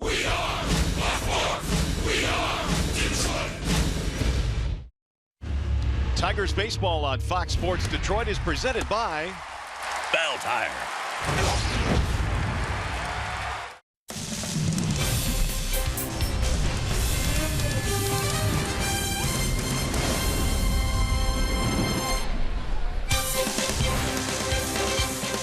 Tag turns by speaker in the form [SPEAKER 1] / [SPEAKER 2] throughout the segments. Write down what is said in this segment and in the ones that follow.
[SPEAKER 1] We are North. We are Detroit.
[SPEAKER 2] Tigers baseball on Fox Sports Detroit is presented by
[SPEAKER 3] Bell Tire.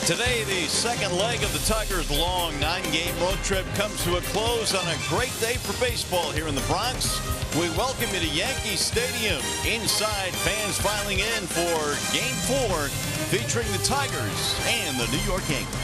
[SPEAKER 2] Today, the second leg of the Tigers' long 9-game road trip comes to a close on a great day for baseball here in the Bronx. We welcome you to Yankee Stadium. Inside, fans filing in for Game 4 featuring the Tigers and the New York Yankees.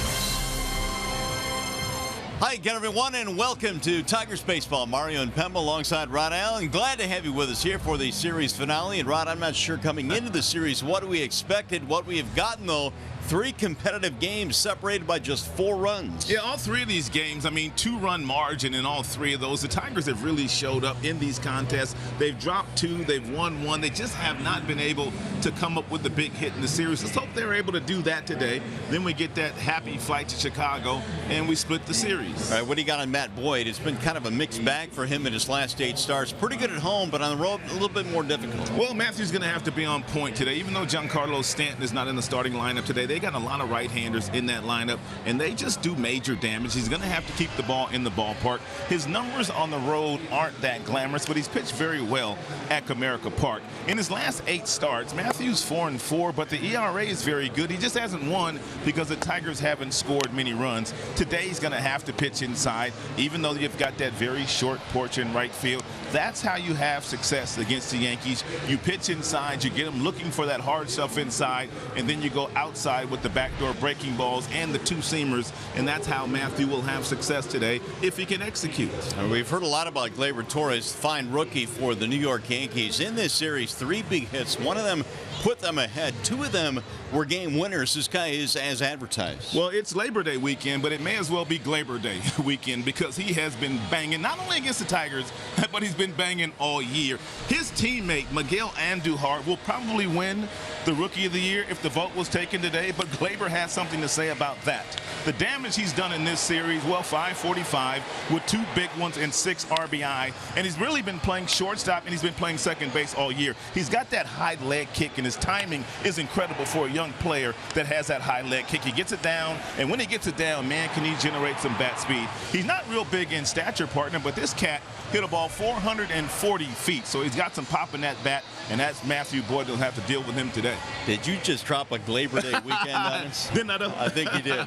[SPEAKER 2] Hi again, everyone, and welcome to Tigers Baseball. Mario and Pemba alongside Rod Allen. Glad to have you with us here for the series finale. And Rod, I'm not sure coming into the series what we expected, what we have gotten, though. 3 competitive games separated by just 4 runs.
[SPEAKER 4] Yeah, all 3 of these games, 2-run margin in all 3 of those. The Tigers have really showed up in these contests. They've dropped 2, they've won 1. They just have not been able to come up with the big hit in the series. Let's hope they're able to do that today. Then we get that happy flight to Chicago, and we split the series.
[SPEAKER 2] All right, what do you got on Matt Boyd? It's been kind of a mixed bag for him in his last 8 starts. Pretty good at home, but on the road, a little bit more difficult.
[SPEAKER 4] Well, Matthew's going to have to be on point today. Even though Giancarlo Stanton is not in the starting lineup today, they got a lot of right-handers in that lineup, and they just do major damage. He's going to have to keep the ball in the ballpark. His numbers on the road aren't that glamorous, but he's pitched very well at Comerica Park. In his last 8 starts, Matthew's 4-4, but the ERA is very good. He just hasn't won because the Tigers haven't scored many runs. Today he's going to have to pitch inside, even though you've got that very short porch in right field. That's how you have success against the Yankees. You pitch inside, you get them looking for that hard stuff inside, and then you go outside with the backdoor breaking balls and the 2-seamers, and that's how Matthew will have success today if he can execute.
[SPEAKER 2] We've heard a lot about Gleyber Torres, fine rookie for the New York Yankees. In this series, 3 big hits. One of them put them ahead. 2 of them were game winners. This guy is as advertised.
[SPEAKER 4] Well, it's Labor Day weekend, but it may as well be Gleyber Day weekend because he has been banging, not only against the Tigers, but he's been banging all year. His teammate, Miguel Andujar, will probably win the Rookie of the Year if the vote was taken today, but Gleyber has something to say about that. The damage he's done in this series, well, 545 with 2 big ones and 6 RBI, and he's really been playing shortstop and he's been playing second base all year. He's got that high leg kick, and his timing is incredible for a young player that has that high leg kick. He gets it down, and when he gets it down, man, can he generate some bat speed. He's not real big in stature, partner, but this cat hit a ball 440 feet, so he's got some pop in that bat, and that's Matthew Boyd. Will have to deal with him today.
[SPEAKER 2] Did you just drop a Gleyber Day weekend on us?
[SPEAKER 4] Didn't I?
[SPEAKER 2] I think you did.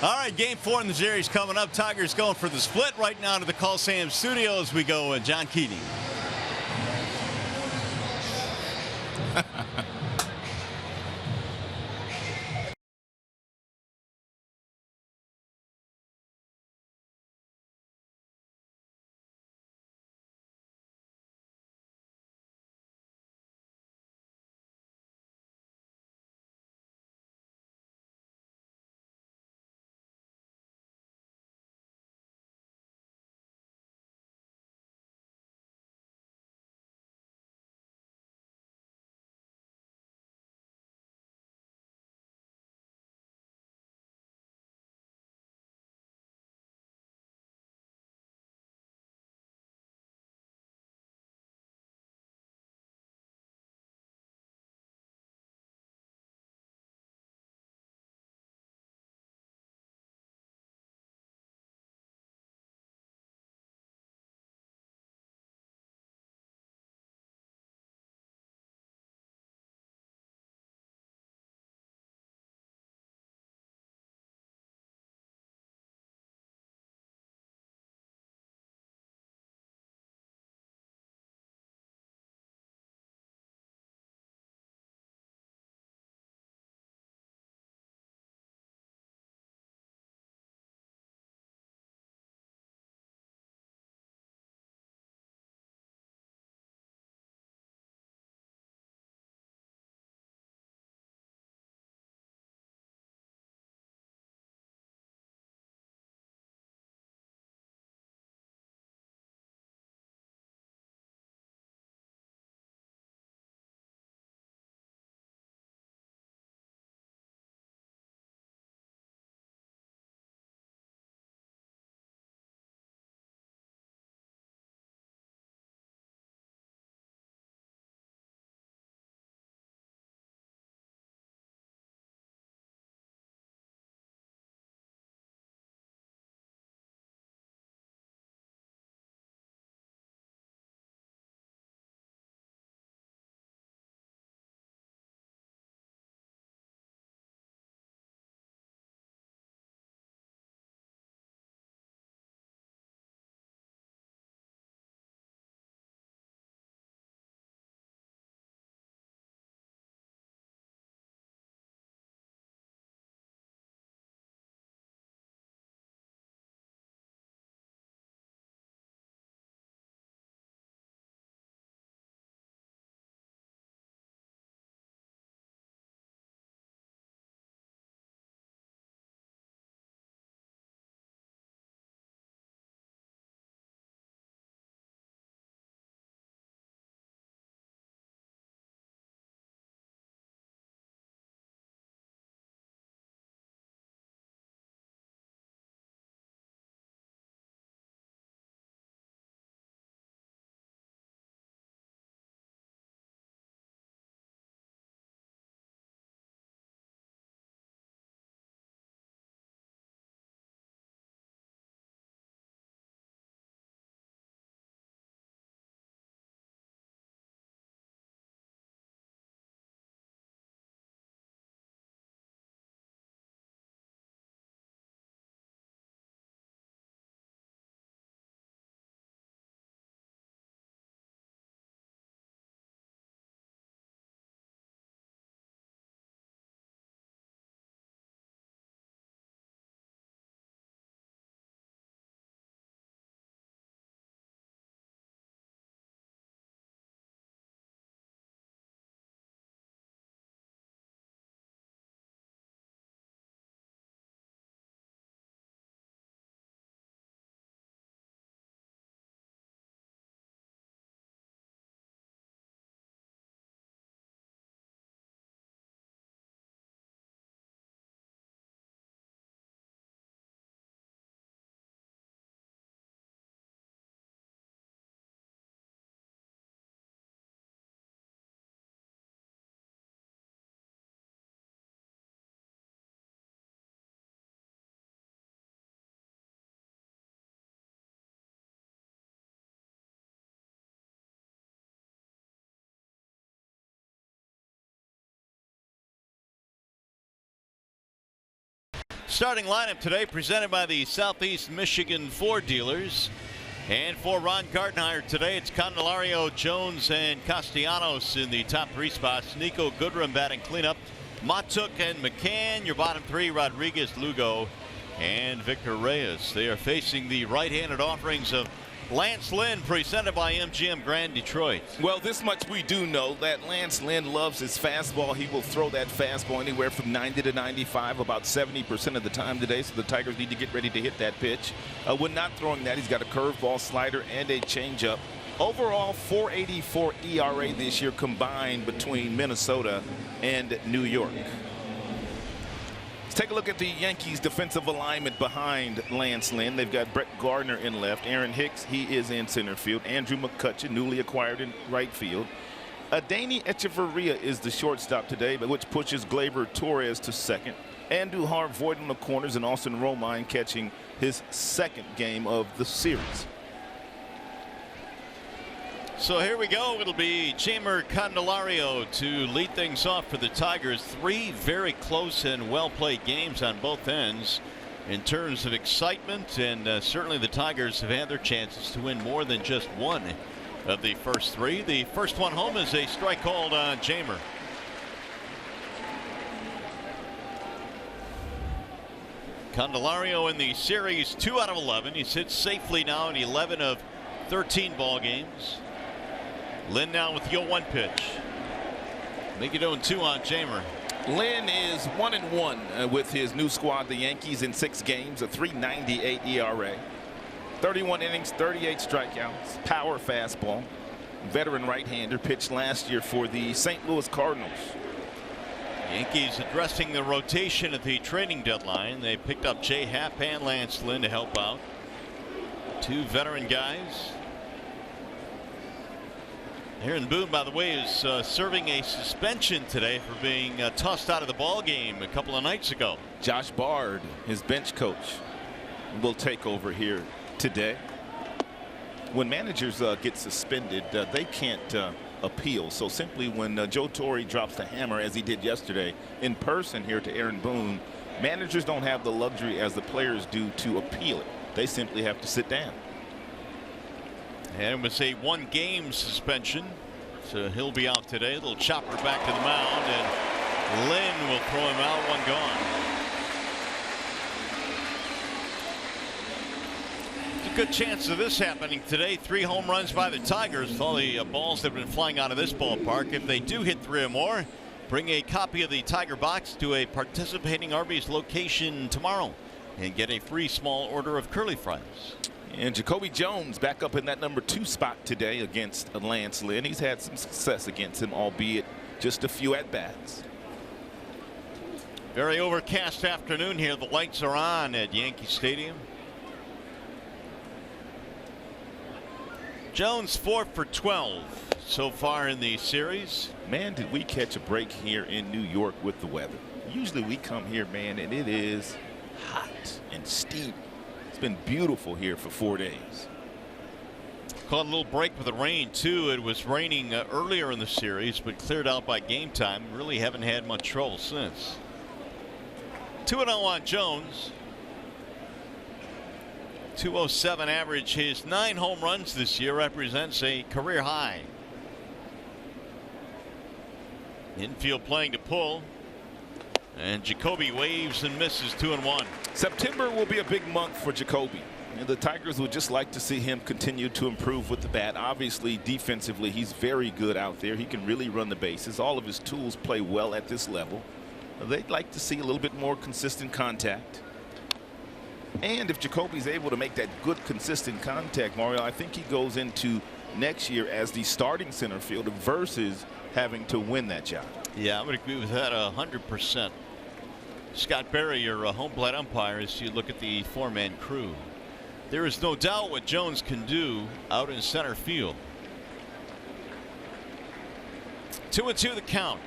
[SPEAKER 2] All right, Game 4 in the series coming up. Tigers going for the split right now to the Coliseum Studios. We go John Keating. Starting lineup today presented by the Southeast Michigan Ford dealers. And for Ron Gardenhire today, it's Candelario, Jones, and Castellanos in the top 3 spots. Nico Goodrum batting cleanup. Matuk and McCann. Your bottom 3, Rodriguez, Lugo, and Victor Reyes. They are facing the right-handed offerings of Lance Lynn, presented by MGM Grand Detroit.
[SPEAKER 4] Well, this much we do know, that Lance Lynn loves his fastball. He will throw that fastball anywhere from 90 to 95 about 70% of the time today, so the Tigers need to get ready to hit that pitch. When not throwing that, he's got a curveball, slider, and a changeup. Overall, 4.84 ERA this year combined between Minnesota and New York. Let's take a look at the Yankees defensive alignment behind Lance Lynn. They've got Brett Gardner in left. Aaron Hicks, he is in center field. Andrew McCutcheon, newly acquired in right field. Adeiny Echeverria is the shortstop today, which pushes Gleyber Torres to second. Andujar Voigt in the corners, and Austin Romine catching his second game of the series.
[SPEAKER 2] So here we go. It'll be Jeimer Candelario to lead things off for the Tigers. 3 very close and well-played games on both ends in terms of excitement, and certainly the Tigers have had their chances to win more than just one of the first 3. The first one home is a strike called on Jeimer. Candelario in the series 2 out of 11. He sits safely now in 11 of 13 ball games. Lynn now with the 0-1 pitch. Make it 0-2 on Jeimer.
[SPEAKER 4] Lynn is 1-1 with his new squad, the Yankees, in 6 games, a 3.98 ERA. 31 innings, 38 strikeouts, power fastball. Veteran right-hander, pitched last year for the St. Louis Cardinals.
[SPEAKER 2] Yankees addressing the rotation at the trading deadline. They picked up Jay Happ and Lance Lynn to help out. 2 veteran guys. Aaron Boone, by the way, is serving a suspension today for being tossed out of the ball game a couple of nights ago.
[SPEAKER 4] Josh Bard, his bench coach, will take over here today. When managers get suspended, they can't appeal. So simply when Joe Torre drops the hammer, as he did yesterday in person here to Aaron Boone, managers don't have the luxury as the players do to appeal it. They simply have to sit down.
[SPEAKER 2] And it was a 1-game suspension, so he'll be out today. They'll chopper back to the mound, and Lynn will throw him out, 1 gone. There's a good chance of this happening today. 3 home runs by the Tigers with all the balls that have been flying out of this ballpark. If they do hit 3 or more, bring a copy of the Tiger Box to a participating Arby's location tomorrow and get a free small order of curly fries.
[SPEAKER 4] And Jacoby Jones back up in that number 2 spot today against Lance Lynn. He's had some success against him, albeit just a few at-bats.
[SPEAKER 2] Very overcast afternoon here. The lights are on at Yankee Stadium. Jones 4 for 12 so far in the series.
[SPEAKER 4] Man, did we catch a break here in New York with the weather. Usually we come here, man, and it is hot and steamy. It's been beautiful here for 4 days.
[SPEAKER 2] Caught a little break with the rain too. It was raining earlier in the series, but cleared out by game time. Really haven't had much trouble since. 2-0 on Jones. 207 average. His 9 home runs this year represents a career high. Infield playing to pull. And Jacoby waves and misses. 2-1.
[SPEAKER 4] September will be a big month for Jacoby. And the Tigers would just like to see him continue to improve with the bat. Obviously, defensively, he's very good out there. He can really run the bases. All of his tools play well at this level. They'd like to see a little bit more consistent contact. And if Jacoby's able to make that good, consistent contact, Mario, I think he goes into next year as the starting center fielder versus having to win that job.
[SPEAKER 2] Yeah, I would agree with that 100%. Scott Berry, your home plate umpire, as you look at the 4-man crew. There is no doubt what Jones can do out in center field. 2-2 the count.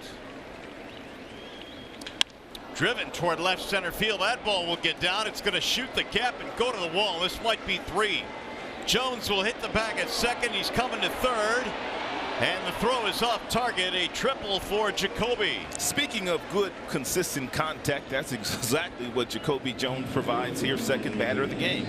[SPEAKER 2] Driven toward left center field. That ball will get down. It's going to shoot the gap and go to the wall. This might be 3. Jones will hit the bag at second. He's coming to third. And the throw is off target, a triple for Jacoby.
[SPEAKER 4] Speaking of good, consistent contact, that's exactly what Jacoby Jones provides here, second batter of the game.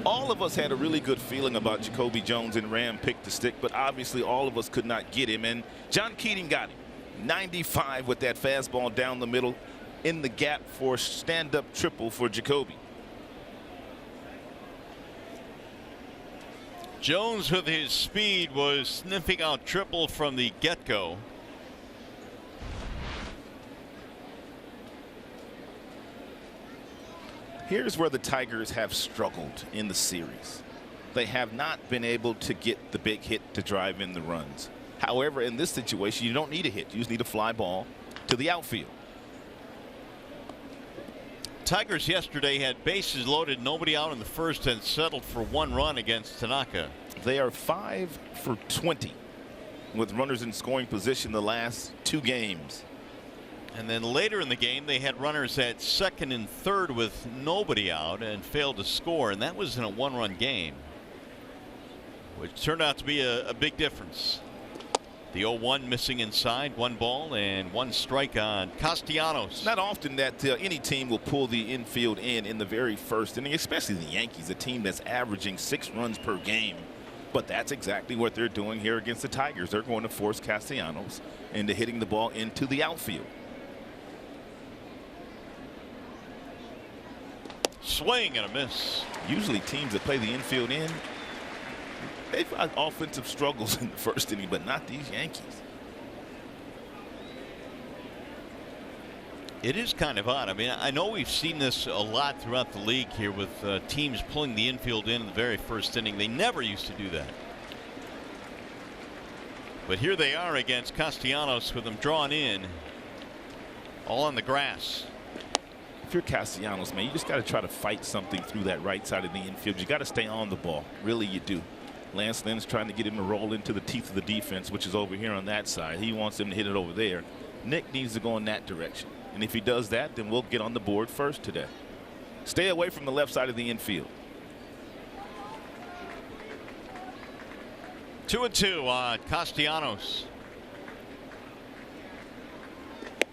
[SPEAKER 4] All of us had a really good feeling about Jacoby Jones and Ram picked the stick, but obviously all of us could not get him, and John Keating got him. 95 with that fastball down the middle in the gap for stand-up triple for Jacoby.
[SPEAKER 2] Jones with his speed was sniffing out triple from the get-go.
[SPEAKER 4] Here's where the Tigers have struggled in the series. They have not been able to get the big hit to drive in the runs. However, in this situation, you don't need a hit. You just need a fly ball to the outfield.
[SPEAKER 2] Tigers yesterday had bases loaded, nobody out in the first, and settled for 1 run against Tanaka.
[SPEAKER 4] They are 5 for 20 with runners in scoring position the last 2 games.
[SPEAKER 2] And then later in the game, they had runners at second and third with nobody out and failed to score, and that was in a 1-run game, which turned out to be a big difference. The 0-1 missing inside, 1 ball and 1 strike on Castellanos.
[SPEAKER 4] Not often that any team will pull the infield in the very first inning, especially the Yankees, a team that's averaging 6 runs per game. But that's exactly what they're doing here against the Tigers. They're going to force Castellanos into hitting the ball into the outfield.
[SPEAKER 2] Swing and a miss.
[SPEAKER 4] Usually teams that play the infield in, they've had offensive struggles in the first inning, but not these Yankees.
[SPEAKER 2] It is kind of odd. I mean, I know we've seen this a lot throughout the league here with teams pulling the infield in the very first inning. They never used to do that. But here they are against Castellanos with them drawn in, all on the grass.
[SPEAKER 4] If you're Castellanos, man, you just got to try to fight something through that right side of the infield. You got to stay on the ball. Really, you do. Lance Lynn's trying to get him to roll into the teeth of the defense, which is over here on that side. He wants him to hit it over there. Nick needs to go in that direction. And if he does that, then we'll get on the board first today. Stay away from the left side of the infield.
[SPEAKER 2] 2-2 on Castellanos.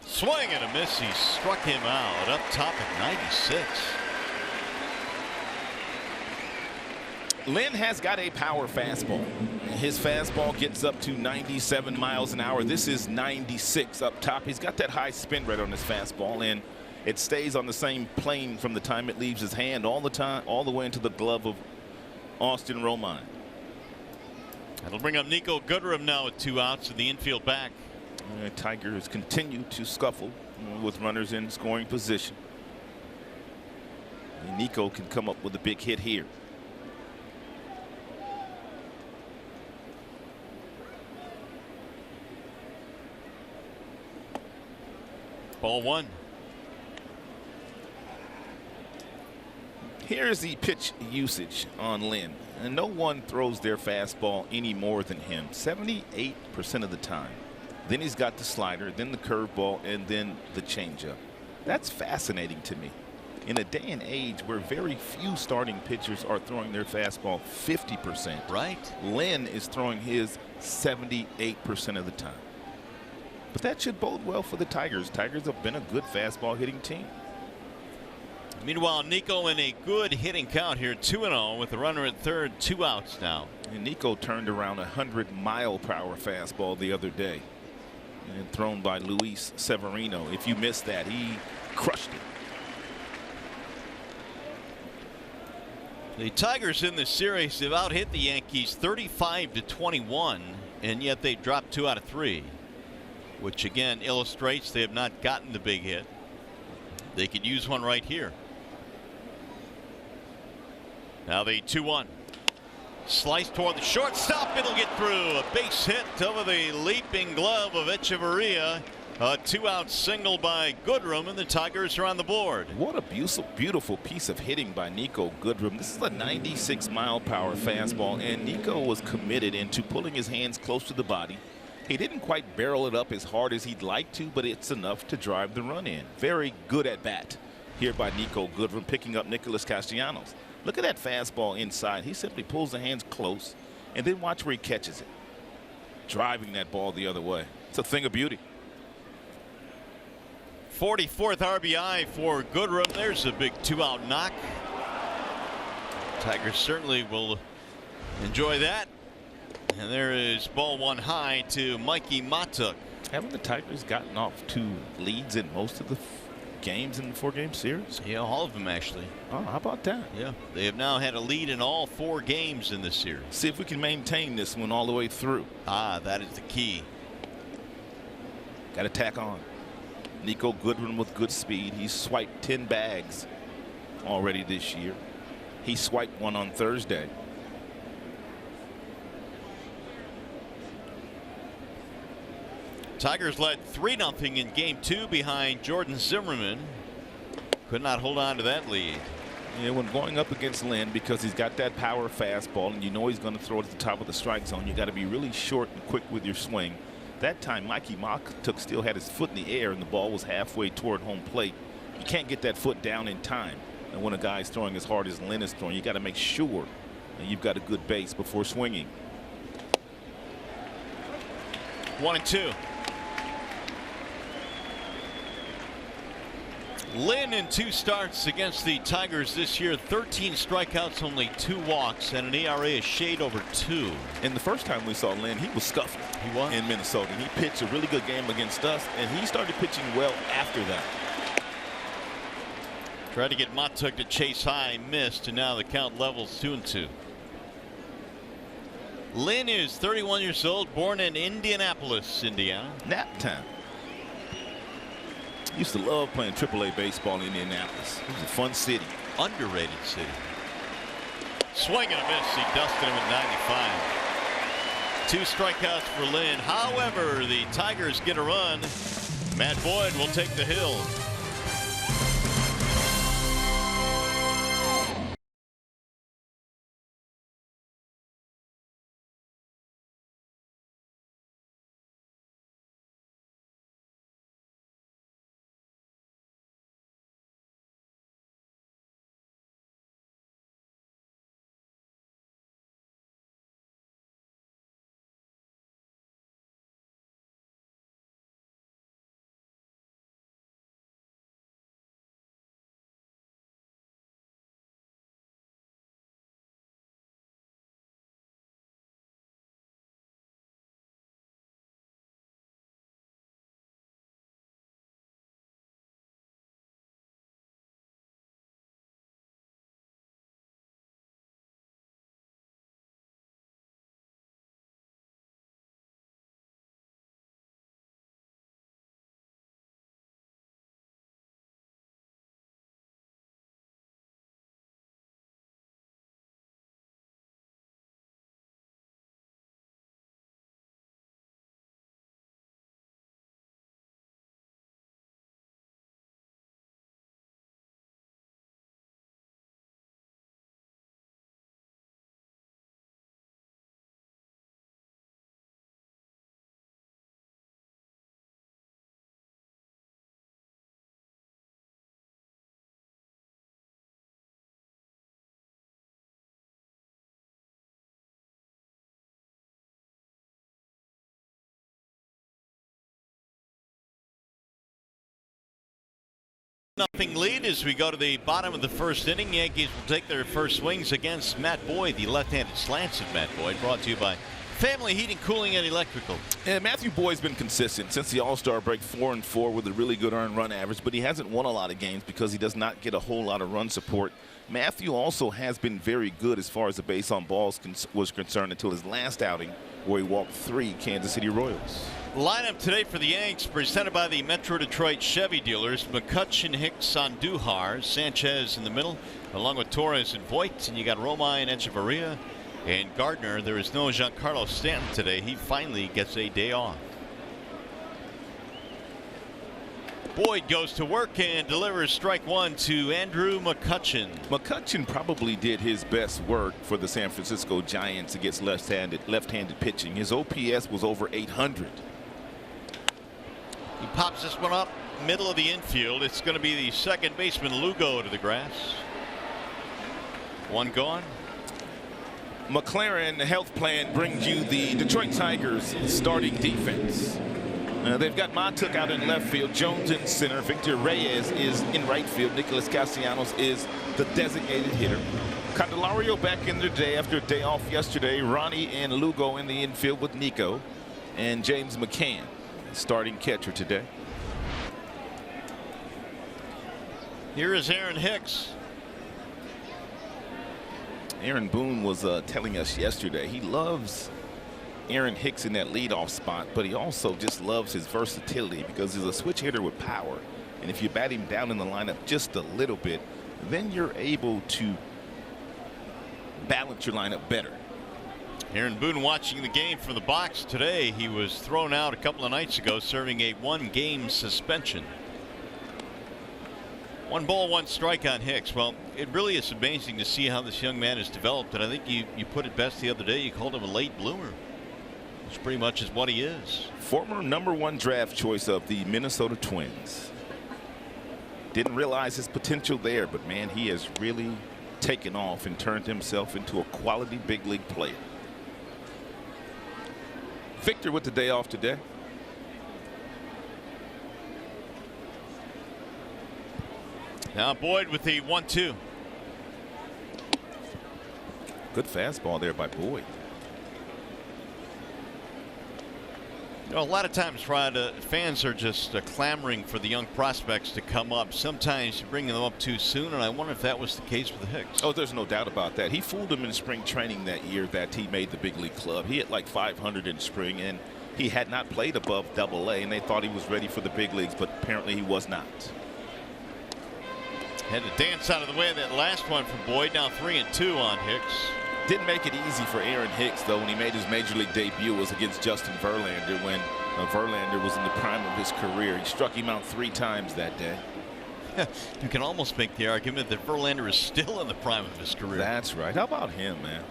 [SPEAKER 2] Swing and a miss. He struck him out up top at 96.
[SPEAKER 4] Lynn has got a power fastball. His fastball gets up to 97 miles an hour. This is 96 up top. He's got that high spin rate on his fastball, and it stays on the same plane from the time it leaves his hand all the time, all the way into the glove of Austin Romine.
[SPEAKER 2] That'll bring up Nico Goodrum now with 2 outs in the infield back.
[SPEAKER 4] Tigers continue to scuffle with runners in scoring position. And Nico can come up with a big hit here.
[SPEAKER 2] Ball 1.
[SPEAKER 4] Here's the pitch usage on Lynn. And no one throws their fastball any more than him. 78% of the time. Then he's got the slider, then the curveball, and then the changeup. That's fascinating to me. In a day and age where very few starting pitchers are throwing their fastball 50%.
[SPEAKER 2] Right.
[SPEAKER 4] Lynn is throwing his 78% of the time. But that should bode well for the Tigers. Tigers have been a good fastball hitting team.
[SPEAKER 2] Meanwhile, Nico in a good hitting count here, 2-0 with the runner at third, 2 outs now.
[SPEAKER 4] And Nico turned around a 100-mile-per-hour fastball the other day. And thrown by Luis Severino. If you missed that, he crushed it.
[SPEAKER 2] The Tigers in this series have out-hit the Yankees 35-21, and yet they dropped 2 out of 3, which again illustrates they have not gotten the big hit. They could use one right here. Now the 2-1. Slice toward the shortstop. It'll get through. A base hit over the leaping glove of Echeverria. A 2-out single by Goodrum, and the Tigers are on the board.
[SPEAKER 4] What a beautiful piece of hitting by Nico Goodrum. This is a 96-mile-per-hour fastball, and Nico was committed into pulling his hands close to the body. He didn't quite barrel it up as hard as he'd like to, but it's enough to drive the run in. Very good at bat here by Nico Goodrum, picking up Nicholas Castellanos. Look at that fastball inside. He simply pulls the hands close, and then watch where he catches it. driving that ball the other way. It's a thing of beauty.
[SPEAKER 2] 44th RBI for Goodrum. There's a big 2-out knock. Tigers certainly will enjoy that. And there is ball 1 high to Mikey Matuk.
[SPEAKER 4] Haven't the Tigers gotten off 2 leads in most of the games in the 4-game series?
[SPEAKER 2] Yeah, all of them actually.
[SPEAKER 4] Oh, how about that?
[SPEAKER 2] Yeah, they have now had a lead in all 4 games in this series.
[SPEAKER 4] See if we can maintain this one all the way through.
[SPEAKER 2] Ah, that is the key.
[SPEAKER 4] Got to tack on. Nico Goodwin with good speed. He's swiped 10 bags already this year. He swiped 1 on Thursday.
[SPEAKER 2] Tigers led 3-0 in game 2 behind Jordan Zimmerman. Could not hold on to that lead.
[SPEAKER 4] Yeah, when going up against Lynn, because he's got that power fastball and you know he's going to throw it at the top of the strike zone, you got to be really short and quick with your swing. That time Mikey Matuk still had his foot in the air and the ball was halfway toward home plate. You can't get that foot down in time. And when a guy's throwing as hard as Lynn is throwing, you got to make sure that you've got a good base before swinging.
[SPEAKER 2] 1-2. Lynn in 2 starts against the Tigers this year. 13 strikeouts, only 2 walks, and an ERA a shade over 2.
[SPEAKER 4] And the first time we saw Lynn, he was scuffing.
[SPEAKER 2] He was
[SPEAKER 4] in Minnesota. He pitched a really good game against us, and he started pitching well after that.
[SPEAKER 2] Tried to get Matuk to chase high, missed, and now the count levels 2-2. Lynn is 31 years old, born in Indianapolis, Indiana.
[SPEAKER 4] Nap time. Used to love playing AAA baseball in Indianapolis. It was a fun city.
[SPEAKER 2] Underrated city. Swing and a miss. He dusted him at 95. 2 strikeouts for Lynn. However, the Tigers get a run. Matt Boyd will take the hill. Nothing lead as we go to the bottom of the 1st inning. Yankees will take their first swings against Matt Boyd, the left-handed slants of Matt Boyd, brought to you by Family Heating, Cooling, and Electrical.
[SPEAKER 4] And Matthew Boyd's been consistent since the All-Star break, 4-4 with a really good earned run average, but he hasn't won a lot of games because he does not get a whole lot of run support. Matthew also has been very good as far as the base on balls was concerned until his last outing where he walked 3 Kansas City Royals.
[SPEAKER 2] Lineup today for the Yanks presented by the Metro Detroit Chevy dealers. McCutchen, Hicks, Sandujar, Sanchez in the middle, along with Torres and Voigt. And you got Romine and Echeverria and Gardner. There is no Giancarlo Stanton today. He finally gets a day off. Boyd goes to work and delivers strike 1 to Andrew McCutchen.
[SPEAKER 4] McCutchen probably did his best work for the San Francisco Giants against left-handed pitching. His OPS was over 800.
[SPEAKER 2] He pops this one up middle of the infield. It's going to be the second baseman Lugo to the grass. 1 gone.
[SPEAKER 4] McLaren Health Plan brings you the Detroit Tigers starting defense. They've got Montook out in left field, Jones in center, Victor Reyes is in right field, Nicholas Castellanos is the designated hitter. Candelario back in their day after a day off yesterday. Ronnie and Lugo in the infield with Nico, and James McCann, starting catcher today.
[SPEAKER 2] Here is Aaron Hicks.
[SPEAKER 4] Aaron Boone was telling us yesterday he loves Aaron Hicks in that leadoff spot, but he also just loves his versatility because he's a switch hitter with power. And if you bat him down in the lineup just a little bit, then you're able to balance your lineup better.
[SPEAKER 2] Aaron Boone watching the game from the box today. He was thrown out a couple of nights ago, serving a 1-game suspension. 1 ball, 1 strike on Hicks. Well, it really is amazing to see how this young man has developed, and I think you put it best the other day. You called him a late bloomer, which pretty much is what he is.
[SPEAKER 4] Former #1 draft choice of the Minnesota Twins. Didn't realize his potential there, but man, he has really taken off and turned himself into a quality big league player. Victor with the day off today.
[SPEAKER 2] Now Boyd with the 1-2.
[SPEAKER 4] Good fastball there by Boyd.
[SPEAKER 2] You know, a lot of times, Rod, fans are just clamoring for the young prospects to come up. Sometimes you bring them up too soon, and I wonder if that was the case with Hicks.
[SPEAKER 4] Oh, there's no doubt about that. He fooled him in spring training that year that he made the big league club. He hit like 500 in spring, and he had not played above Double-A, and they thought he was ready for the big leagues, but apparently he was not.
[SPEAKER 2] Had to dance out of the way of that last one from Boyd. Now 3-2 on Hicks.
[SPEAKER 4] Didn't make it easy for Aaron Hicks, though, when he made his major league debut. Was against Justin Verlander when Verlander was in the prime of his career. He struck him out 3 times that day.
[SPEAKER 2] You can almost make the argument that Verlander is still in the prime of his career.
[SPEAKER 4] That's right. How about him, man?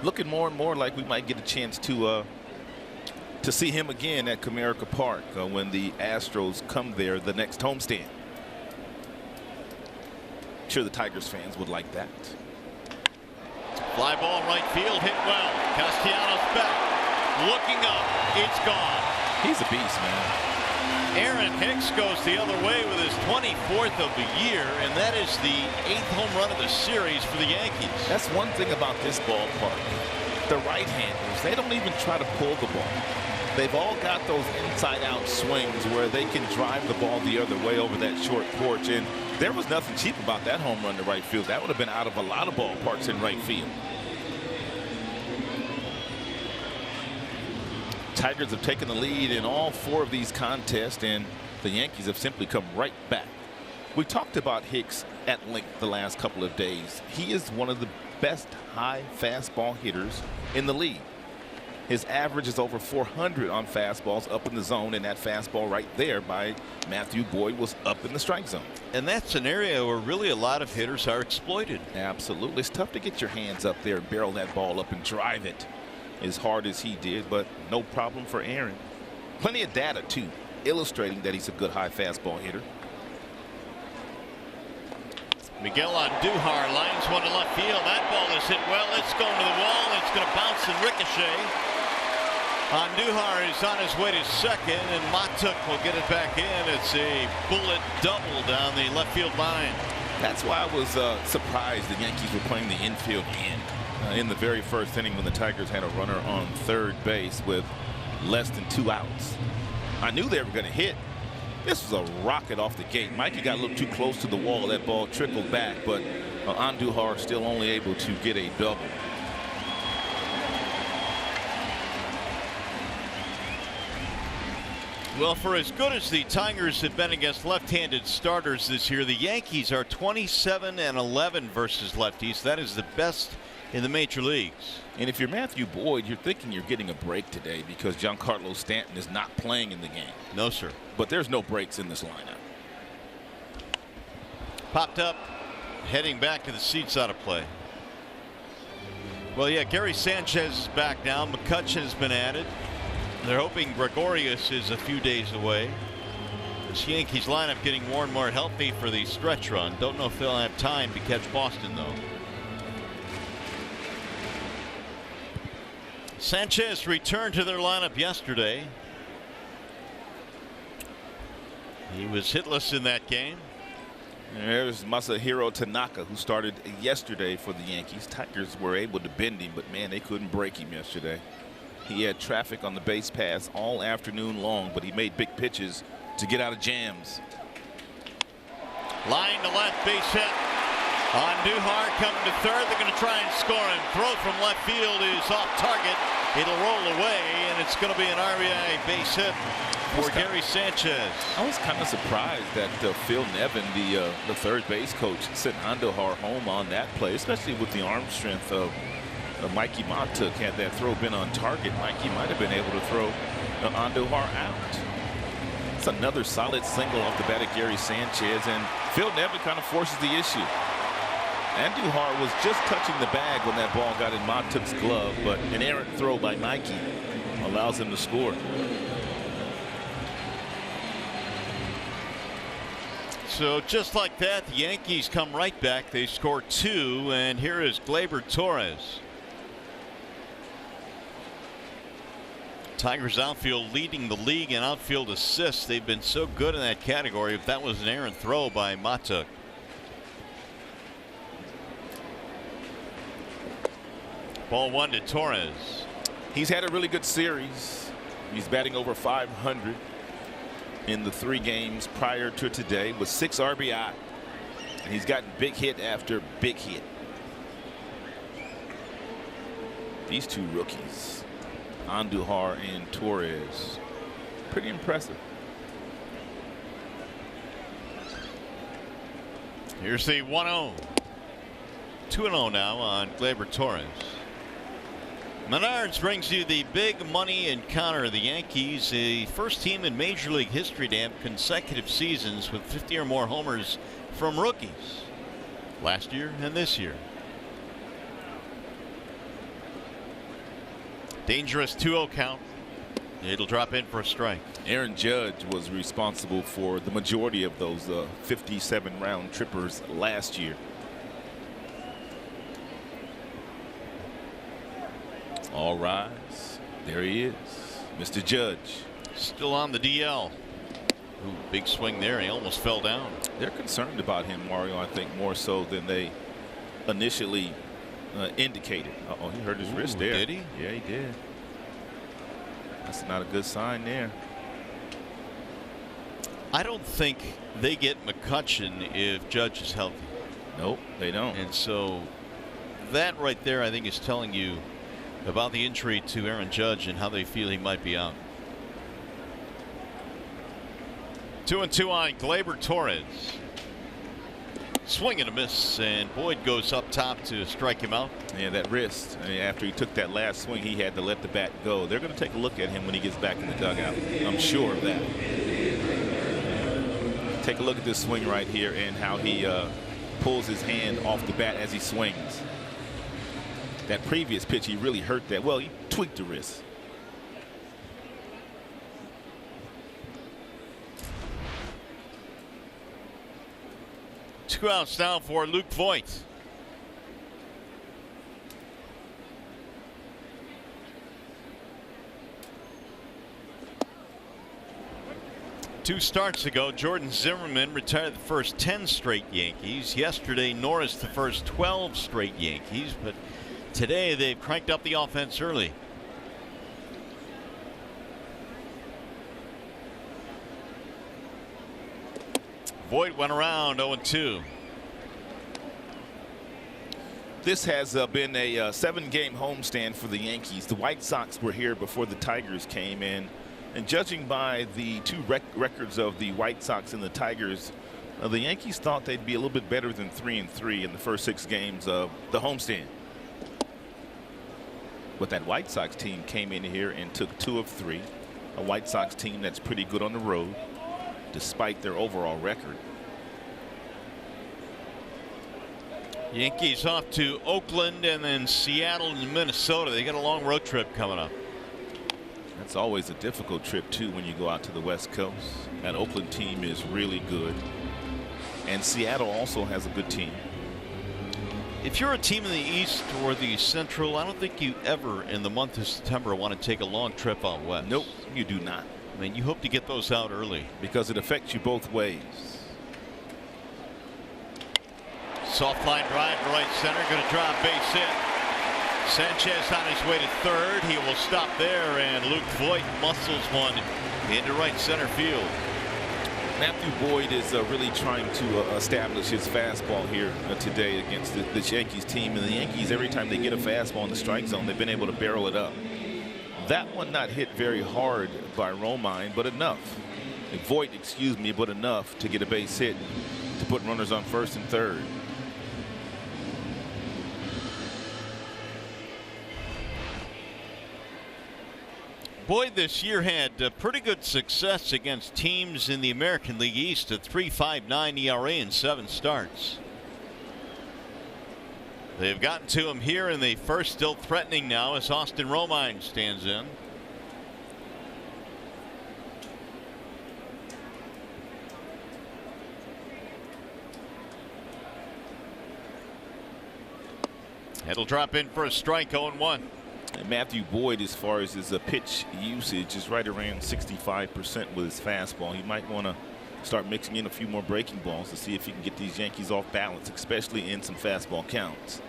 [SPEAKER 4] Looking more and more like we might get a chance to see him again at Comerica Park when the Astros come there the next homestand. I'm sure the Tigers fans would like that.
[SPEAKER 2] Fly ball right field, hit well. Castellanos back, looking up, it's gone.
[SPEAKER 4] He's a beast, man.
[SPEAKER 2] Aaron Hicks goes the other way with his 24th of the year, and that is the 8th home run of the series for the Yankees.
[SPEAKER 4] That's one thing about this ballpark. The right-handers, they don't even try to pull the ball. They've all got those inside-out swings where they can drive the ball the other way over that short porch, and there was nothing cheap about that home run to right field. That would have been out of a lot of ballparks in right field. Tigers have taken the lead in all 4 of these contests, and the Yankees have simply come right back. We talked about Hicks at length the last couple of days. He is one of the best high fastball hitters in the league. His average is over 400 on fastballs up in the zone, and that fastball right there by Matthew Boyd was up in the strike zone.
[SPEAKER 2] And that's an area where really a lot of hitters are exploited.
[SPEAKER 4] Absolutely. It's tough to get your hands up there and barrel that ball up and drive it as hard as he did, but no problem for Aaron. Plenty of data, too, illustrating that he's a good high fastball hitter.
[SPEAKER 2] Miguel Andujar lines one to left field. That ball is hit well. It's going to the wall. It's going to bounce and ricochet. Andujar is on his way to second, and Montook will get it back in. It's a bullet double down the left field line.
[SPEAKER 4] That's why I was surprised the Yankees were playing the infield in the very first inning when the Tigers had a runner on third base with less than 2 outs. I knew they were going to hit. This was a rocket off the gate. Mikey got a little too close to the wall. That ball trickled back, but Andujar still only able to get a double.
[SPEAKER 2] Well, for as good as the Tigers have been against left-handed starters this year, the Yankees are 27-11 versus lefties. That is the best in the major leagues.
[SPEAKER 4] And if you're Matthew Boyd, you're thinking you're getting a break today because Giancarlo Stanton is not playing in the game.
[SPEAKER 2] No, sir.
[SPEAKER 4] But there's no breaks in this lineup.
[SPEAKER 2] Popped up, heading back to the seats out of play. Well, yeah, Gary Sanchez is back now. McCutcheon has been added. They're hoping Gregorius is a few days away. This Yankees lineup getting more and more healthy for the stretch run. Don't know if they'll have time to catch Boston, though. Sanchez returned to their lineup yesterday. He was hitless in that game.
[SPEAKER 4] There's Masahiro Tanaka, who started yesterday for the Yankees. Tigers were able to bend him, but man, they couldn't break him yesterday. He had traffic on the base paths all afternoon long, but he made big pitches to get out of jams.
[SPEAKER 2] Line to left, base hit. Andujar coming to third. They're going to try and score him. Throw from left field is off target. It'll roll away, and it's going to be an RBI base hit for Gary Sanchez.
[SPEAKER 4] I was kind of surprised that Phil Nevin, the third base coach, sent Andujar home on that play, especially with the arm strength of Mikey Matuk. Had that throw been on target, Mikey might have been able to throw Andujar out. It's another solid single off the bat of Gary Sanchez, and Phil Nevin kind of forces the issue. Andujar was just touching the bag when that ball got in Matuk's glove, but an errant throw by Mikey allows him to score.
[SPEAKER 2] So just like that, the Yankees come right back. They score 2, and here is Gleyber Torres. Tigers outfield leading the league in outfield assists. They've been so good in that category. If that was an errant throw by Matuk. Ball 1 to Torres.
[SPEAKER 4] He's had a really good series. He's batting over 500 in the 3 games prior to today with 6 RBI. And he's gotten big hit after big hit. These two rookies, Andujar and Torres, pretty impressive.
[SPEAKER 2] Here's the 1-0. 2-0 now on Gleyber Torres. Menards brings you the big money encounter. The Yankees, the first team in Major League history to have consecutive seasons with 50 or more homers from rookies. Last year and this year. Dangerous 2-0 count. It'll drop in for a strike.
[SPEAKER 4] Aaron Judge was responsible for the majority of those 57 round trippers last year. All rise. There he is, Mr. Judge.
[SPEAKER 2] Still on the DL. Ooh, big swing there. He almost fell down.
[SPEAKER 4] They're concerned about him, Mario, I think more so than they initially indicated. Uh-oh, he hurt his wrist there.
[SPEAKER 2] Did he?
[SPEAKER 4] Yeah, he did. That's not a good sign there.
[SPEAKER 2] I don't think they get McCutchen if Judge is healthy.
[SPEAKER 4] Nope, they don't.
[SPEAKER 2] And so that right there, I think, is telling you about the injury to Aaron Judge and how they feel he might be out. 2-2 on Gleyber Torres. Swing and a miss, and Boyd goes up top to strike him out.
[SPEAKER 4] Yeah, that wrist. I mean, after he took that last swing, he had to let the bat go. They're going to take a look at him when he gets back in the dugout. I'm sure of that. Take a look at this swing right here and how he pulls his hand off the bat as he swings. That previous pitch, he really hurt that. Well, he tweaked the wrist.
[SPEAKER 2] Two outs now for Luke Voigt. Two starts ago, Jordan Zimmerman retired the first 10 straight Yankees. Yesterday, Norris the first 12 straight Yankees, but today they've cranked up the offense early. Voigt went around 0-2.
[SPEAKER 4] This has been a 7-game homestand for the Yankees. The White Sox were here before the Tigers came in. And judging by the two records of the White Sox and the Tigers, the Yankees thought they'd be a little bit better than 3-3 in the first 6 games of the homestand. But that White Sox team came in here and took 2 of 3. A White Sox team that's pretty good on the road, despite their overall record.
[SPEAKER 2] Yankees off to Oakland and then Seattle and Minnesota. They got a long road trip coming up.
[SPEAKER 4] That's always a difficult trip too when you go out to the West Coast. That Oakland team is really good, and Seattle also has a good team.
[SPEAKER 2] If you're a team in the East or the Central, I don't think you ever in the month of September want to take a long trip out west.
[SPEAKER 4] Nope, you do not.
[SPEAKER 2] I mean, you hope to get those out early.
[SPEAKER 4] Because it affects you both ways.
[SPEAKER 2] Soft line drive to right center, going to draw a base hit. Sanchez on his way to third. He will stop there, and Luke Voigt muscles one into right center field.
[SPEAKER 4] Matthew Boyd is really trying to establish his fastball here today against this Yankees team. And the Yankees, every time they get a fastball in the strike zone, they've been able to barrel it up. That one not hit very hard by Romine, but enough. Voigt, excuse me, but enough to get a base hit to put runners on first and third.
[SPEAKER 2] Boyd this year had pretty good success against teams in the American League East, a 3.59 ERA in 7 starts. They've gotten to him here in the first, still threatening now as Austin Romine stands in. It'll drop in for a strike, 0-1.
[SPEAKER 4] And Matthew Boyd, as far as his pitch usage, is right around 65% with his fastball. He might want to start mixing in a few more breaking balls to see if he can get these Yankees off balance, especially in some fastball counts.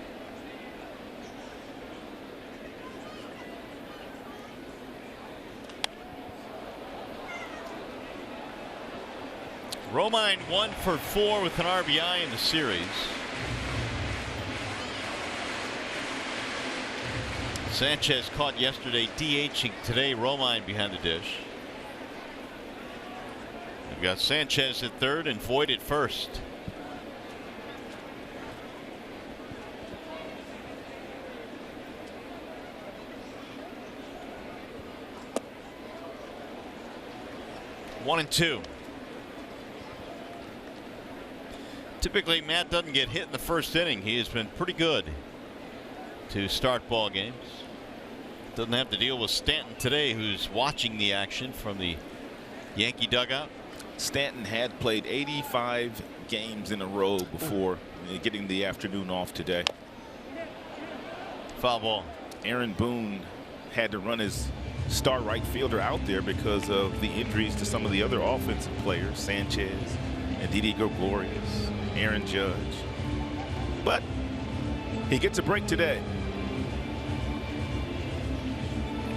[SPEAKER 2] Romine 1 for 4 with an RBI in the series. Sanchez caught yesterday, DHing today. Romine behind the dish. We've got Sanchez at third and Voigt at first. One and two. Typically, Matt doesn't get hit in the first inning. He has been pretty good to start ball games. Doesn't have to deal with Stanton today, who's watching the action from the Yankee dugout.
[SPEAKER 4] Stanton had played 85 games in a row before getting the afternoon off today.
[SPEAKER 2] Foul ball.
[SPEAKER 4] Aaron Boone had to run his star right fielder out there because of the injuries to some of the other offensive players, Sanchez and Didi Gregorius, Aaron Judge. But he gets a break today.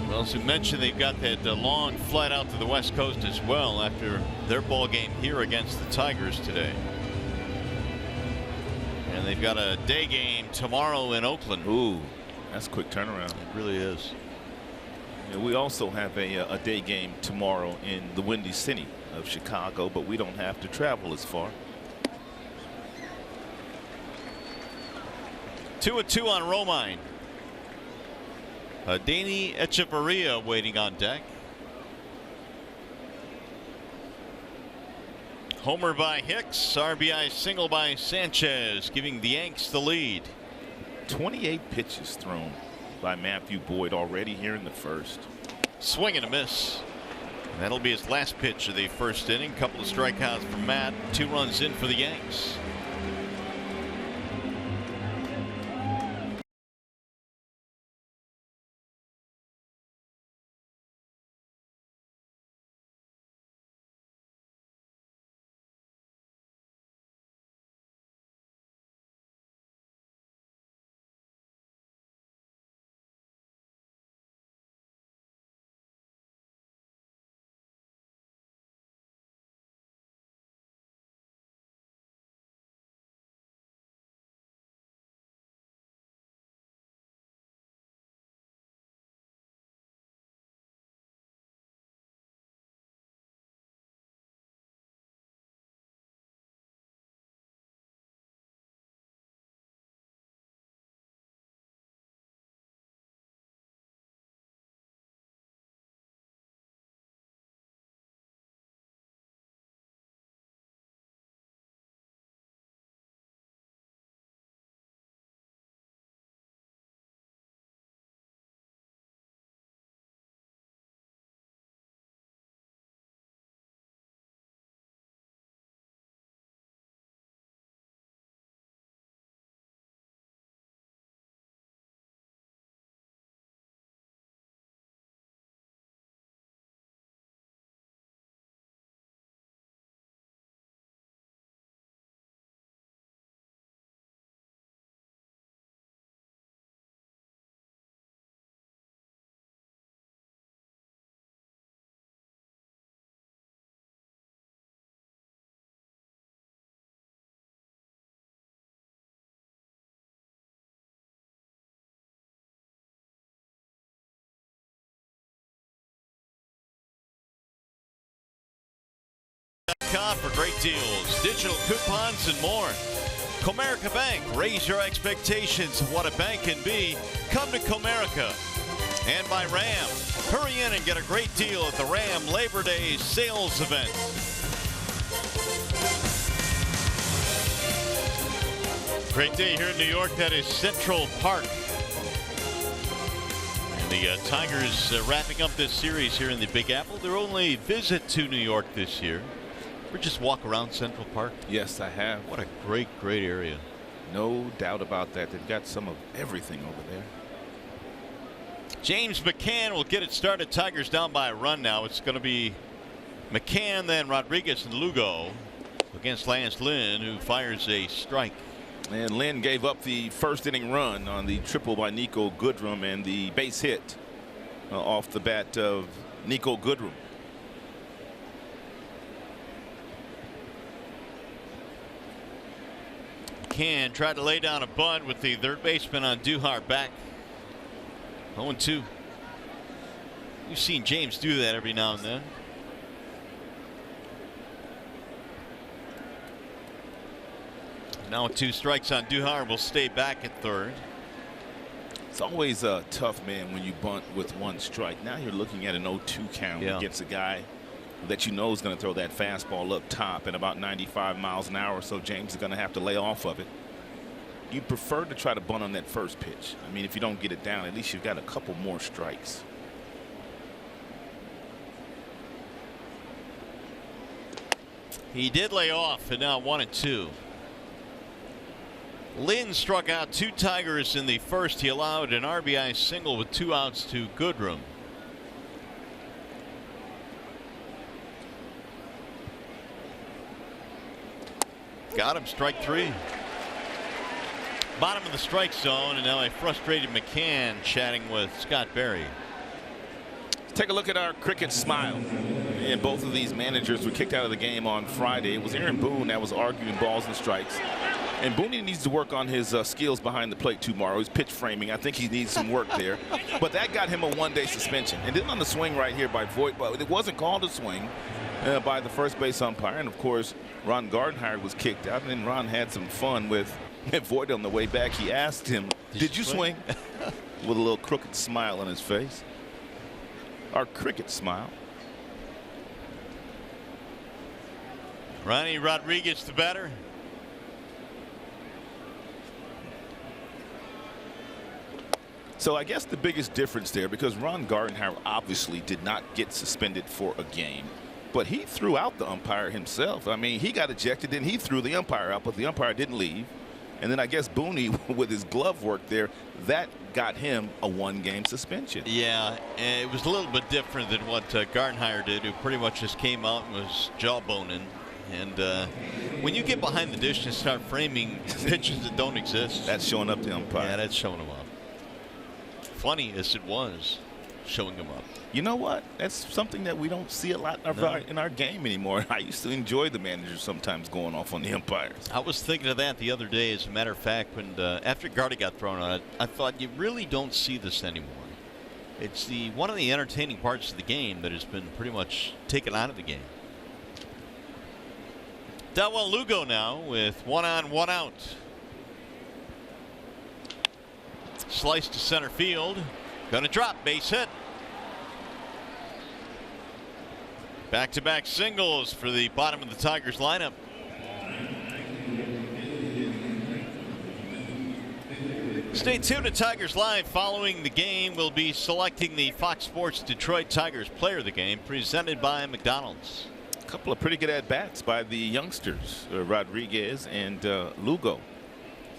[SPEAKER 2] Well, as we mentioned, they've got that long flight out to the West Coast as well after their ball game here against the Tigers today. And they've got a day game tomorrow in Oakland.
[SPEAKER 4] Ooh, that's a quick turnaround.
[SPEAKER 2] It really is.
[SPEAKER 4] Yeah, we also have a day game tomorrow in the Windy City of Chicago, but we don't have to travel as far.
[SPEAKER 2] 2-2 on Romine. Danny Echeverria waiting on deck. Homer by Hicks, RBI single by Sanchez, giving the Yanks the lead.
[SPEAKER 4] 28 pitches thrown by Matthew Boyd already here in the first.
[SPEAKER 2] Swing and a miss. And that'll be his last pitch of the first inning. Couple of strikeouts from Matt. 2 runs in for the Yanks. Comerica.com for great deals, digital coupons, and more. Comerica Bank, raise your expectations of what a bank can be. Come to Comerica. And by Ram, hurry in and get a great deal at the Ram Labor Day sales event. Great day here in New York. That is Central Park. And the Tigers wrapping up this series here in the Big Apple. Their only visit to New York this year. Ever just walk around Central Park?
[SPEAKER 4] Yes, I have.
[SPEAKER 2] What a great, great area.
[SPEAKER 4] No doubt about that. They've got some of everything over there.
[SPEAKER 2] James McCann will get it started. Tigers down by a run now. It's going to be McCann, then Rodriguez and Lugo against Lance Lynn, who fires a strike.
[SPEAKER 4] And Lynn gave up the first inning run on the triple by Nico Goodrum and the base hit off the bat of Nico Goodrum.
[SPEAKER 2] McCann tried to lay down a bunt with the third baseman on Duhar back. 0-2. We've seen James do that every now and then. Now with 2 strikes on Duhar, will stay back at third.
[SPEAKER 4] It's always tough, man, when you bunt with 1 strike. Now you're looking at an 0-2 count against a guy that you know is going to throw that fastball up top at about 95 miles an hour. So James is going to have to lay off of it. You prefer to try to bunt on that first pitch. I mean, if you don't get it down, at least you've got a couple more strikes.
[SPEAKER 2] He did lay off, and now 1-2. Lynn struck out 2 Tigers in the first. He allowed an RBI single with 2 outs to Goodrum. Got him, strike 3. Bottom of the strike zone, and now a frustrated McCann chatting with Scott Berry.
[SPEAKER 4] Take a look at our cricket smile. And both of these managers were kicked out of the game on Friday. It was Aaron Boone that was arguing balls and strikes. And Boone needs to work on his skills behind the plate tomorrow. His pitch framing, I think he needs some work there. But that got him a 1-day suspension. And then on the swing right here by Voigt, but it wasn't called a swing by the first base umpire. And of course, Ron Gardenhire was kicked out. And then Ron had some fun with Voigt on the way back. He asked him, did you swing? With a little crooked smile on his face. Our cricket smile.
[SPEAKER 2] Ronnie Rodriguez, the batter.
[SPEAKER 4] So I guess the biggest difference there, because Ron Gardenhire obviously did not get suspended for a game, but he threw out the umpire himself. I mean, he got ejected, then he threw the umpire out, but the umpire didn't leave. And then I guess Booney, with his glove work there, that got him a 1-game suspension.
[SPEAKER 2] Yeah, and it was a little bit different than what Gardenhire did, who pretty much just came out and was jawboning. And when you get behind the dish and start framing pitches that don't exist,
[SPEAKER 4] that's showing up the umpire.
[SPEAKER 2] Yeah, that's showing him up. Funny as it was, showing him up.
[SPEAKER 4] You know what? That's something that we don't see a lot in our game anymore. I used to enjoy the managers sometimes going off on the umpires.
[SPEAKER 2] I was thinking of that the other day. As a matter of fact, when after Gardy got thrown on it, I thought you really don't see this anymore. It's one of the entertaining parts of the game that has been pretty much taken out of the game. Dawel Lugo now with 1 on, 1 out. Slice to center field. Gonna drop, base hit. Back-to-back singles for the bottom of the Tigers lineup. Stay tuned to Tigers Live. Following the game, we'll be selecting the Fox Sports Detroit Tigers player of the game, presented by McDonald's.
[SPEAKER 4] A couple of pretty good at-bats by the youngsters, Rodriguez and Lugo.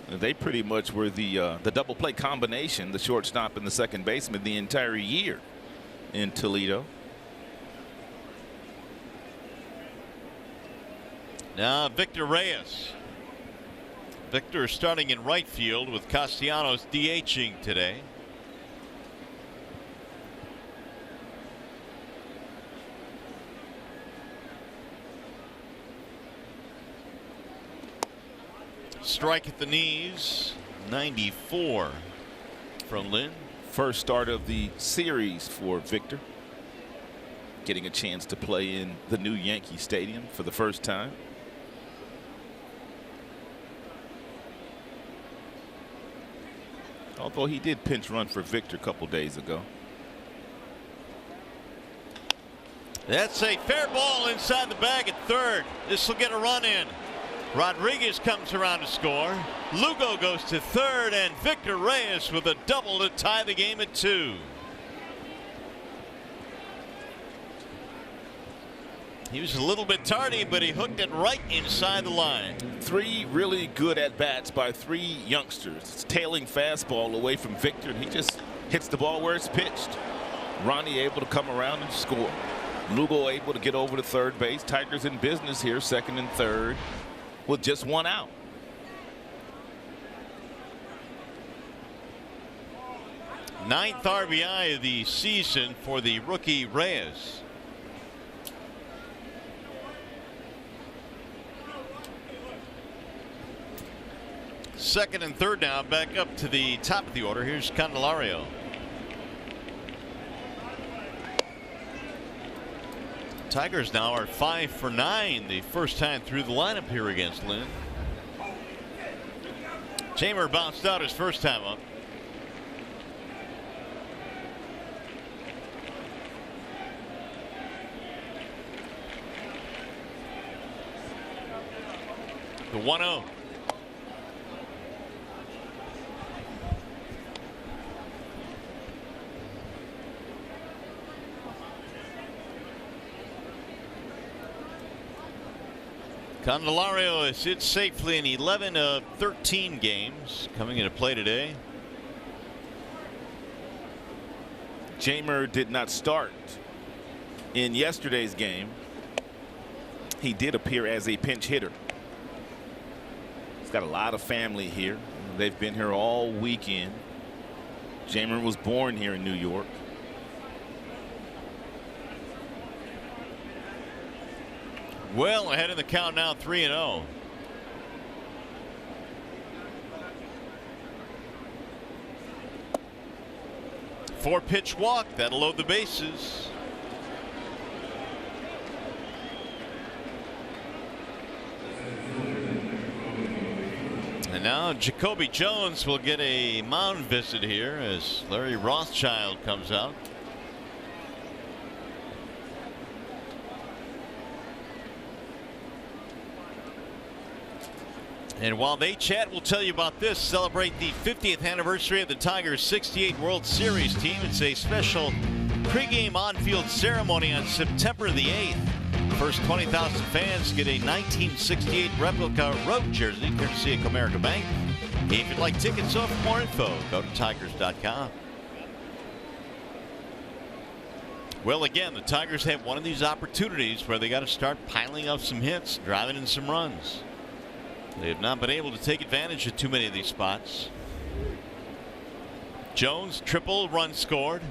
[SPEAKER 4] They pretty much were the double play combination, the shortstop and the second baseman, the entire year in Toledo.
[SPEAKER 2] Now Victor Reyes. Victor starting in right field with Castellanos DHing today. Strike at the knees. 94 from Lynn.
[SPEAKER 4] First start of the series for Victor. getting a chance to play in the new Yankee Stadium for the first time. Although he did pinch run for Victor a couple days ago.
[SPEAKER 2] That's a fair ball inside the bag at third. This will get a run in. Rodriguez comes around to score. Lugo goes to third, and Victor Reyes with a double to tie the game at 2. He was a little bit tardy, but he hooked it right inside the line. 3
[SPEAKER 4] really good at-bats by 3 youngsters. It's tailing fastball away from Victor, and he just hits the ball where it's pitched. Ronnie able to come around and score. Lugo able to get over to third base. Tigers in business here, second and third, with just 1 out.
[SPEAKER 2] Ninth RBI of the season for the rookie Reyes. Second and third now, back up to the top of the order. Here's Candelario. Tigers now are 5 for 9, the first time through the lineup here against Lynn. Jamer bounced out his first time up. The 1-0. Candelario sits safely in 11 of 13 games coming into play today.
[SPEAKER 4] Jamer did not start in yesterday's game. He did appear as a pinch hitter. He's got a lot of family here. They've been here all weekend. Jamer was born here in New York.
[SPEAKER 2] Well ahead in the count now, 3-0. Four-pitch walk, that'll load the bases. And now Jacoby Jones will get a mound visit here as Larry Rothschild comes out. And while they chat, we'll tell you about this. Celebrate the 50th anniversary of the Tigers' 68 World Series team. It's a special pregame on-field ceremony on September the 8th. First 20,000 fans get a 1968 replica road jersey courtesy of Comerica Bank. If you'd like tickets or for more info, go to Tigers.com. Well, again, the Tigers have one of these opportunities where they got to start piling up some hits, driving in some runs. They have not been able to take advantage of too many of these spots. Jones, triple, run scored.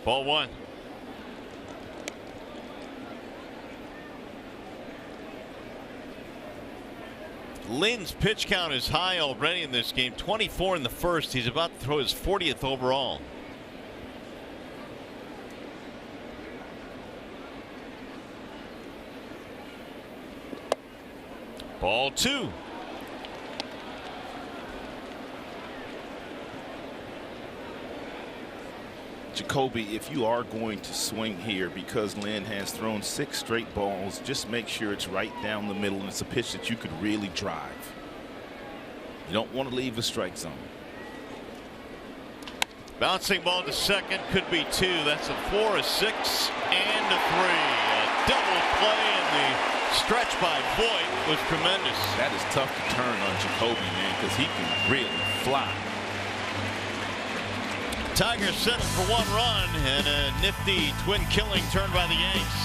[SPEAKER 2] Ball 1. Lynn's pitch count is high already in this game. 24 in the first. He's about to throw his 40th overall. Ball 2.
[SPEAKER 4] Jacoby, if you are going to swing here, because Lynn has thrown 6 straight balls, just make sure it's right down the middle and it's a pitch that you could really drive. You don't want to leave the strike zone.
[SPEAKER 2] Bouncing ball to second, could be 2. That's a 4, a 6, and a 3. A double play, and the stretch by Voit was tremendous.
[SPEAKER 4] That is tough to turn on Jacoby, man, because he can really fly.
[SPEAKER 2] Tigers settle for 1 run and a nifty twin killing turn by the Yanks.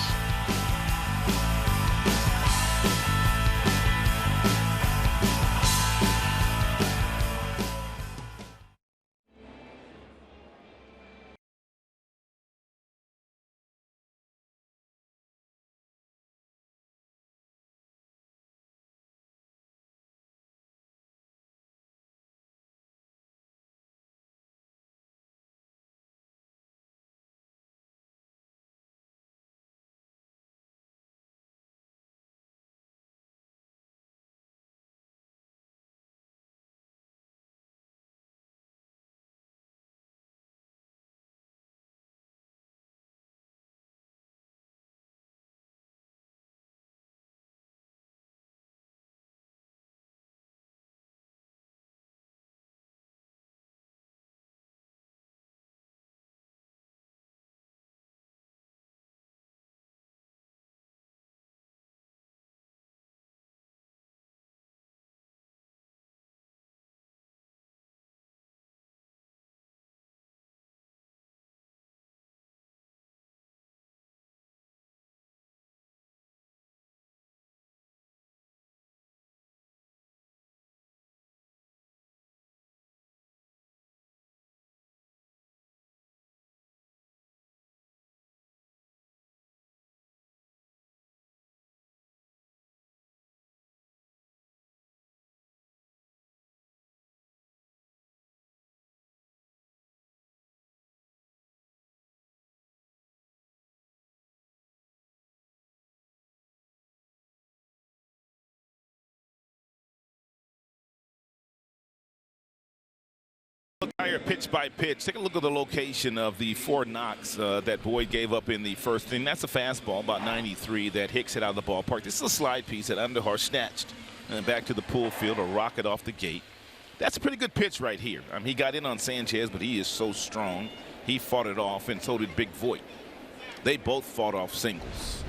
[SPEAKER 4] Pitch by pitch. Take a look at the location of the 4 knocks that Boyd gave up in the first inning. That's a fastball, about 93, that Hicks hit out of the ballpark. This is a slide piece that Andujar snatched and back to the pull field, a rocket off the gate. That's a pretty good pitch right here. I mean, he got in on Sanchez, but he is so strong. He fought it off, and so did Big Voit. They both fought off singles.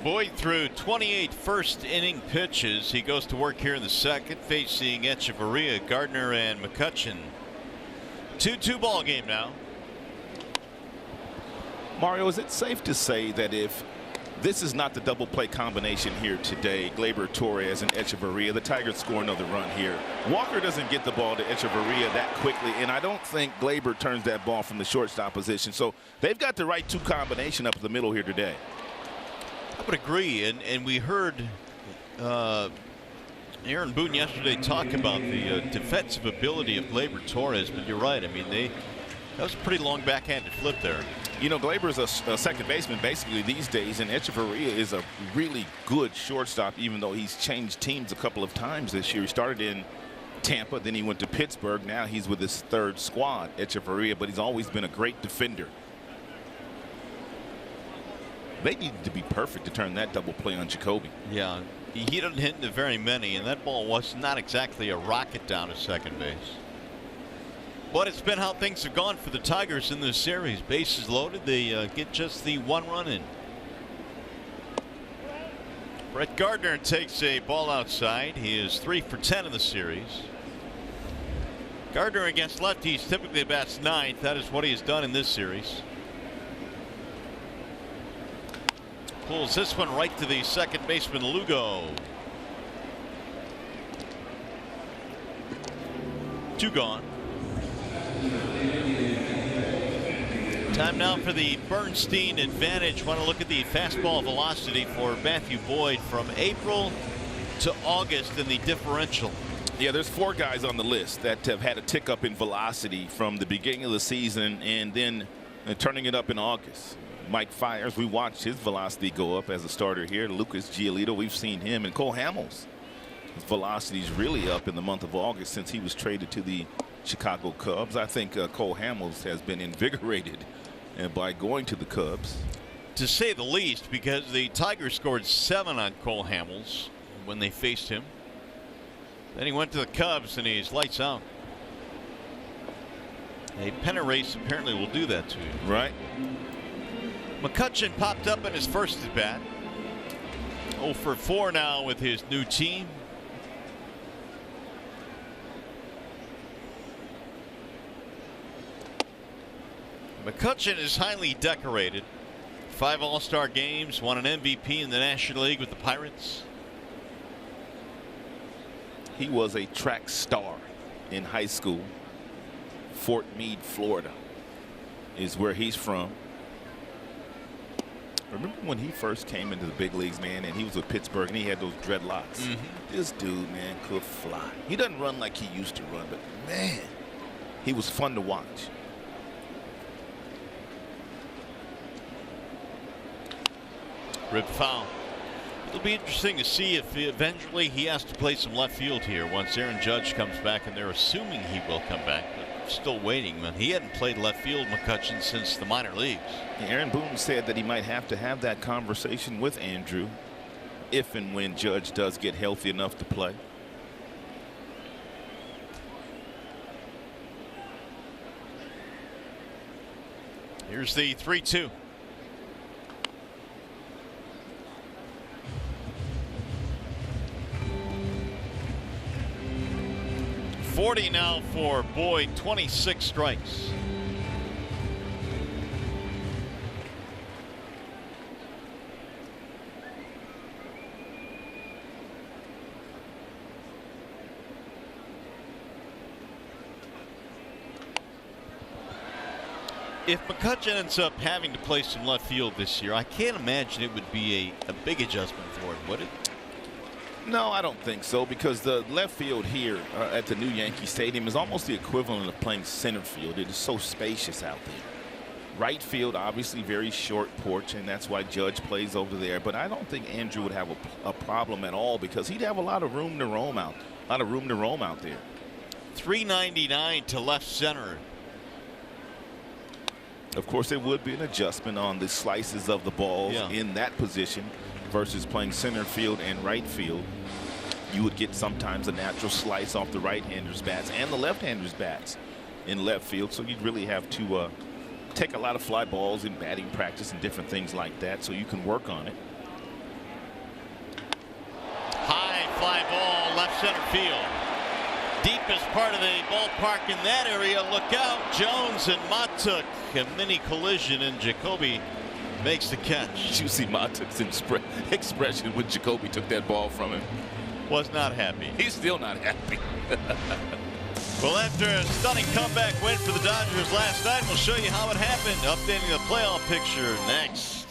[SPEAKER 2] Boyd threw 28 first inning pitches. He goes to work here in the second, facing Echeverria, Gardner, and McCutchen. 2-2 ball game now.
[SPEAKER 4] Mario, is it safe to say that if this is not the double play combination here today, Gleyber Torres and Echeverria, the Tigers score another run here? Walker doesn't get the ball to Echeverria that quickly, and I don't think Gleyber turns that ball from the shortstop position. So they've got the right 2 combination up the middle here today.
[SPEAKER 2] I would agree, and we heard Aaron Boone yesterday talk about the defensive ability of Gleyber Torres, but you're right. I mean, that was a pretty long backhanded flip there.
[SPEAKER 4] You know, Gleyber's a second baseman basically these days, and Echeverria is a really good shortstop, even though he's changed teams a couple of times this year. He started in Tampa, then he went to Pittsburgh. Now he's with his 3rd squad, Echeverria, but he's always been a great defender. They needed to be perfect to turn that double play on Jacoby.
[SPEAKER 2] Yeah, he doesn't hit into very many, and that ball was not exactly a rocket down to second base. But it's been how things have gone for the Tigers in this series. Bases loaded, they get just the 1 run in. Brett Gardner takes a ball outside. He is 3 for 10 in the series. Gardner against lefties typically bats 9th. That is what he has done in this series. Pulls this one right to the second baseman, Lugo. 2 gone. Time now for the Bernstein advantage. Want to look at the fastball velocity for Matthew Boyd from April to August in the differential.
[SPEAKER 4] Yeah, there's 4 guys on the list that have had a tick up in velocity from the beginning of the season and then turning it up in August. Mike Fiers, we watched his velocity go up as a starter here. Lucas Giolito, we've seen him, and Cole Hamels. His velocity is really up in the month of August since he was traded to the Chicago Cubs. I think Cole Hamels has been invigorated by going to the Cubs,
[SPEAKER 2] to say the least, because the Tigers scored 7 on Cole Hamels when they faced him. Then he went to the Cubs and he's lights out. A pennant race apparently will do that to you.
[SPEAKER 4] Right.
[SPEAKER 2] McCutchen popped up in his first at bat. 0 for 4 now with his new team. McCutchen is highly decorated. 5 All-Star games, won an MVP in the National League with the Pirates.
[SPEAKER 4] He was a track star in high school. Fort Meade, Florida is where he's from. Remember when he first came into the big leagues, man, and he was with Pittsburgh and he had those dreadlocks? This dude, man, could fly. He doesn't run like he used to run, but man, he was fun to watch.
[SPEAKER 2] Rip foul. It'll be interesting to see if eventually he has to play some left field here once Aaron Judge comes back, and they're assuming he will come back, but still waiting. Man, he hadn't played left field, McCutchen, since the minor leagues.
[SPEAKER 4] Aaron Boone said that he might have to have that conversation with Andrew if and when Judge does get healthy enough to play.
[SPEAKER 2] Here's the 3-2. .40 now for Boyd, 26 strikes. If McCutchen ends up having to play some left field this year, I can't imagine it would be a big adjustment for him, would it?
[SPEAKER 4] No, I don't think so, because the left field here at the new Yankee Stadium is almost the equivalent of playing center field. It is so spacious out there. Right field, obviously very short porch, and that's why Judge plays over there. But I don't think Andrew would have a problem at all, because he'd have a lot of room to roam out A lot of room to roam out there.
[SPEAKER 2] 399 to left center.
[SPEAKER 4] Of course, there would be an adjustment on the slices of the balls in that position versus playing center field and right field. You would get sometimes a natural slice off the right-hander's bats and the left-hander's bats in left field. So you'd really have to take a lot of fly balls in batting practice and different things like that so you can work on it.
[SPEAKER 2] High fly ball, left center field. Deepest part of the ballpark in that area. Look out. Jones and Matuk. A mini collision, and Jacoby makes the catch.
[SPEAKER 4] Did you see Matuk's expression when Jacoby took that ball from him?
[SPEAKER 2] Was not happy.
[SPEAKER 4] He's still not happy.
[SPEAKER 2] Well, after a stunning comeback win for the Dodgers last night, we'll show you how it happened. Updating the playoff picture next.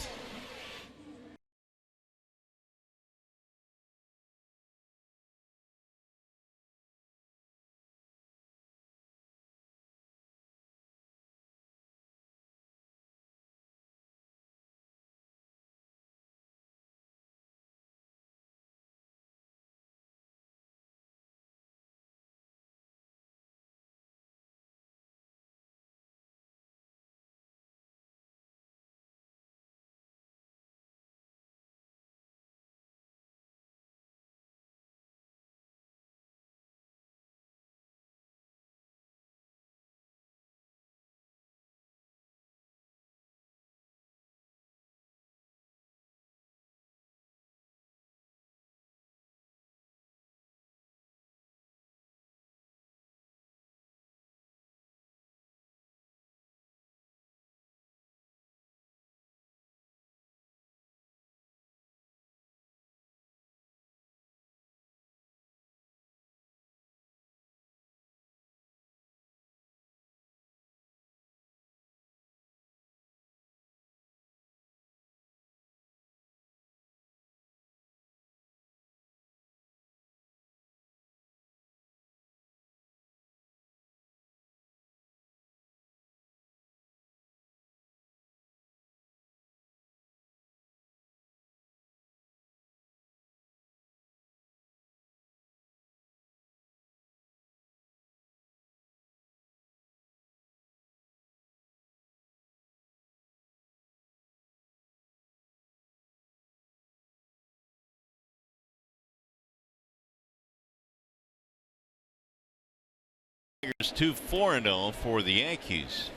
[SPEAKER 2] Tigers 2-4-0 for the Yankees.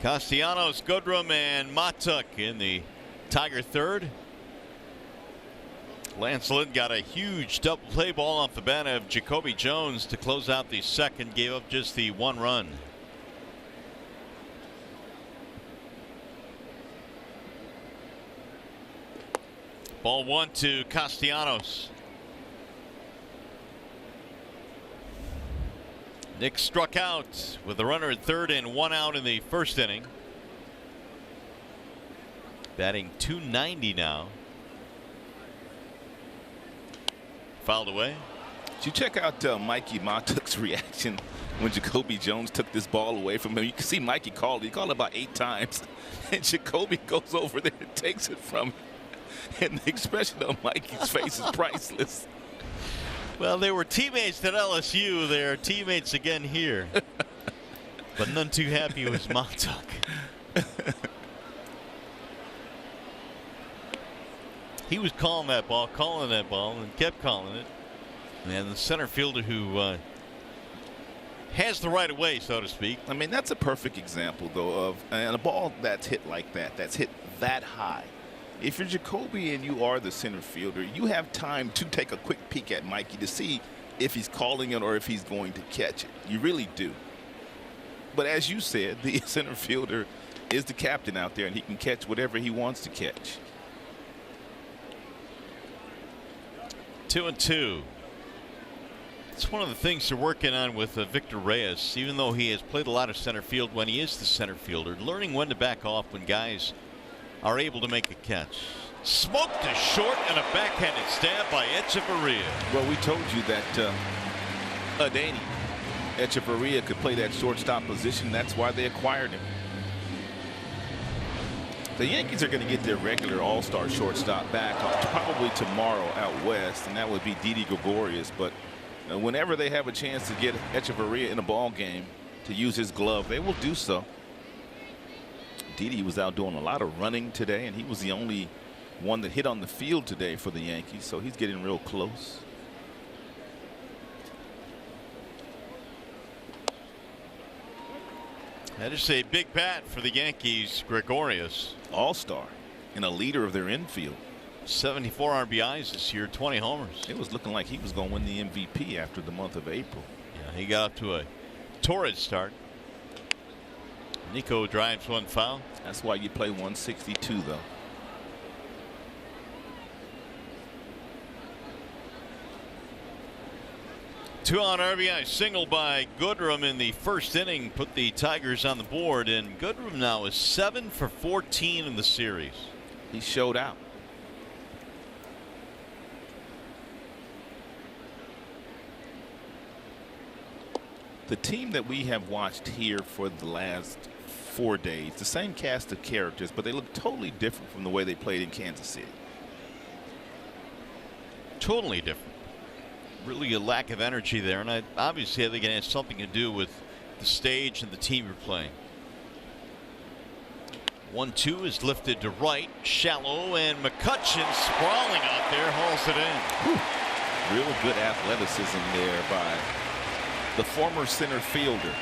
[SPEAKER 2] Castellanos, Goodrum, and Matuk in the Tiger third. Lance Lynn got a huge double play ball off the bat of Jacoby Jones to close out the second. Gave up just the one run. Ball one to Castellanos. Nick struck out with a runner at third and one out in the first inning. Batting .290 now. Fouled away.
[SPEAKER 4] Did you check out Mikey Matuk's reaction when Jacoby Jones took this ball away from him? You can see Mikey called. He called it about 8 times. And Jacoby goes over there and takes it from him. And the expression on Mikey's face is priceless.
[SPEAKER 2] Well, they were teammates at LSU. They're teammates again here. But none too happy was Matuk. He was calling that ball, and kept calling it. And the center fielder who has the right of way, so to speak.
[SPEAKER 4] I mean, that's a perfect example, though, of a ball that's hit like that, that's hit that high. If you're Jacoby and you are the center fielder, you have time to take a quick peek at Mikey to see if he's calling it or if he's going to catch it. You really do. But as you said, the center fielder is the captain out there, and he can catch whatever he wants to catch.
[SPEAKER 2] 2-2. It's one of the things they're working on with Victor Reyes, even though he has played a lot of center field when he is the center fielder, learning when to back off when guys are able to make a catch. Smoked to short and a backhanded stab by Echeverria.
[SPEAKER 4] Well, we told you that Adeiny Echeverria could play that shortstop position. That's why they acquired him. The Yankees are going to get their regular all-star shortstop back probably tomorrow out west, and that would be Didi Gregorius. But And whenever they have a chance to get Echeverria in a ball game to use his glove, they will do so. DET was out doing a lot of running today, and he was the only one that hit on the field today for the Yankees, so he's getting real close.
[SPEAKER 2] That is a big bat for the Yankees. Gregorius,
[SPEAKER 4] all-star and a leader of their infield.
[SPEAKER 2] 74 RBIs this year, 20 homers.
[SPEAKER 4] It was looking like he was going to win the MVP after the month of April.
[SPEAKER 2] Yeah, he got up to a torrid start. Nico drives one foul.
[SPEAKER 4] That's why you play 162, though.
[SPEAKER 2] Two-on RBI single by Goodrum in the first inning put the Tigers on the board, and Goodrum now is 7 for 14 in the series.
[SPEAKER 4] He showed out. The team that we have watched here for the last 4 days, the same cast of characters, but they look totally different from the way they played in Kansas City.
[SPEAKER 2] Totally different. Really a lack of energy there, and obviously I think it has something to do with the stage and the team you're playing. 1-2 is lifted to right, shallow, and McCutchen sprawling out there hauls it in.
[SPEAKER 4] Whew. Real good athleticism there by the former center fielder,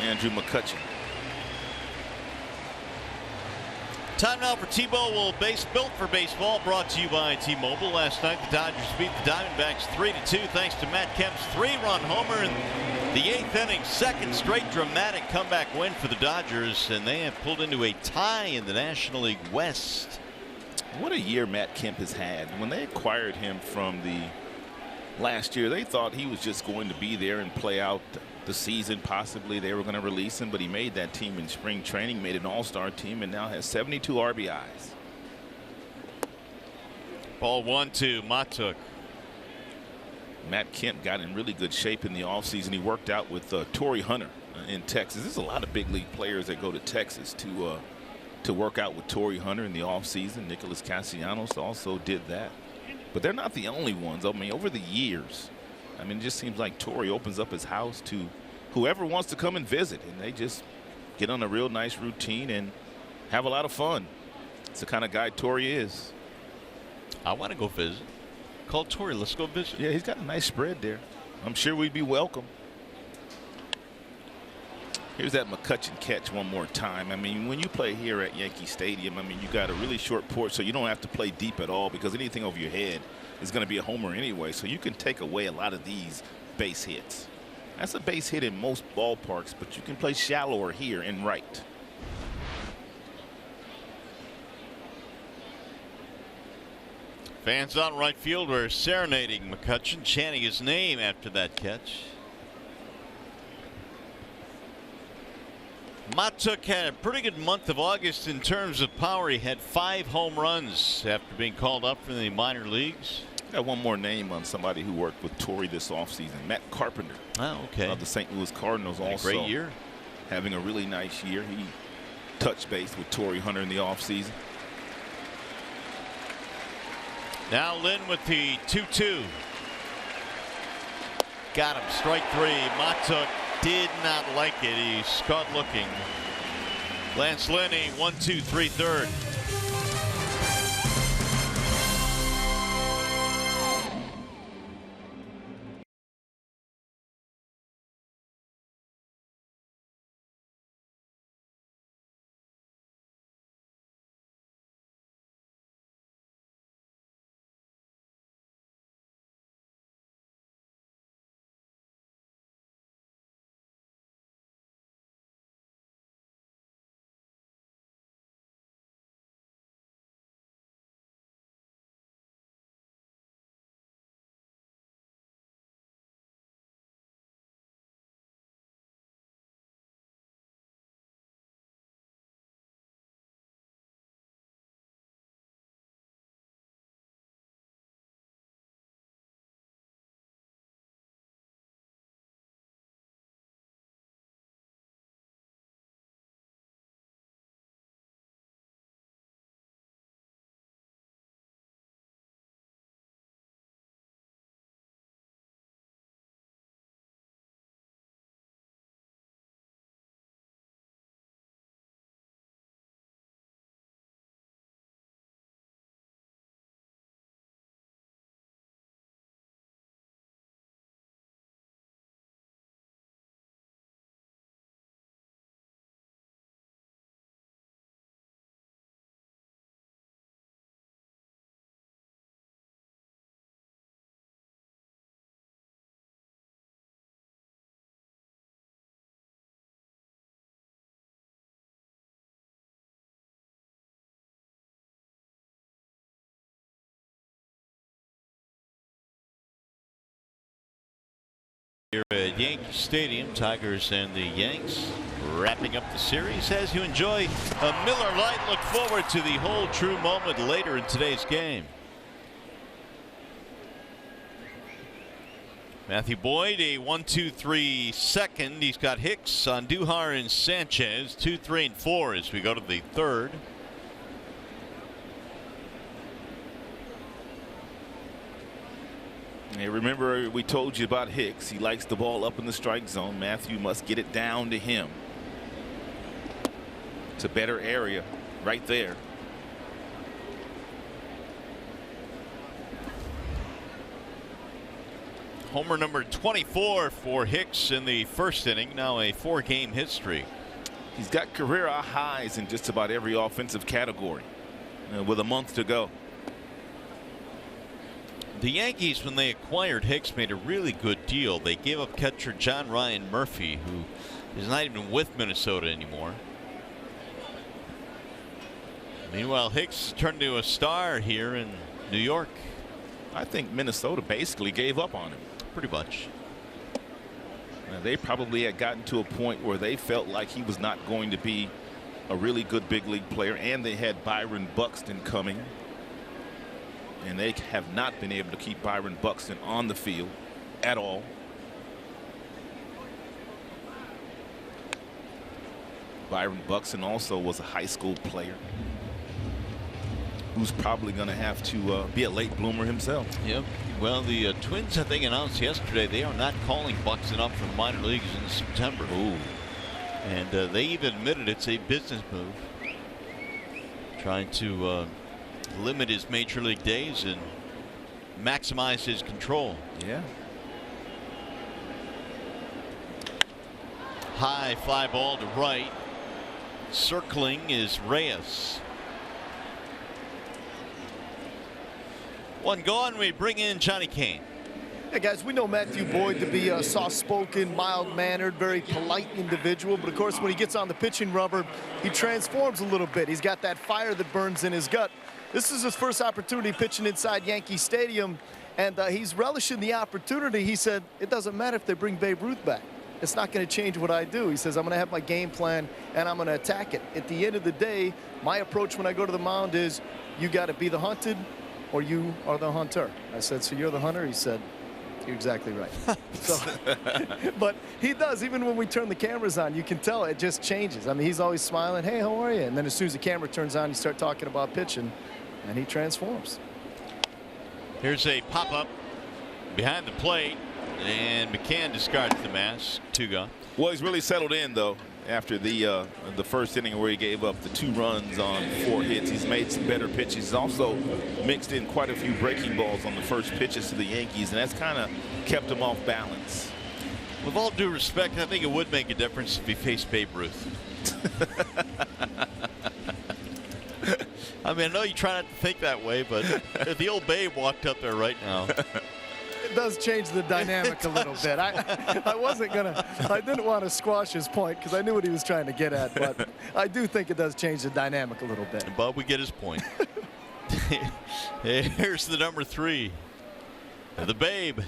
[SPEAKER 4] Andrew McCutchen.
[SPEAKER 2] Time now for T-Mobile Base Built for Baseball, brought to you by T-Mobile. Last night the Dodgers beat the Diamondbacks 3-2 thanks to Matt Kemp's 3-run homer in the 8th inning. Second straight dramatic comeback win for the Dodgers, and they have pulled into a tie in the National League West.
[SPEAKER 4] What a year Matt Kemp has had. When they acquired him from the last year, they thought he was just going to be there and play out the season. Possibly they were going to release him, but he made that team in spring training, made an all-star team, and now has 72 RBIs.
[SPEAKER 2] Ball 1-2, Matuk.
[SPEAKER 4] Matt Kemp got in really good shape in the offseason. He worked out with Torrey Hunter in Texas. There's a lot of big league players that go to Texas to work out with Torrey Hunter in the offseason. Nicholas Castellanos also did that. But they're not the only ones. I mean, over the years, I mean, it just seems like Torrey opens up his house to whoever wants to come and visit, and they just get on a real nice routine and have a lot of fun. It's the kind of guy Torrey is.
[SPEAKER 2] I want to go visit. Call Torrey, let's go visit.
[SPEAKER 4] Yeah, he's got a nice spread there. I'm sure we'd be welcome. Here's that McCutchen catch one more time. I mean, when you play here at Yankee Stadium, I mean, you got a really short porch, so you don't have to play deep at all because anything over your head is going to be a homer anyway. So you can take away a lot of these base hits. That's a base hit in most ballparks, but you can play shallower here and right.
[SPEAKER 2] Fans out in right field were serenading McCutchen, chanting his name after that catch. Matuk had a pretty good month of August in terms of power. He had 5 home runs after being called up from the minor leagues.
[SPEAKER 4] Got one more name on somebody who worked with Torrey this offseason, Matt Carpenter.
[SPEAKER 2] Oh, okay.
[SPEAKER 4] Of the St. Louis Cardinals, also
[SPEAKER 2] a great year.
[SPEAKER 4] Having a really nice year. He touched base with Torrey Hunter in the offseason.
[SPEAKER 2] Now Lynn with the 2-2. Got him, strike 3. Matuk did not like it. He's caught looking. Lance Lynn, 1-2, 3/3. here at Yankee Stadium. Tigers and the Yanks wrapping up the series. As you enjoy a Miller Lite, look forward to the whole true moment later in today's game. Matthew Boyd, a 1-2-3 second. He's got Hicks, Andujar, and Sanchez. 2, 3, and 4 as we go to the third.
[SPEAKER 4] Hey, remember we told you about Hicks. He likes the ball up in the strike zone. Matthew must get it down to him. It's a better area right there.
[SPEAKER 2] Homer number 24 for Hicks in the first inning. Now a 4-game hit streak.
[SPEAKER 4] He's got career highs in just about every offensive category with a month to go.
[SPEAKER 2] The Yankees, when they acquired Hicks, made a really good deal. They gave up catcher John Ryan Murphy, who is not even with Minnesota anymore. Meanwhile, Hicks turned into a star here in New York.
[SPEAKER 4] I think Minnesota basically gave up on him.
[SPEAKER 2] Pretty much.
[SPEAKER 4] They probably had gotten to a point where they felt like he was not going to be a really good big league player, and they had Byron Buxton coming. And they have not been able to keep Byron Buxton on the field at all. Byron Buxton also was a high school player who's probably going to have to be a late bloomer himself.
[SPEAKER 2] Yep. Well, the Twins, I think, announced yesterday they are not calling Buxton up from minor leagues in September.
[SPEAKER 4] Ooh.
[SPEAKER 2] And they even admitted it's a business move, trying to limit his major league days and maximize his control.
[SPEAKER 4] Yeah.
[SPEAKER 2] High fly ball to right. Circling is Reyes. One gone. We bring in Johnny Kane.
[SPEAKER 3] Hey guys, we know Matthew Boyd to be a soft-spoken, mild-mannered, very polite individual, but of course when he gets on the pitching rubber, he transforms a little bit. He's got that fire that burns in his gut. This is his first opportunity pitching inside Yankee Stadium, and he's relishing the opportunity. He said, it doesn't matter if they bring Babe Ruth back. It's not going to change what I do. He says, I'm going to have my game plan, and I'm going to attack it. At the end of the day, my approach when I go to the mound is, you got to be the hunted, or you are the hunter. I said, so you're the hunter? He said, you're exactly right. So, but he does. Even when we turn the cameras on, you can tell it just changes. I mean, he's always smiling. Hey, how are you? And then as soon as the camera turns on, you start talking about pitching, and he transforms.
[SPEAKER 2] Here's a pop-up behind the plate, and McCann discards the mask. 2 gone.
[SPEAKER 4] Well, he's really settled in, though, after the first inning where he gave up the 2 runs on 4 hits. He's made some better pitches. He's also mixed in quite a few breaking balls on the first pitches to the Yankees, and that's kind of kept him off balance.
[SPEAKER 2] With all due respect, I think it would make a difference if he faced Babe Ruth. I mean, I know you try not to think that way, but if the old Babe walked up there right now.
[SPEAKER 3] It does change the dynamic a little bit. I didn't want to squash his point because I knew what he was trying to get at, but I do think it does change the dynamic a little bit.
[SPEAKER 2] But we get his point. Here's the number 3, the Babe.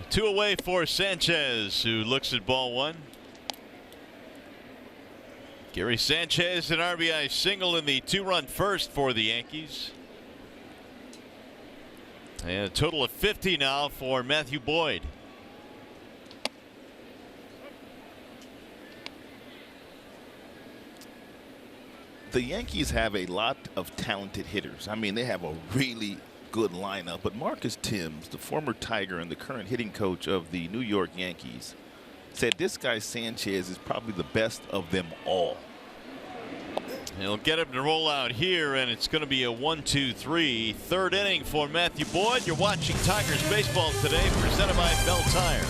[SPEAKER 2] 2 away for Sanchez, who looks at ball 1. Gary Sanchez, an RBI single in the 2-run first for the Yankees. And a total of 50 now for Matthew Boyd.
[SPEAKER 4] The Yankees have a lot of talented hitters. I mean, they have a really good lineup. But Marcus Thames, the former Tiger and the current hitting coach of the New York Yankees, said this guy Sanchez is probably the best of them all.
[SPEAKER 2] He'll get him to roll out here, and it's going to be a 1-2-3 third inning for Matthew Boyd. You're watching Tigers baseball today, presented by Bell Tire.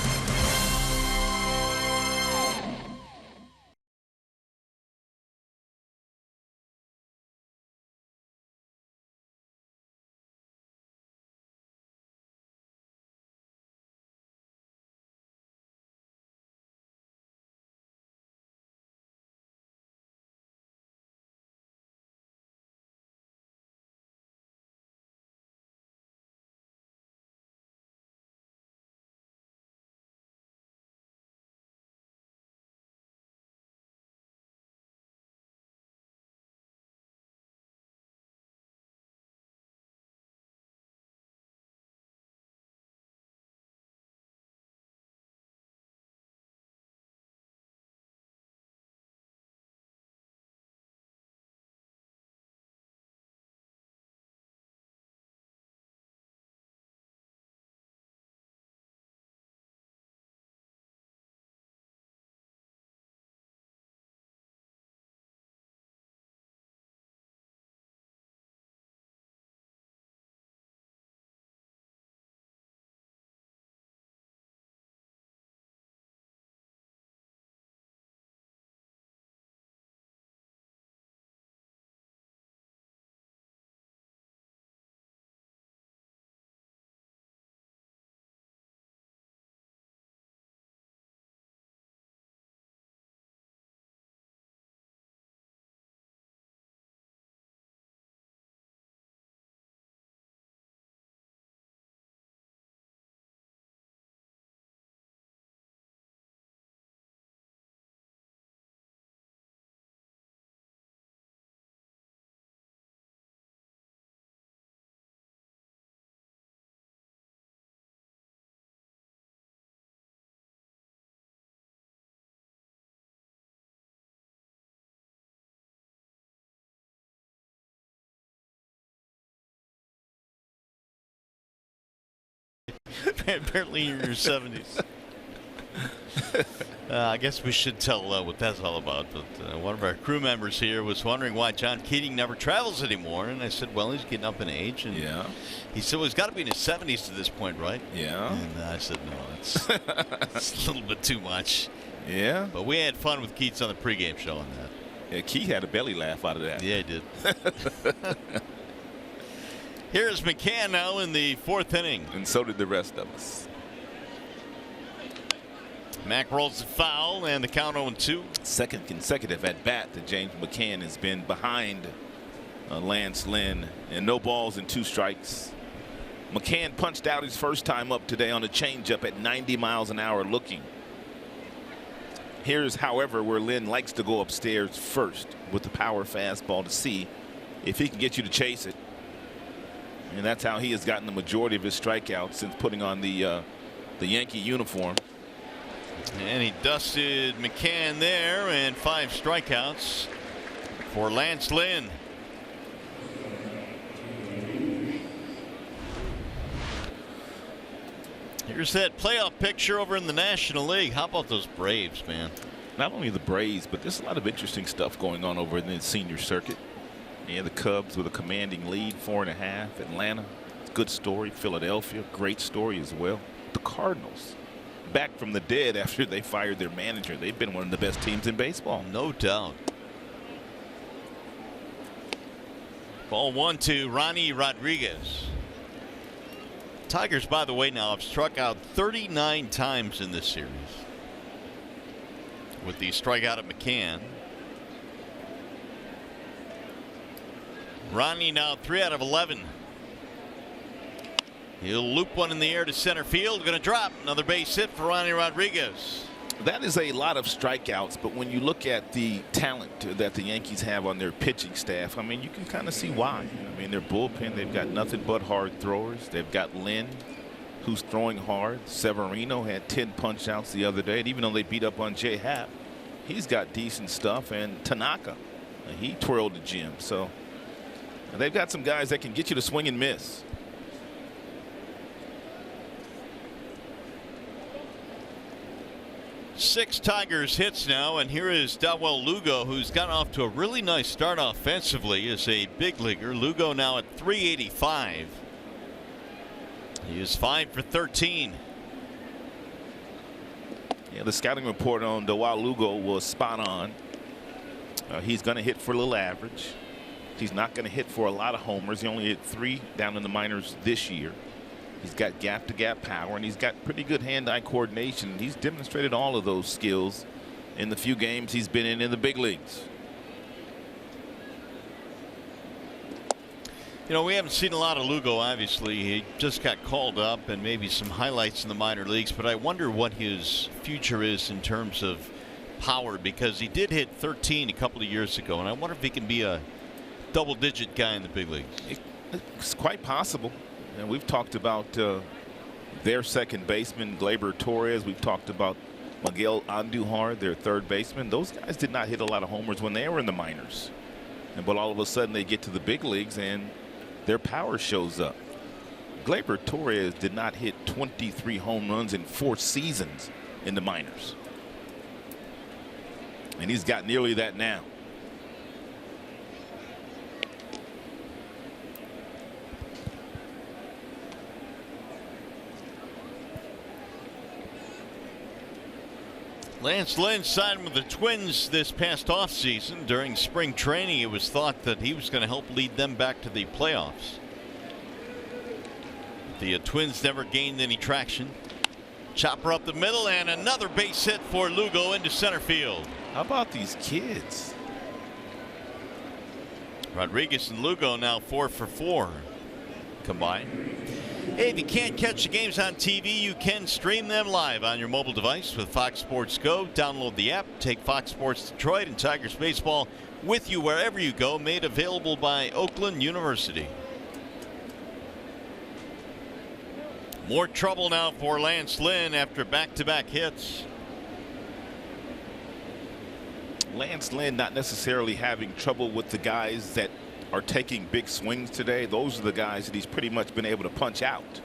[SPEAKER 2] Apparently in your 70s. I guess we should tell what that's all about. But one of our crew members here was wondering why John Keating never travels anymore. And I said, well, he's getting up in age. And
[SPEAKER 4] yeah.
[SPEAKER 2] He said, well, he's got to be in his 70s to this point, right?
[SPEAKER 4] Yeah.
[SPEAKER 2] And I said, no, it's a little bit too much.
[SPEAKER 4] Yeah.
[SPEAKER 2] But we had fun with Keats on the pregame show on that.
[SPEAKER 4] Yeah, Keith had a belly laugh out of that.
[SPEAKER 2] Yeah, he did. Here's McCann now in the 4th inning.
[SPEAKER 4] And so did the rest of us.
[SPEAKER 2] Mack rolls the foul and the count 0-2.
[SPEAKER 4] Second consecutive at bat that James McCann has been behind Lance Lynn, and no balls and 2 strikes. McCann punched out his first time up today on a changeup at 90 miles an hour looking. Here's, however, where Lynn likes to go upstairs first with the power fastball to see if he can get you to chase it. And that's how he has gotten the majority of his strikeouts since putting on the Yankee uniform.
[SPEAKER 2] And he dusted McCann there, and 5 strikeouts for Lance Lynn. Here's that playoff picture over in the National League. How about those Braves, man?
[SPEAKER 4] Not only the Braves, but there's a lot of interesting stuff going on over in the senior circuit. Yeah, the Cubs with a commanding lead, 4.5. Atlanta, good story. Philadelphia, great story as well. The Cardinals, back from the dead after they fired their manager. They've been one of the best teams in baseball.
[SPEAKER 2] No doubt. Ball 1 to Ronnie Rodriguez. Tigers, by the way, now have struck out 39 times in this series with the strikeout of McCann. Ronnie now 3 out of 11. He'll loop one in the air to center field. Going to drop another base hit for Ronnie Rodriguez.
[SPEAKER 4] That is a lot of strikeouts, but when you look at the talent that the Yankees have on their pitching staff, I mean, you can kind of see why. I mean, their bullpen, they've got nothing but hard throwers. They've got Lynn, who's throwing hard. Severino had 10 punch outs the other day, and even though they beat up on J. Happ, he's got decent stuff. And Tanaka, he twirled the gym. So they've got some guys that can get you to swing and miss.
[SPEAKER 2] Six Tigers hits now, and here is Dawel Lugo, who's gotten off to a really nice start offensively as a big leaguer. Lugo now at 385. He is 5 for 13.
[SPEAKER 4] Yeah, the scouting report on Dawel Lugo was spot on. He's going to hit for a little average. He's not going to hit for a lot of homers. He only hit 3 down in the minors this year. He's got gap-to-gap power, and he's got pretty good hand-eye coordination. He's demonstrated all of those skills in the few games he's been in the big leagues.
[SPEAKER 2] You know, we haven't seen a lot of Lugo, obviously. He just got called up, and maybe some highlights in the minor leagues, but I wonder what his future is in terms of power, because he did hit 13 a couple of years ago, and I wonder if he can be a double-digit guy in the big leagues.
[SPEAKER 4] It's quite possible. And we've talked about their second baseman, Gleyber Torres. We've talked about Miguel Andujar, their third baseman. Those guys did not hit a lot of homers when they were in the minors. But all of a sudden they get to the big leagues and their power shows up. Gleyber Torres did not hit 23 home runs in 4 seasons in the minors. And he's got nearly that now.
[SPEAKER 2] Lance Lynn signed with the Twins this past offseason. During spring training, it was thought that he was going to help lead them back to the playoffs. The Twins never gained any traction. Chopper up the middle, and another base hit for Lugo into center field.
[SPEAKER 4] How about these kids?
[SPEAKER 2] Rodriguez and Lugo now 4 for 4 combined. Hey, if you can't catch the games on TV, you can stream them live on your mobile device with Fox Sports Go. Download the app, take Fox Sports Detroit and Tigers baseball with you wherever you go. Made available by Oakland University. More trouble now for Lance Lynn after back-to-back hits.
[SPEAKER 4] Lance Lynn not necessarily having trouble with the guys that are taking big swings today. Those are the guys that he's pretty much been able to punch out.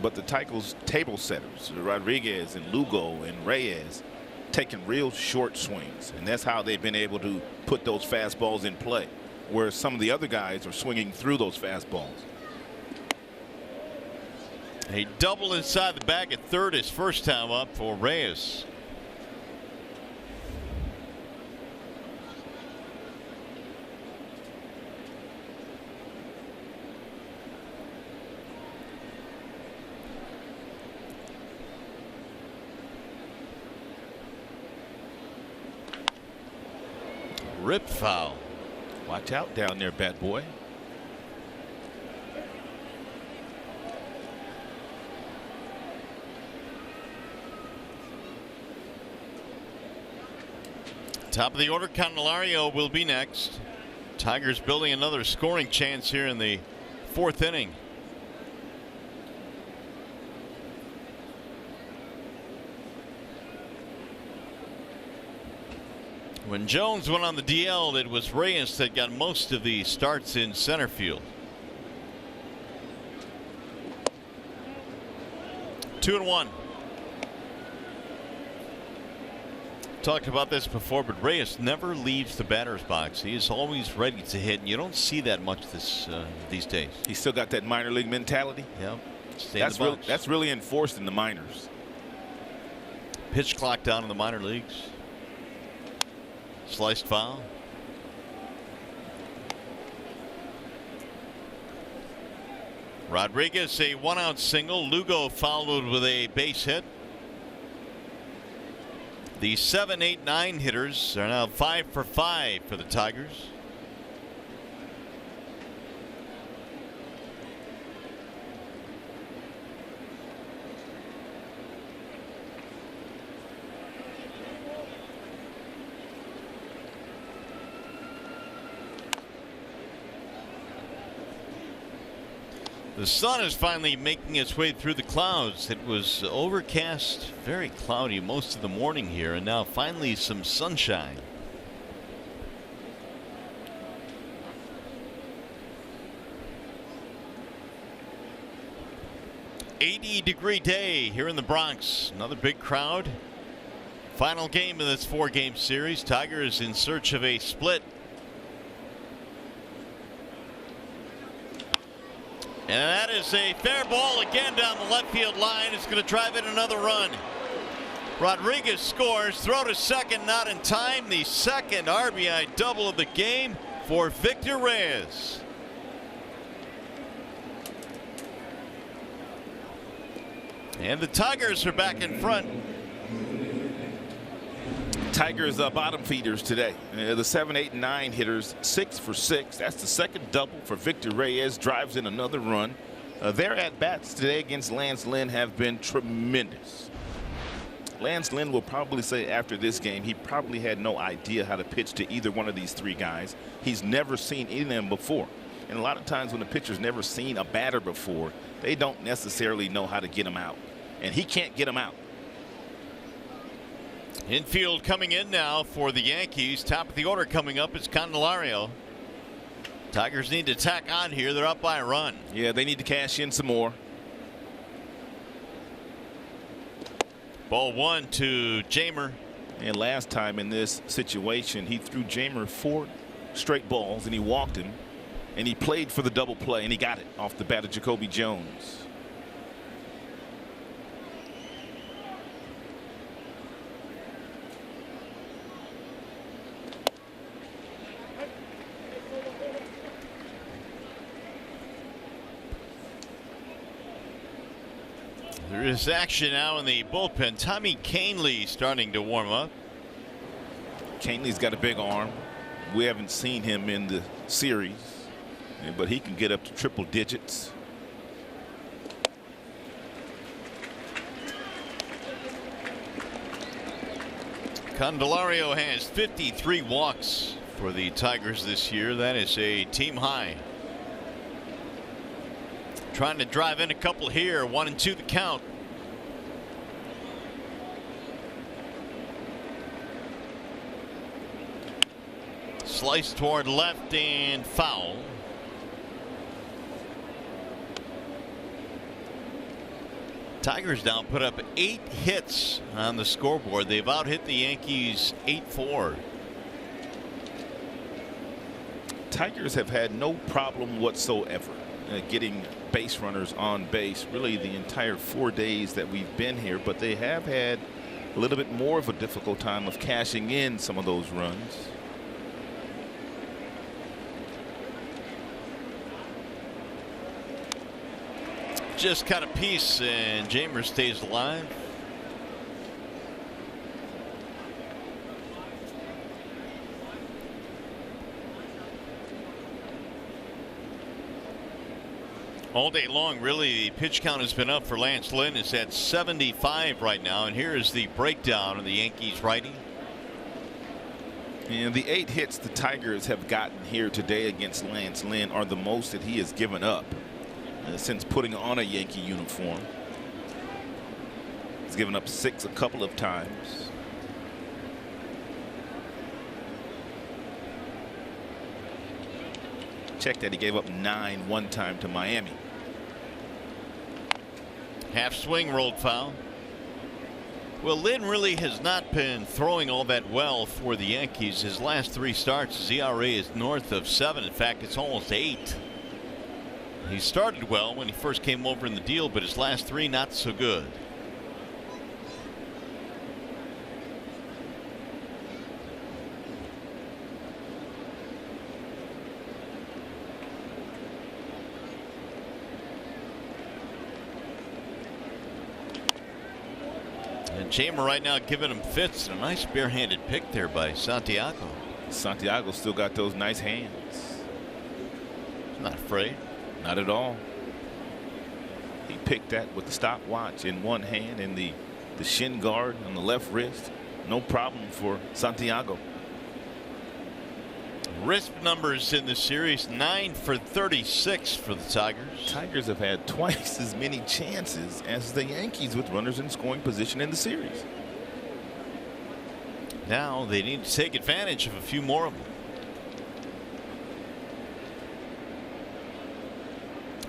[SPEAKER 4] But the Tigers table setters, Rodriguez and Lugo and Reyes, taking real short swings, and that's how they've been able to put those fastballs in play, whereas some of the other guys are swinging through those fastballs.
[SPEAKER 2] A double inside the bag at third, his first time up for Reyes. Rip foul.
[SPEAKER 4] Watch out down there, bat boy.
[SPEAKER 2] Top of the order, Candelario will be next. Tigers building another scoring chance here in the fourth inning. When Jones went on the DL, it was Reyes that got most of the starts in center field. 2-1. Talked about this before, but Reyes never leaves the batter's box. He is always ready to hit, and you don't see that much these days.
[SPEAKER 4] He's still got that minor league mentality.
[SPEAKER 2] Yep.
[SPEAKER 4] That's really enforced in the minors.
[SPEAKER 2] Pitch clock down in the minor leagues. Sliced foul. Rodriguez, a 1-out single. Lugo followed with a base hit. The 7, 8, 9 hitters are now 5 for 5 for the Tigers. The sun is finally making its way through the clouds. It was overcast, very cloudy most of the morning here, and now finally some sunshine. '80-degree day here in the Bronx. Another big crowd. Final game of this 4-game series. Tigers in search of a split. And that is a fair ball again down the left field line. It's going to drive in another run. Rodriguez scores. Throw to second, not in time. The second RBI double of the game for Victor Reyes. And the Tigers are back in front.
[SPEAKER 4] Tigers bottom feeders today. The 7, 8, 9 hitters 6 for 6. That's the second double for Victor Reyes. Drives in another run. Their at-bats today against Lance Lynn have been tremendous. Lance Lynn will probably say after this game he probably had no idea how to pitch to either one of these three guys. He's never seen any of them before. And a lot of times when the pitcher's never seen a batter before, they don't necessarily know how to get him out. And he can't get him out.
[SPEAKER 2] Infield coming in now for the Yankees. Top of the order coming up is Candelario. Tigers need to tack on here. They're up by a run.
[SPEAKER 4] Yeah, they need to cash in some more.
[SPEAKER 2] Ball 1 to Jamer.
[SPEAKER 4] And last time in this situation, he threw Jamer 4 straight balls and he walked him. And he played for the double play and he got it off the bat of Jacoby Jones.
[SPEAKER 2] There is action now in the bullpen. Tommy Kahnle starting to warm up.
[SPEAKER 4] Kahnle's got a big arm. We haven't seen him in the series, but he can get up to triple digits.
[SPEAKER 2] Candelario has 53 walks for the Tigers this year. That is a team high. Trying to drive in a couple here. 1-2 the count. Slice toward left and foul. Tigers now put up 8 hits on the scoreboard. They've out-hit the Yankees 8-4.
[SPEAKER 4] Tigers have had no problem whatsoever getting base runners on base really the entire 4 days that we've been here, but they have had a little bit more of a difficult time of cashing in some of those runs.
[SPEAKER 2] Just cut a piece and Jamer stays alive. All day long, really, the pitch count has been up for Lance Lynn. It's at 75 right now, and here is the breakdown of the Yankees righty.
[SPEAKER 4] And the 8 hits the Tigers have gotten here today against Lance Lynn are the most that he has given up since putting on a Yankee uniform. He's given up 6 a couple of times. Check that, he gave up 9 one time to Miami.
[SPEAKER 2] Half swing rolled foul. Well, Lynn really has not been throwing all that well for the Yankees. His last 3 starts, his ERA is north of 7. In fact, it's almost 8. He started well when he first came over in the deal, but his last 3 not so good. And Jamer right now giving him fits. A nice barehanded pick there by Santiago.
[SPEAKER 4] Santiago still got those nice hands.
[SPEAKER 2] He's not afraid.
[SPEAKER 4] Not at all. He picked that with the stopwatch in one hand and the shin guard on the left wrist. No problem for Santiago.
[SPEAKER 2] Wrist numbers in the series, 9 for 36 for the Tigers.
[SPEAKER 4] Tigers have had twice as many chances as the Yankees with runners in scoring position in the series.
[SPEAKER 2] Now they need to take advantage of a few more of them.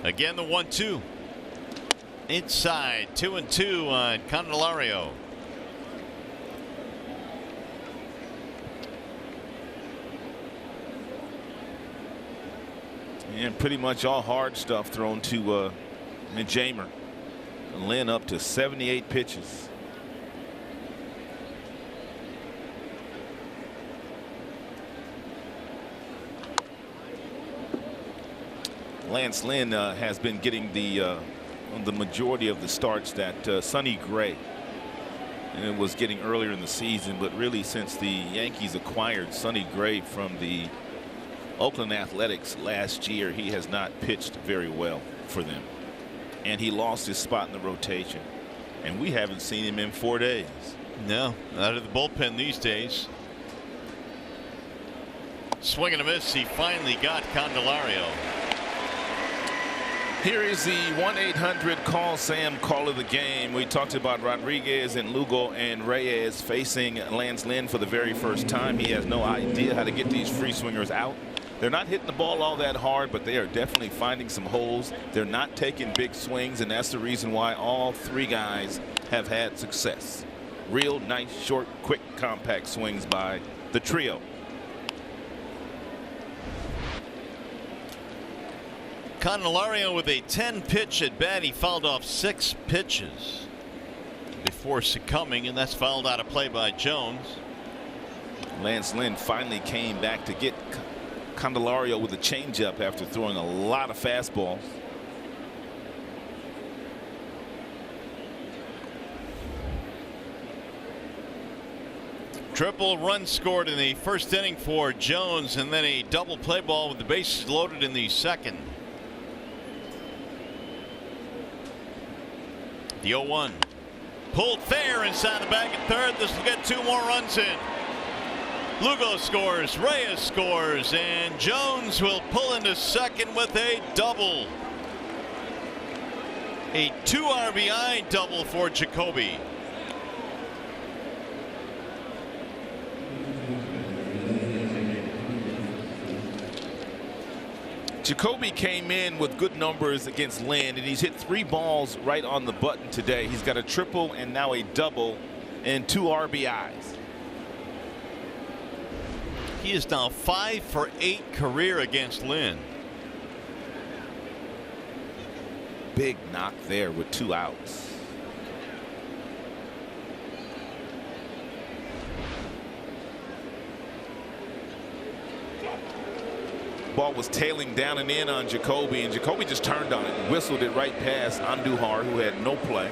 [SPEAKER 2] Again, the 1-2. Inside, 2-2 on Candelario.
[SPEAKER 4] And pretty much all hard stuff thrown to Jamer. Lynn up to 78 pitches. Lance Lynn has been getting the majority of the starts that Sonny Gray was getting earlier in the season, but really since the Yankees acquired Sonny Gray from the Oakland Athletics last year, he has not pitched very well for them, and he lost his spot in the rotation, and we haven't seen him in 4 days.
[SPEAKER 2] No, out of the bullpen these days. Swing and a miss. He finally got Candelario.
[SPEAKER 4] Here is the 1-800 call Sam call of the game. We talked about Rodriguez and Lugo and Reyes facing Lance Lynn for the very first time. He has no idea how to get these free swingers out. They're not hitting the ball all that hard, but they are definitely finding some holes. They're not taking big swings, and that's the reason why all 3 guys have had success. Real nice, short, quick, compact swings by the trio.
[SPEAKER 2] Candelario with a 10-pitch at bat. He fouled off 6 pitches before succumbing, and that's fouled out of play by Jones.
[SPEAKER 4] Lance Lynn finally came back to get Candelario with a changeup after throwing a lot of fastballs.
[SPEAKER 2] Triple run scored in the first inning for Jones, and then a double play ball with the bases loaded in the second. The 0-1 pulled fair inside the bag at third. This will get 2 more runs in. Lugo scores, Reyes scores, and Jones will pull into second with a double. A 2 RBI double for Jacoby.
[SPEAKER 4] Jacoby came in with good numbers against Lynn, and he's hit 3 balls right on the button today. He's got a triple and now a double and 2 RBIs.
[SPEAKER 2] He is now 5 for 8 career against Lynn.
[SPEAKER 4] Big knock there with 2 outs. Ball was tailing down and in on Jacoby, and Jacoby just turned on it and whistled it right past Andujar, who had no play.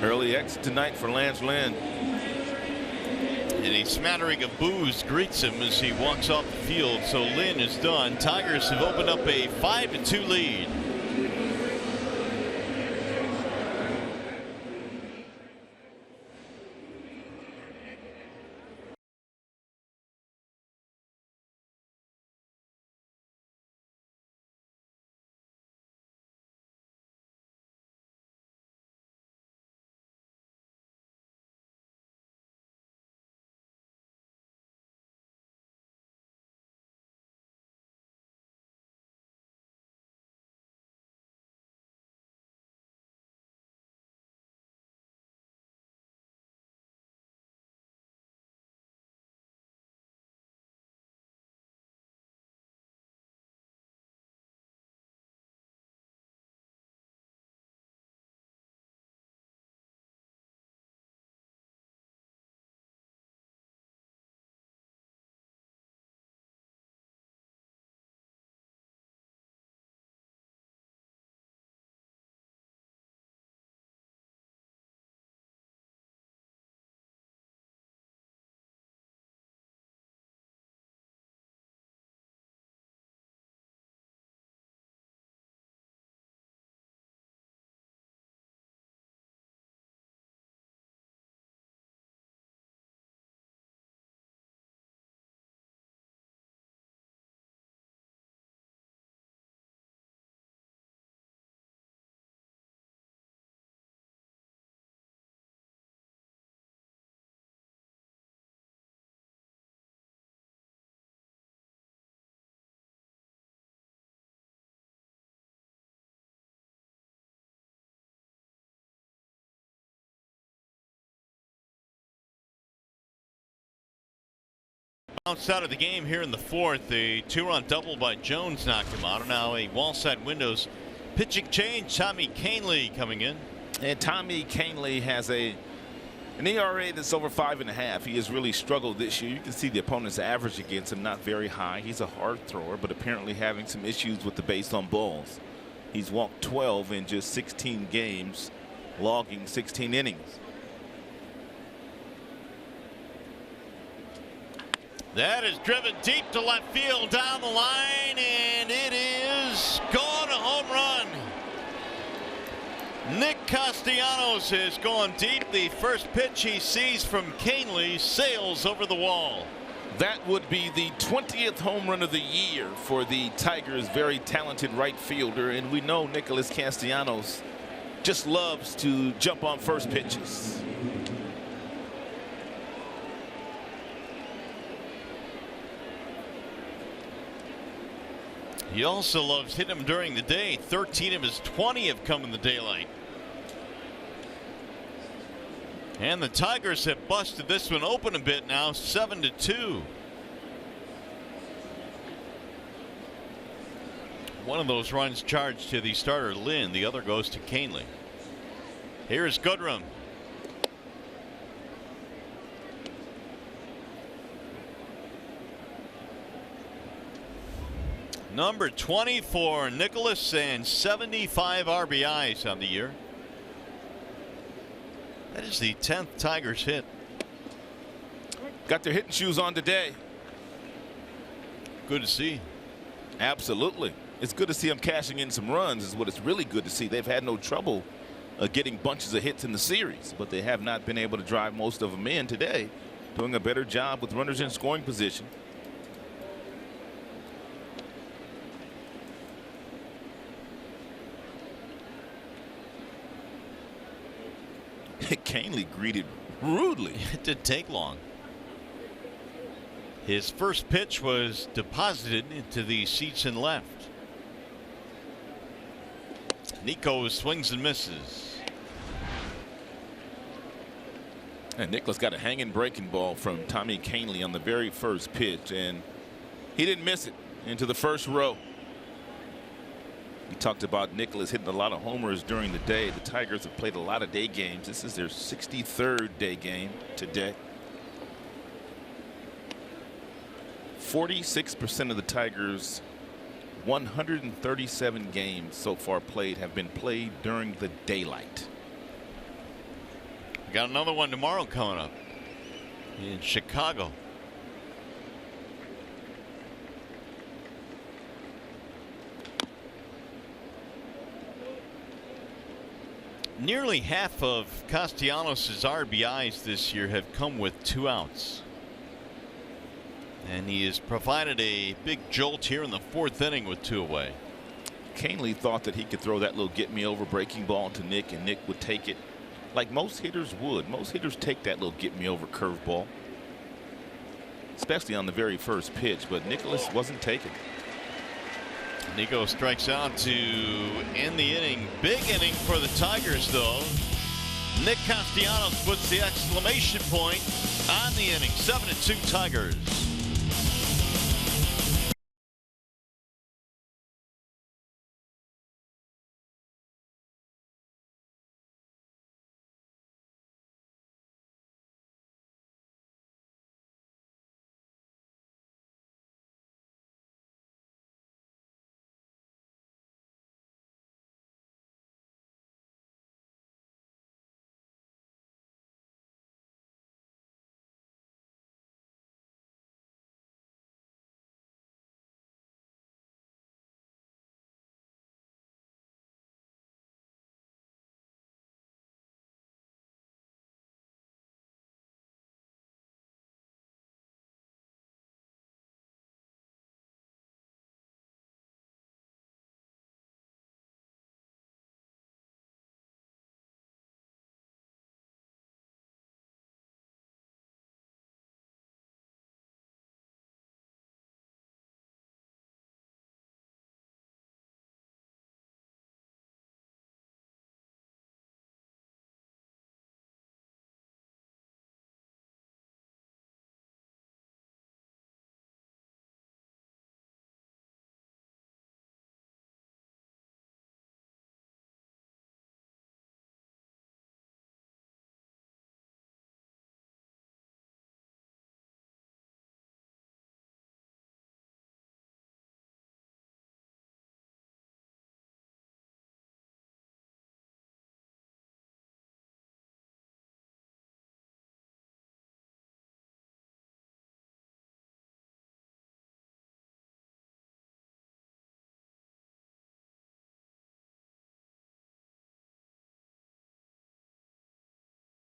[SPEAKER 4] Early exit tonight for Lance Lynn.
[SPEAKER 2] And a smattering of boos greets him as he walks off the field. So Lynn is done. Tigers have opened up a 5-2 lead. Outside of the game here in the 4th, a 2-run double by Jones knocked him out. Now a wall-side windows pitching change. Tommy Canely coming in.
[SPEAKER 4] And Tommy Canely has an ERA that's over 5.5. He has really struggled this year. You can see the opponent's average against him not very high. He's a hard thrower, but apparently having some issues with the base on balls. He's walked 12 in just 16 games, logging 16 innings.
[SPEAKER 2] That is driven deep to left field down the line, and it is gone, a home run. Nick Castellanos has gone deep. The first pitch he sees from Canely sails over the wall.
[SPEAKER 4] That would be the 20th home run of the year for the Tigers' very talented right fielder, and we know Nicholas Castellanos just loves to jump on first pitches.
[SPEAKER 2] He also loves hitting them during the day. 13 of his 20 have come in the daylight. And the Tigers have busted this one open a bit now, 7-2. One of those runs charged to the starter Lynn, the other goes to Canely. Here's Goodrum. Number 20 for Nicholas, and 75 RBIs on the year. That is the 10th Tigers hit.
[SPEAKER 4] Got their hitting shoes on today.
[SPEAKER 2] Good to see.
[SPEAKER 4] Absolutely. It's good to see them cashing in some runs is what it's really good to see. They've had no trouble getting bunches of hits in the series, but they have not been able to drive most of them in today. Doing a better job with runners in scoring position. Canely greeted rudely.
[SPEAKER 2] It didn't take long. His first pitch was deposited into the seats and left. Nico swings and misses.
[SPEAKER 4] And Nicholas got a hanging breaking ball from Tommy Kahnle on the very first pitch, and he didn't miss it into the first row. We talked about Nicholas hitting a lot of homers during the day. The Tigers have played a lot of day games. This is their 63rd day game today. 46% of the Tigers' 137 games so far played have been played during the daylight.
[SPEAKER 2] We got another one tomorrow coming up in Chicago. Nearly half of Castellanos' RBIs this year have come with 2 outs. And he has provided a big jolt here in the 4th inning with 2 away.
[SPEAKER 4] Kahnle thought that he could throw that little get me over breaking ball to Nick, and Nick would take it like most hitters would. Most hitters take that little get me over curveball, especially on the very first pitch, but Nicholas wasn't taken.
[SPEAKER 2] Nico strikes out to end the inning. Big inning for the Tigers, though. Nick Castellanos puts the exclamation point on the inning. 7-2 Tigers.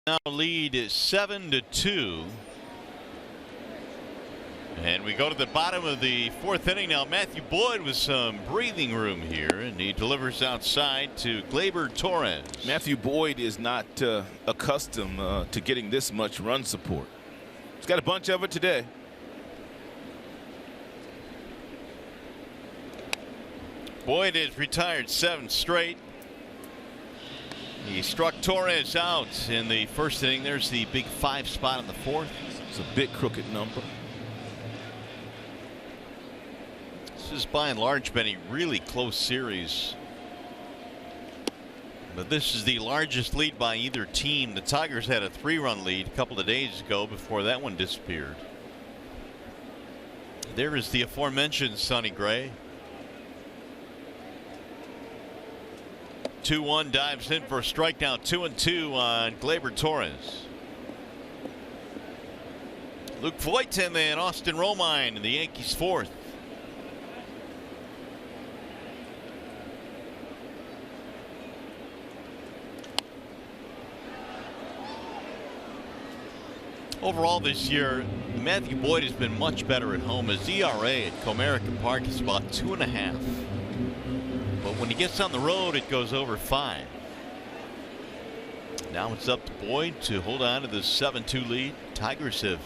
[SPEAKER 2] Now lead is 7-2. And we go to the bottom of the 4th inning now. Matthew Boyd with some breathing room here, and he delivers outside to Gleyber Torres.
[SPEAKER 4] Matthew Boyd is not accustomed to getting this much run support. He's got a bunch of it today.
[SPEAKER 2] Boyd has retired 7 straight. He struck Torres out in the 1st inning. There's the big 5 spot in the 4th.
[SPEAKER 4] It's a big crooked number.
[SPEAKER 2] This has by and large been a really close series. But this is the largest lead by either team. The Tigers had a 3-run lead a couple of days ago before that one disappeared. There is the aforementioned Sonny Gray. 2-1 dives in for a strikeout. 2-2 on Gleyber Torres. Luke Voigt and then Austin Romine in the Yankees 4th. Overall this year, Matthew Boyd has been much better at home. His ERA at Comerica Park is about 2.5. But when he gets on the road, it goes over 5. Now it's up to Boyd to hold on to the 7-2 lead. Tigers have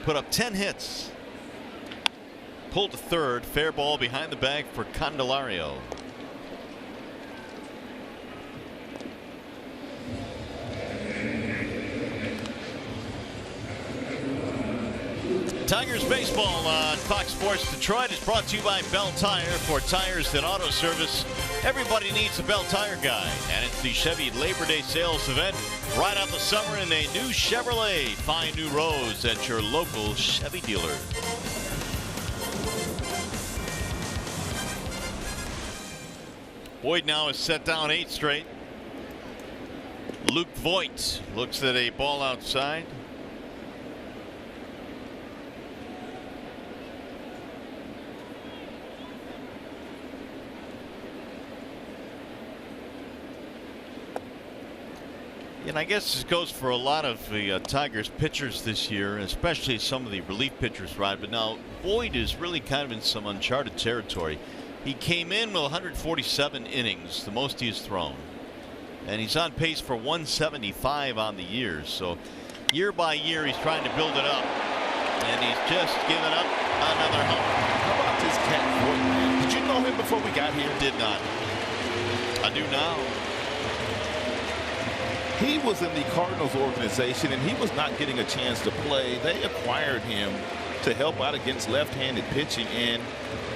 [SPEAKER 2] put up 10 hits Pulled to third. Fair ball behind the bag for Candelario. Tigers baseball on Fox Sports Detroit is brought to you by Bell Tire. For tires and auto service, everybody needs a Bell Tire guy. And it's the Chevy Labor Day sales event. Right out the summer in a new Chevrolet. Find new roads at your local Chevy dealer. Boyd now is set down 8 straight. Luke Voigt looks at a ball outside. And I guess this goes for a lot of the Tigers pitchers this year, especially some of the relief pitchers, Rod. But now Boyd is really kind of in some uncharted territory. He came in with 147 innings, the most he's thrown. And he's on pace for 175 on the year. So year by year, he's trying to build it up. And he's just given up another homer.
[SPEAKER 4] How about this cat Boyd, man? Did you know him before we got here?
[SPEAKER 2] Did not. I do now.
[SPEAKER 4] He was in the Cardinals organization, and he was not getting a chance to play. They acquired him to help out against left-handed pitching, and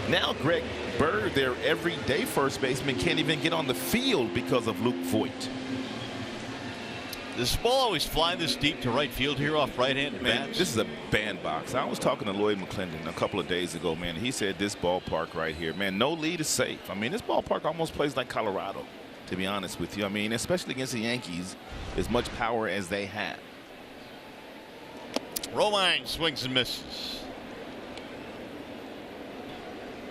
[SPEAKER 4] now Greg Bird, their everyday first baseman, can't even get on the field because of Luke Voigt.
[SPEAKER 2] Does this ball always fly this deep to right field here off right-handed bats?
[SPEAKER 4] This is a bandbox. I was talking to Lloyd McClendon a couple of days ago, man. He said this ballpark right here, man, no lead is safe. I mean, this ballpark almost plays like Colorado, to be honest with you. I mean, especially against the Yankees, as much power as they have.
[SPEAKER 2] Romine swings and misses.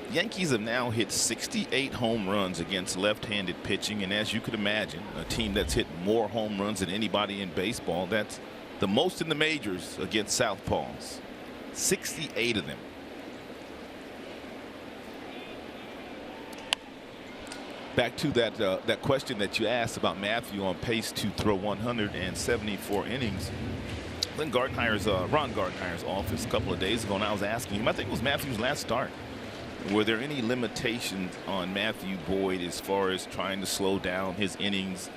[SPEAKER 4] Yankees have now hit 68 home runs against left-handed pitching, and as you could imagine, a team that's hit more home runs than anybody in baseball. That's the most in the majors against southpaws. 68 of them. Back to that question that you asked about Matthew on pace to throw 174 innings. Ron Gardenhire's office a couple of days ago, and I was asking him, I think it was Matthew's last start, were there any limitations on Matthew Boyd as far as trying to slow down his innings,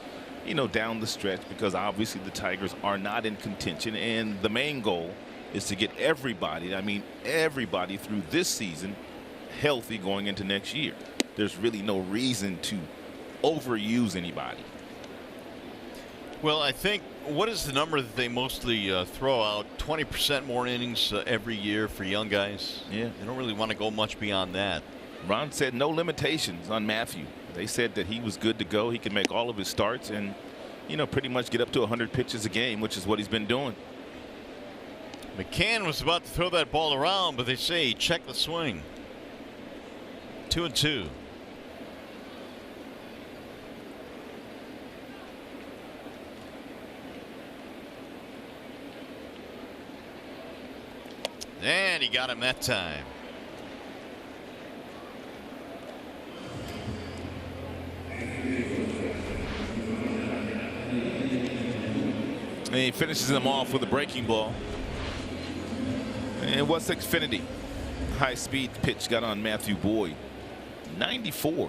[SPEAKER 4] you know, down the stretch, because obviously the Tigers are not in contention, and the main goal is to get everybody, I mean everybody, through this season healthy going into next year. There's really no reason to overuse anybody.
[SPEAKER 2] Well, I think, what is the number that they mostly throw out? 20% more innings every year for young guys.
[SPEAKER 4] Yeah.
[SPEAKER 2] They don't really want to go much beyond that.
[SPEAKER 4] Ron said no limitations on Matthew. They said that he was good to go. He could make all of his starts and, you know, pretty much get up to 100 pitches a game, which is what he's been doing.
[SPEAKER 2] McCann was about to throw that ball around, but they say check the swing. 2-2. And he got him that time.
[SPEAKER 4] And he finishes them off with a breaking ball. And what's Xfinity? High-speed pitch got on Matthew Boyd. 94.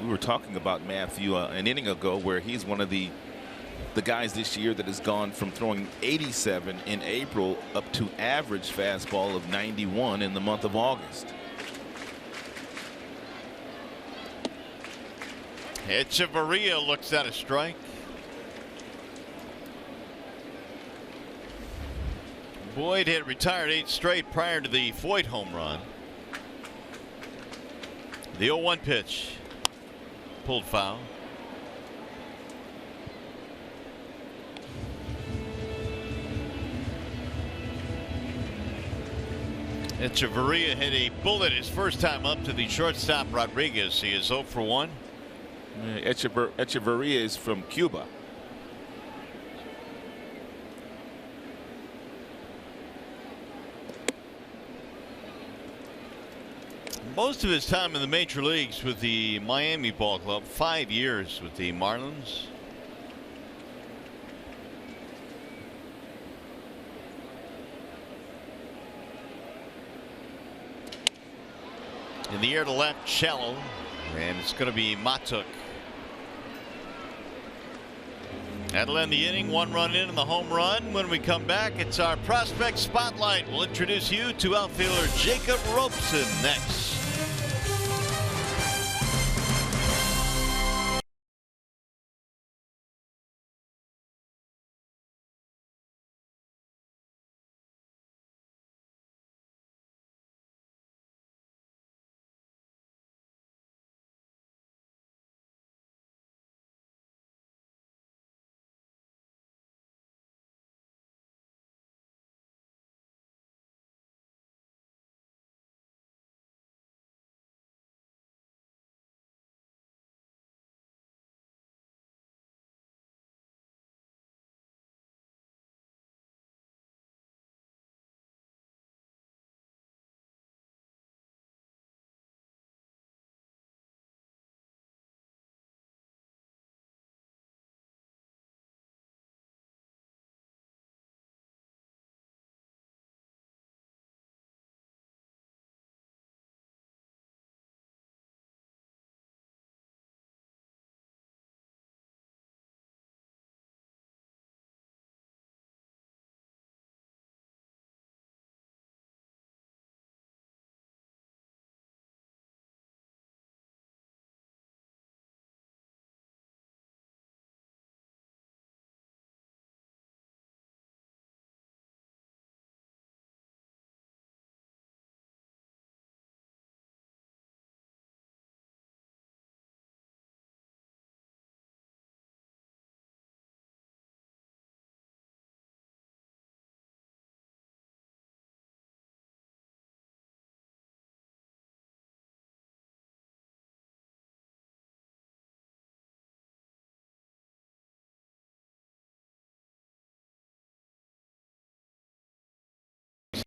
[SPEAKER 4] We were talking about Matthew an inning ago, where he's one of the guys this year that has gone from throwing 87 in April up to average fastball of 91 in the month of August.
[SPEAKER 2] Echeverria looks at a strike. Boyd had retired 8 straight prior to the Voigt home run. The 0-1 pitch. Pulled foul. Echeverria hit a bullet his first time up to the shortstop Rodriguez. He is 0 for 1.
[SPEAKER 4] Echeverria is from Cuba.
[SPEAKER 2] Most of his time in the major leagues with the Miami ball club, 5 years with the Marlins. In the air to left, shallow, and it's going to be Matuk. That'll end the inning. 1 run in and the home run. When we come back, it's our prospect spotlight. We'll introduce you to outfielder Jacob Robeson next.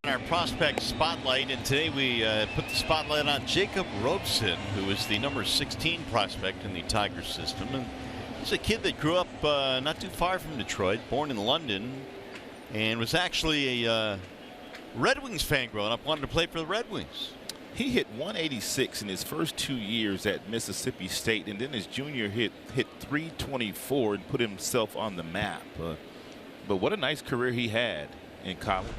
[SPEAKER 2] Our prospect spotlight, and today we put the spotlight on Jacob Robeson, who is the number 16 prospect in the Tigers system. And he's a kid that grew up not too far from Detroit, born in London, and was actually a Red Wings fan growing up, wanted to play for the Red Wings.
[SPEAKER 4] He hit 186 in his first 2 years at Mississippi State, and then his junior hit 324 and put himself on the map. But what a nice career he had in college,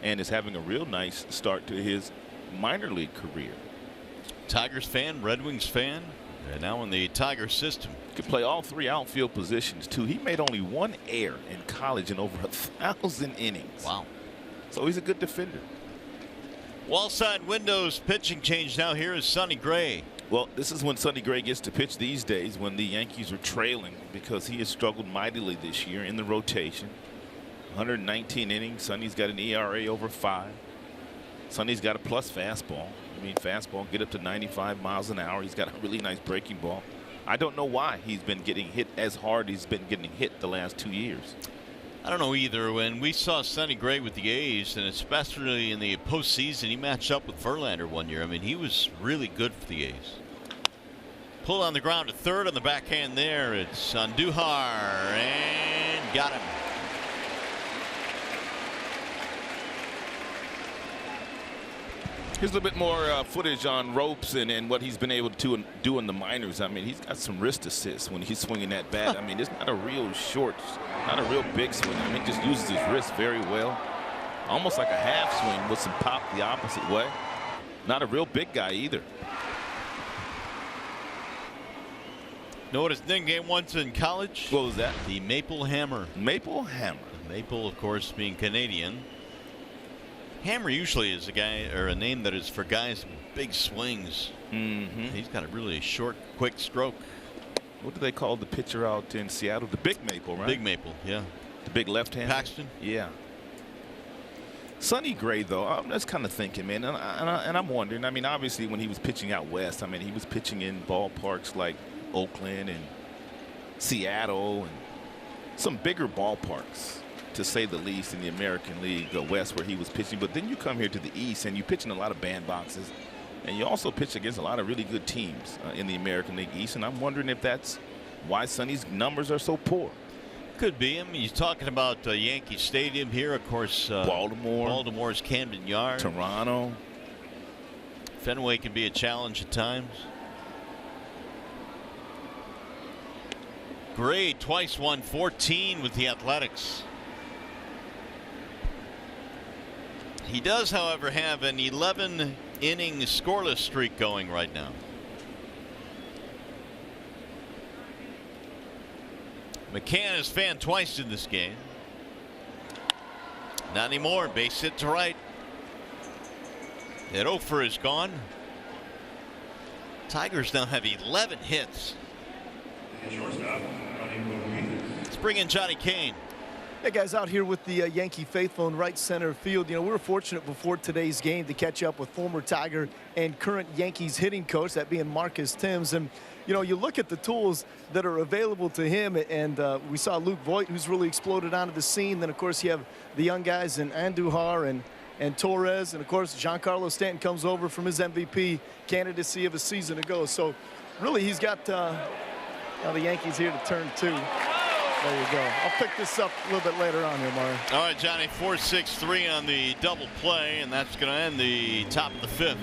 [SPEAKER 4] and is having a real nice start to his minor league career. Tigers fan, Red Wings fan, and now in the Tiger system. Could play all 3 outfield positions too. He made only 1 error in college in over 1,000 innings.
[SPEAKER 2] Wow.
[SPEAKER 4] So he's a good defender.
[SPEAKER 2] Wallside windows pitching change now. Here is Sonny Gray.
[SPEAKER 4] Well, this is when Sonny Gray gets to pitch these days, when the Yankees are trailing, because he has struggled mightily this year in the rotation. 119 innings. Sonny's got an ERA over 5. Sonny's got a plus fastball. I mean, fastball get up to 95 miles an hour. He's got a really nice breaking ball. I don't know why he's been getting hit as hard as he's been getting hit the last 2 years.
[SPEAKER 2] I don't know either. When we saw Sonny Gray with the A's, and especially in the postseason, he matched up with Verlander one year. I mean, he was really good for the A's. Pulled on the ground to third on the backhand there. It's Andujar, and got him.
[SPEAKER 4] Here's a little bit more footage on Robeson and what he's been able to do in the minors. I mean, he's got some wrist assists when he's swinging that bat. I mean, it's not a real short, not a real big swing. I mean, just uses his wrist very well. Almost like a half swing with some pop the opposite way. Not a real big guy either.
[SPEAKER 2] Know what his nickname was in college?
[SPEAKER 4] What was that?
[SPEAKER 2] The Maple Hammer.
[SPEAKER 4] Maple Hammer.
[SPEAKER 2] Maple, of course, being Canadian. Hammer usually is a guy or a name that is for guys with big swings. He's got a really short, quick stroke.
[SPEAKER 4] What do they call the pitcher out in Seattle? The Big Maple, right?
[SPEAKER 2] Big Maple, yeah.
[SPEAKER 4] The big left hand.
[SPEAKER 2] Paxton?
[SPEAKER 4] Yeah. Sonny Gray, though, I'm just kind of thinking, man, and I'm wondering. I mean, obviously, when he was pitching out west, I mean, he was pitching in ballparks like Oakland and Seattle and some bigger ballparks, to say the least, in the American League West where he was pitching. But then you come here to the East and you pitch in a lot of bandboxes, and you also pitch against a lot of really good teams in the American League East. And I'm wondering if that's why Sonny's numbers are so poor.
[SPEAKER 2] Could be. I mean, he's talking about Yankee Stadium here, of course.
[SPEAKER 4] Baltimore's
[SPEAKER 2] Camden Yards.
[SPEAKER 4] Toronto.
[SPEAKER 2] Fenway can be a challenge at times. Gray twice won 14 with the Athletics. He does, however, have an 11-inning scoreless streak going right now. McCann has fanned twice in this game. Not anymore. Base hit to right. That Ofer is gone. Tigers now have 11 hits. Let's bring in Johnny Kane.
[SPEAKER 3] Hey guys, out here with the Yankee faithful in right center field. You know, we were fortunate before today's game to catch up with former Tiger and current Yankees hitting coach, that being Marcus Thames. And you know, you look at the tools that are available to him, and we saw Luke Voigt, who's really exploded onto the scene. Then of course you have the young guys in Andujar and Torres, and of course Giancarlo Stanton comes over from his MVP candidacy of a season ago. So really he's got now the Yankees here to turn 2. There you go. I'll pick this up a little bit later on here, Mario.
[SPEAKER 2] All right, Johnny, 4-6-3 on the double play, and that's going to end the top of the 5th.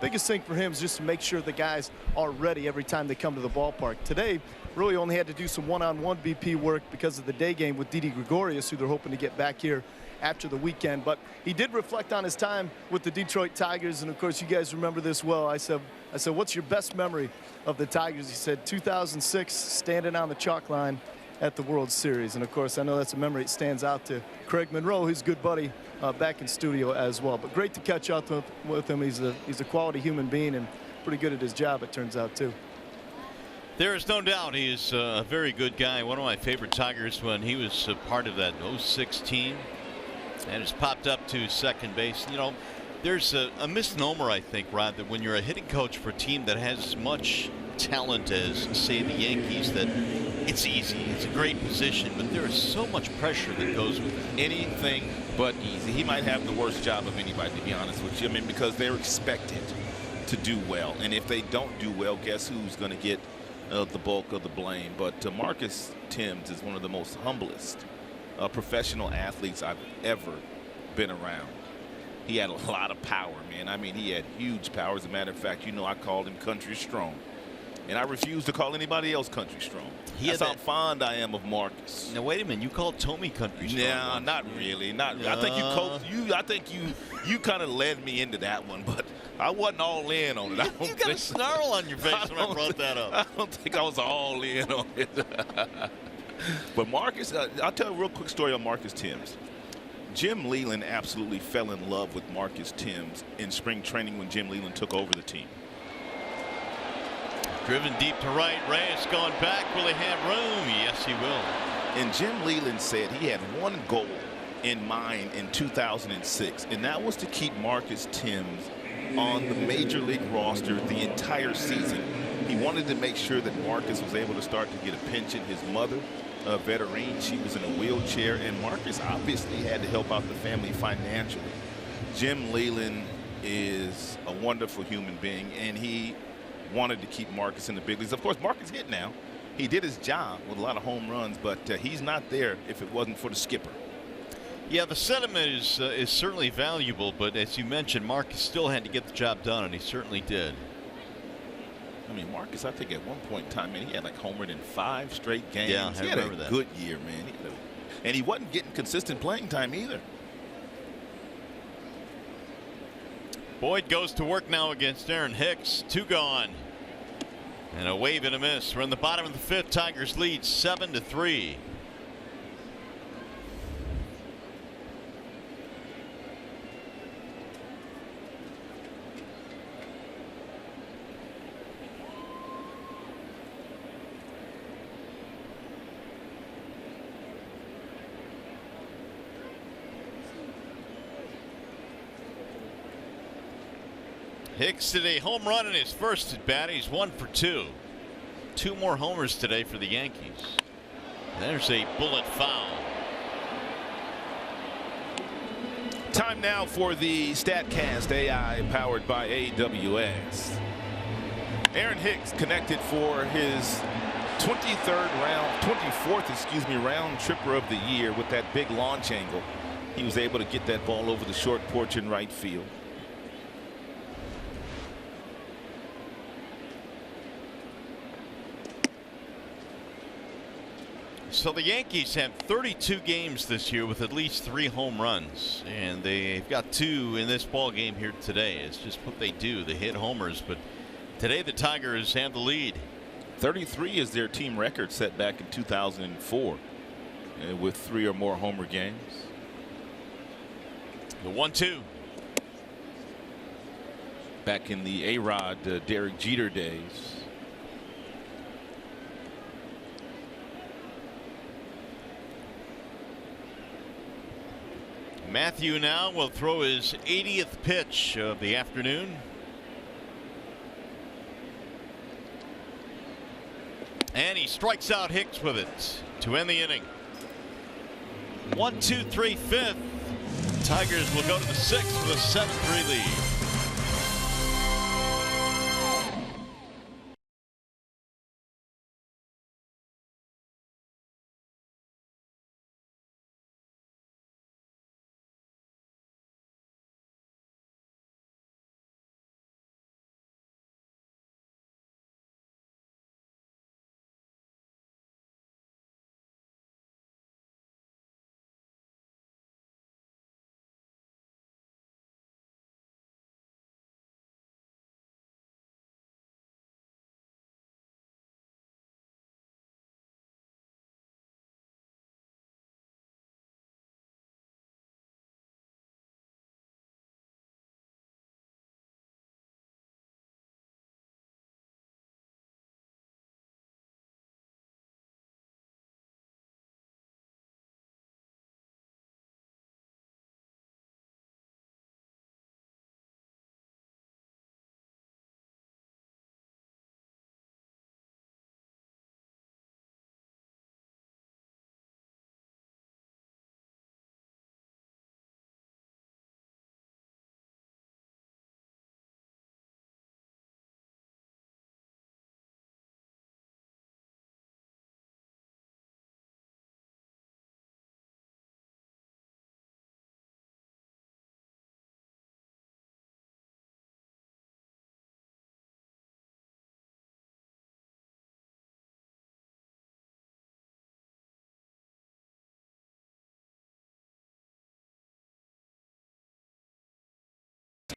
[SPEAKER 3] Biggest thing for him is just to make sure the guys are ready every time they come to the ballpark. Today, really only had to do some one-on-one BP work because of the day game with Didi Gregorius, who they're hoping to get back here after the weekend. But he did reflect on his time with the Detroit Tigers, and of course you guys remember this well. I said, what's your best memory of the Tigers? He said 2006, standing on the chalk line at the World Series. And of course I know that's a memory that stands out to Craig Monroe, his good buddy back in studio as well. But great to catch up with him. He's a quality human being and pretty good at his job, it turns out, too.
[SPEAKER 2] There is no doubt he is a very good guy. One of my favorite Tigers when he was part of that 06 team, and has popped up to second base. You know, there's a misnomer, I think, Rod, that when you're a hitting coach for a team that has as much talent as, say, the Yankees, that it's easy. It's a great position, but there is so much pressure that goes with it.
[SPEAKER 4] Anything but easy. He might have the worst job of anybody, to be honest with you. I mean, because they're expected to do well, and if they don't do well, guess who's going to get the bulk of the blame? But Marcus Thames is one of the most humblest professional athletes I've ever been around. He had a lot of power, man. I mean, he had huge power. As a matter of fact, you know, I called him country strong. And I refuse to call anybody else country strong. That's how fond I am of Marcus.
[SPEAKER 2] Now wait a minute, you called Tommy country strong.
[SPEAKER 4] Yeah, not really. I think you coached you. I think you kind of led me into that one, but I wasn't all in on it.
[SPEAKER 2] You got a snarl on your face when I brought that up.
[SPEAKER 4] I don't think I was all in on it. But Marcus, I'll tell a real quick story on Marcus Timms. Jim Leland absolutely fell in love with Marcus Timms in spring training when Jim Leland took over the team.
[SPEAKER 2] Driven deep to right. Reyes going back. Will he have room? Yes, he will.
[SPEAKER 4] And Jim Leland said he had one goal in mind in 2006, and that was to keep Marcus Timms on the major league roster the entire season. He wanted to make sure that Marcus was able to start to get a pension. His mother, a veteran, she was in a wheelchair, and Marcus obviously had to help out the family financially. Jim Leland is a wonderful human being, and he wanted to keep Marcus in the big leagues. Of course, Marcus hit now. He did his job with a lot of home runs, but he's not there if it wasn't for the skipper.
[SPEAKER 2] Yeah, the sentiment is certainly valuable, but as you mentioned, Marcus still had to get the job done, and he certainly did.
[SPEAKER 4] I mean, Marcus, I think at one point in time, man, he had like homered in 5 straight games.
[SPEAKER 2] Yeah, I remember that.
[SPEAKER 4] Good year, man. And he wasn't getting consistent playing time either.
[SPEAKER 2] Boyd goes to work now against Aaron Hicks. 2 gone. And a wave and a miss. We're in the bottom of the 5th. Tigers lead 7-3. Hicks did a home run in his first at bat. He's 1 for 2. 2 more homers today for the Yankees. There's a bullet foul.
[SPEAKER 4] Time now for the StatCast AI powered by AWS. Aaron Hicks connected for his 24th round tripper of the year with that big launch angle. He was able to get that ball over the short porch in right field.
[SPEAKER 2] So the Yankees have 32 games this year with at least 3 home runs, and they've got 2 in this ball game here today. It's just what they do. They hit homers, but today the Tigers have the lead.
[SPEAKER 4] 33 is their team record set back in 2004 with 3 or more homer games.
[SPEAKER 2] The 1-2.
[SPEAKER 4] Back in the A-Rod, Derek Jeter days.
[SPEAKER 2] Matthew now will throw his 80th pitch of the afternoon. And he strikes out Hicks with it to end the inning. 1, 2, 3, 5th. Tigers will go to the 6th with a 7-3 lead.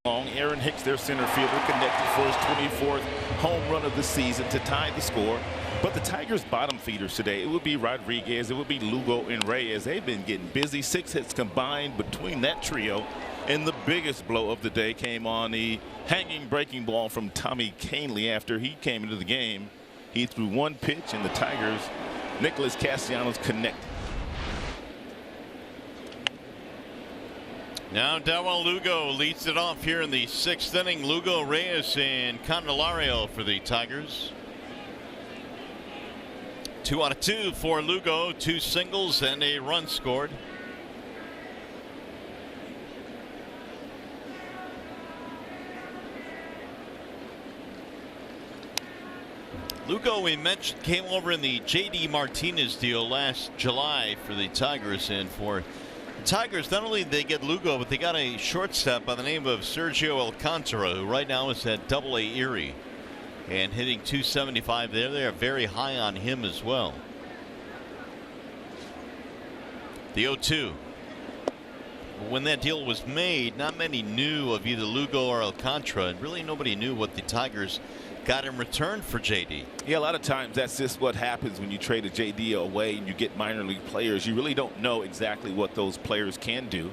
[SPEAKER 4] long. Aaron Hicks, their center fielder, connected for his 24th home run of the season to tie the score. But the Tigers' bottom feeders today, it would be Rodriguez, it would be Lugo and Reyes. They've been getting busy. 6 hits combined between that trio. And the biggest blow of the day came on the hanging breaking ball from Tommy Canley after he came into the game. He threw 1 pitch, and the Tigers, Nicholas Castellanos, connected.
[SPEAKER 2] Now Dawel Lugo leads it off here in the 6th inning. Lugo, Reyes, and Candelario for the Tigers. 2 out of 2 for Lugo, 2 singles and a run scored. Lugo, we mentioned, came over in the J.D. Martinez deal last July for the Tigers, and for the Tigers, not only did they get Lugo, but they got a shortstop by the name of Sergio Alcantara, who right now is at Double-A Erie and hitting .275 there. They are very high on him as well. The 0-2. When that deal was made, not many knew of either Lugo or Alcantara, and really nobody knew what the Tigers got in return for JD.
[SPEAKER 4] Yeah, a lot of times that's just what happens when you trade a JD away and you get minor league players. You really don't know exactly what those players can do.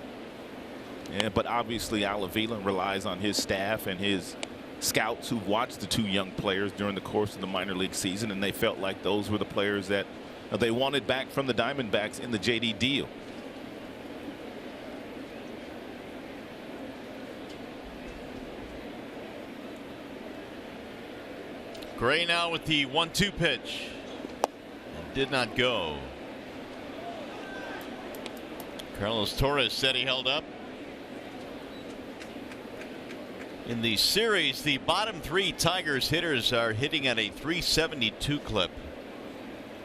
[SPEAKER 4] Yeah, but obviously Al Avila relies on his staff and his scouts who watched the 2 young players during the course of the minor league season, and they felt like those were the players that they wanted back from the Diamondbacks in the JD deal.
[SPEAKER 2] Gray now with the 1-2 pitch. It did not go. Carlos Torres said he held up. In the series, the bottom 3 Tigers hitters are hitting at a .372 clip.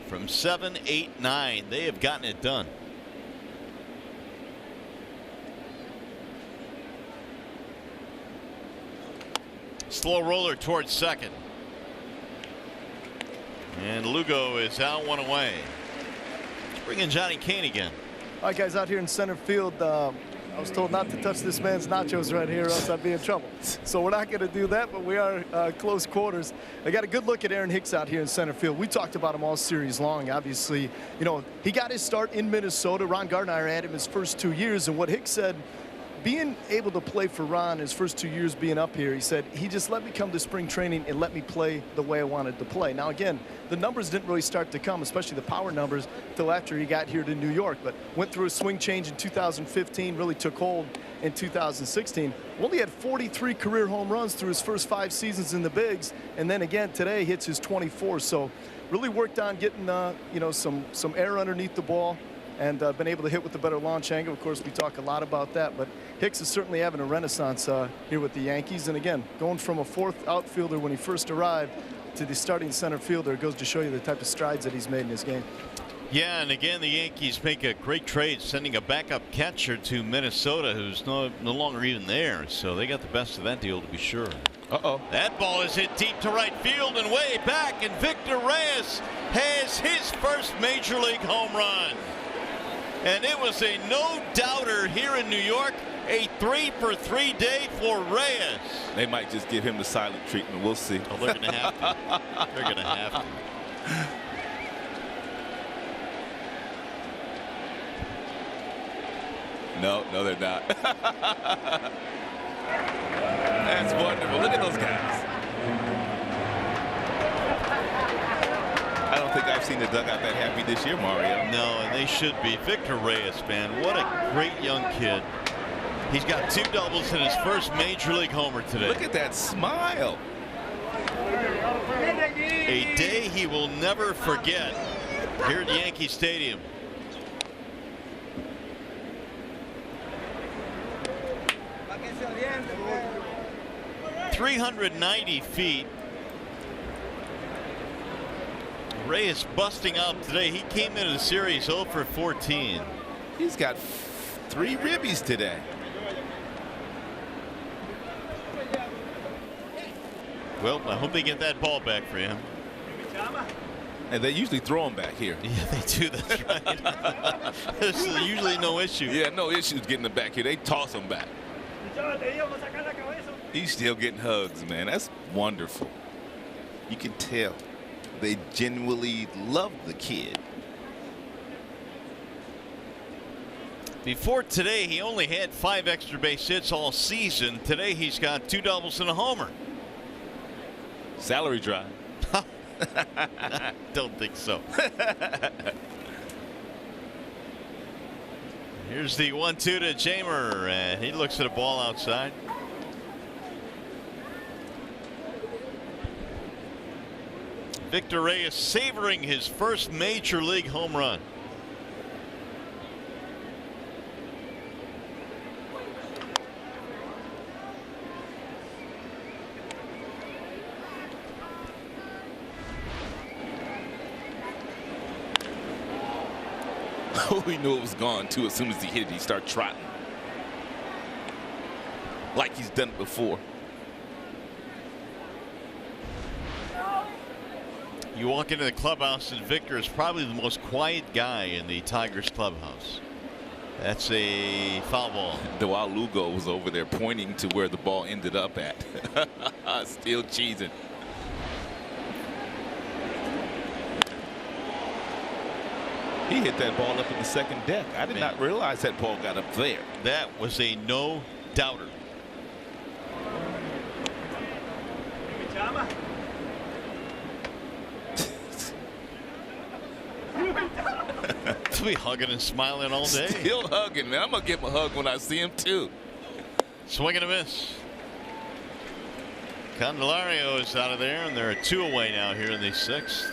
[SPEAKER 2] From 7, 8, 9, they have gotten it done. Slow roller towards second. And Lugo is out 1 away. Let's bring in Johnny Kane again.
[SPEAKER 3] All right, guys, out here in center field, I was told not to touch this man's nachos right here or else I'd be in trouble. So we're not going to do that, but we are close quarters. I got a good look at Aaron Hicks out here in center field. We talked about him all series long. Obviously, you know, he got his start in Minnesota. Ron Gardner had him his first 2 years, and what Hicks said, being able to play for Ron his first 2 years being up here, he said, he just let me come to spring training and let me play the way I wanted to play. Now, again, the numbers didn't really start to come, especially the power numbers, until after he got here to New York. But went through a swing change in 2015, really took hold in 2016. Only had 43 career home runs through his first 5 seasons in the bigs. And then again, today hits his 24. So really worked on getting, you know, some air underneath the ball, and been able to hit with the better launch angle. Of course, we talk a lot about that, but Hicks is certainly having a renaissance here with the Yankees. And again, going from a 4th outfielder when he first arrived to the starting center fielder goes to show you the type of strides that he's made in his game.
[SPEAKER 2] Yeah, and again, the Yankees make a great trade, sending a backup catcher to Minnesota who's no longer even there. So they got the best of that deal, to be sure.
[SPEAKER 4] Uh-oh.
[SPEAKER 2] That ball is hit deep to right field and way back, and Victor Reyes has his first major league home run. And it was a no-doubter here in New York. A 3-for-3 day for Reyes.
[SPEAKER 4] They might just give him the silent treatment. We'll see.
[SPEAKER 2] Oh, they're going to have to. They're going to have to.
[SPEAKER 4] No, they're not. That's wonderful. Look at those guys. I don't think I've seen the dugout that happy this year, Mario.
[SPEAKER 2] No, and they should be. Victor Reyes, man, what a great young kid. He's got 2 doubles in his first major league homer today.
[SPEAKER 4] Look at that smile.
[SPEAKER 2] A day he will never forget here at Yankee Stadium. .390 feet. Reyes busting out today. He came into the series 0 for 14.
[SPEAKER 4] He's got 3 ribbies today.
[SPEAKER 2] Well, I hope they get that ball back for him.
[SPEAKER 4] And they usually throw them back here.
[SPEAKER 2] Yeah, they do. That's right. There's usually no issue.
[SPEAKER 4] Yeah, no issues getting them back here. They toss them back. He's still getting hugs, man. That's wonderful. You can tell they genuinely love the kid.
[SPEAKER 2] Before today, he only had 5 extra base hits all season. Today, he's got 2 doubles and a homer.
[SPEAKER 4] Salary drive.
[SPEAKER 2] Don't think so. Here's the 1-2 to Jamer, and he looks at a ball outside. Victor Reyes savoring his first major league home run.
[SPEAKER 4] He knew it was gone too. As soon as he hit it, he started trotting like he's done it before.
[SPEAKER 2] You walk into the clubhouse, and Victor is probably the most quiet guy in the Tigers clubhouse. That's a foul ball.
[SPEAKER 4] While Lugo was over there pointing to where the ball ended up at. Still cheesing. He hit that ball up in the second deck. I did not realize that ball got up there.
[SPEAKER 2] That was a no-doubter. He'll be hugging and smiling all day.
[SPEAKER 4] Still hugging, man. I'm going to give him a hug when I see him, too.
[SPEAKER 2] Swing and a miss. Candelario is out of there, and they're 2 away now here in the 6th.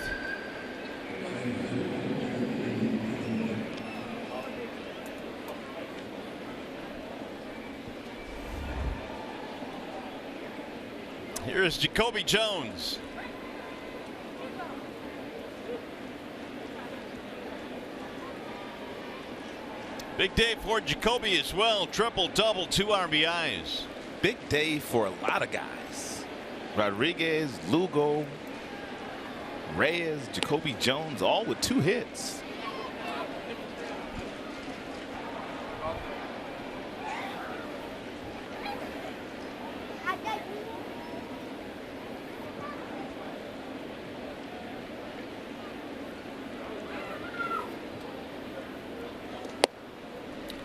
[SPEAKER 2] Here's Jacoby Jones. Big day for Jacoby as well. Triple-double, 2 RBIs.
[SPEAKER 4] Big day for a lot of guys. Rodriguez, Lugo, Reyes, Jacoby Jones, all with 2 hits.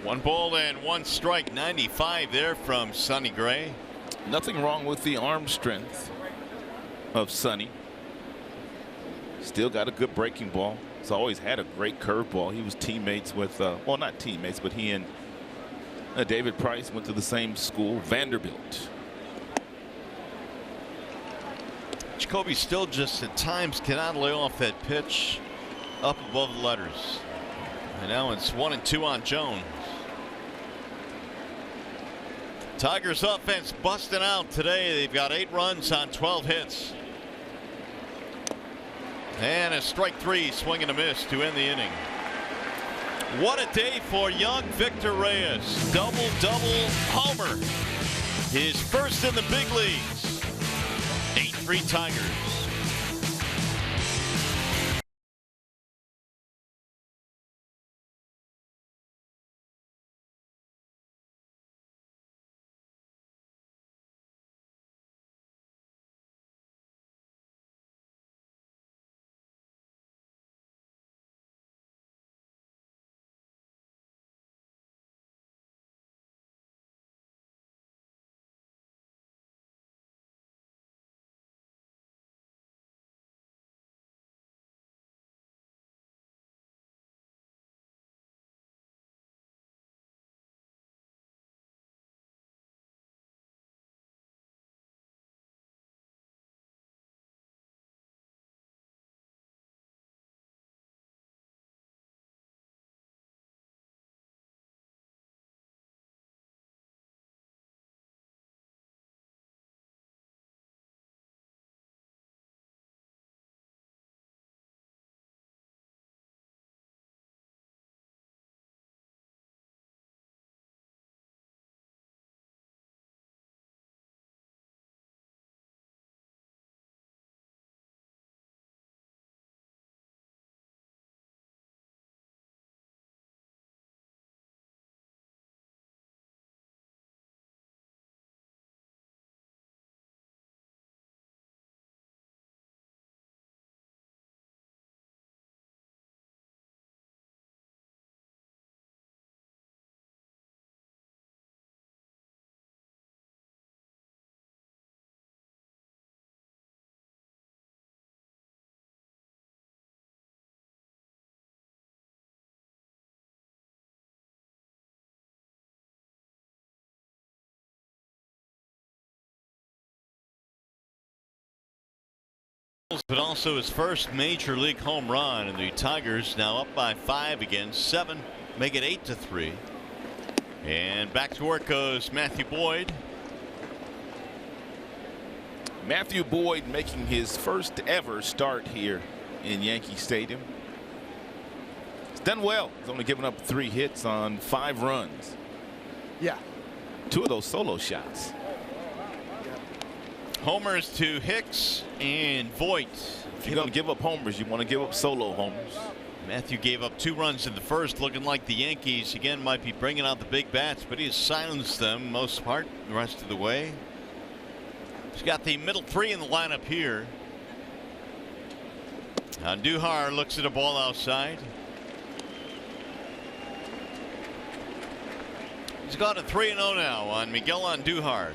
[SPEAKER 2] One ball and 1 strike, 95 there from Sonny Gray.
[SPEAKER 4] Nothing wrong with the arm strength of Sonny. Still got a good breaking ball. He's always had a great curveball. He was teammates with, well, not teammates, but he and David Price went to the same school, Vanderbilt.
[SPEAKER 2] Jacoby still just at times cannot lay off that pitch up above the letters. And now it's 1-2 on Jones. Tigers offense busting out today. They've got 8 runs on 12 hits. And a strike 3, swing and a miss to end the inning. What a day for young Victor Reyes. Double-double homer. His first in the big leagues. 8-3 Tigers. but also his first major league home run, and the Tigers now up by 5 again, 7, make it 8-3. And back to work goes Matthew Boyd.
[SPEAKER 4] Matthew Boyd making his first ever start here in Yankee Stadium. He's done well. He's only given up 3 hits on 5 runs.
[SPEAKER 3] Yeah.
[SPEAKER 4] 2 of those solo shots.
[SPEAKER 2] Homers to Hicks and Voit.
[SPEAKER 4] If you're going to give up homers, you want to give up solo homers.
[SPEAKER 2] Matthew gave up 2 runs in the first, looking like the Yankees again might be bringing out the big bats, but he has silenced them most part the rest of the way. He's got the middle 3 in the lineup here. Andujar looks at a ball outside. He's got a 3-0 now on Miguel Andujar.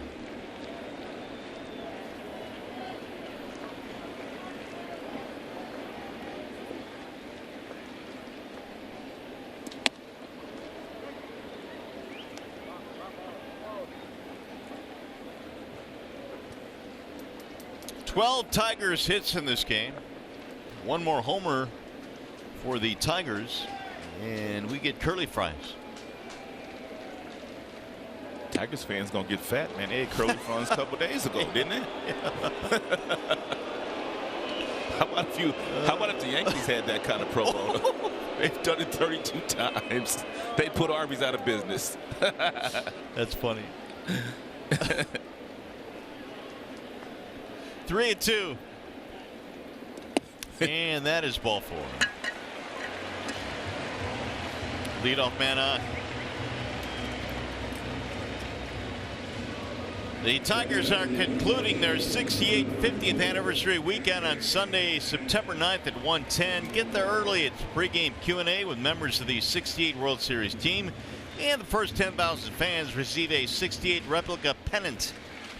[SPEAKER 2] Twelve Tigers hits in this game. 1 more homer for the Tigers, and we get curly fries.
[SPEAKER 4] Tigers fans gonna get fat, man. They had curly fries a couple days ago, didn't they? How about if the Yankees had that kind of pro bono? They've done it 32 times. They put Arby's out of business.
[SPEAKER 2] That's funny. 3-2. And that is ball 4. Leadoff man on. The Tigers are concluding their 68th 50th anniversary weekend on Sunday, September 9th at 1:10. Get there early. It's pregame Q&A with members of the 68 World Series team. And the first 10,000 fans receive a 68 replica pennant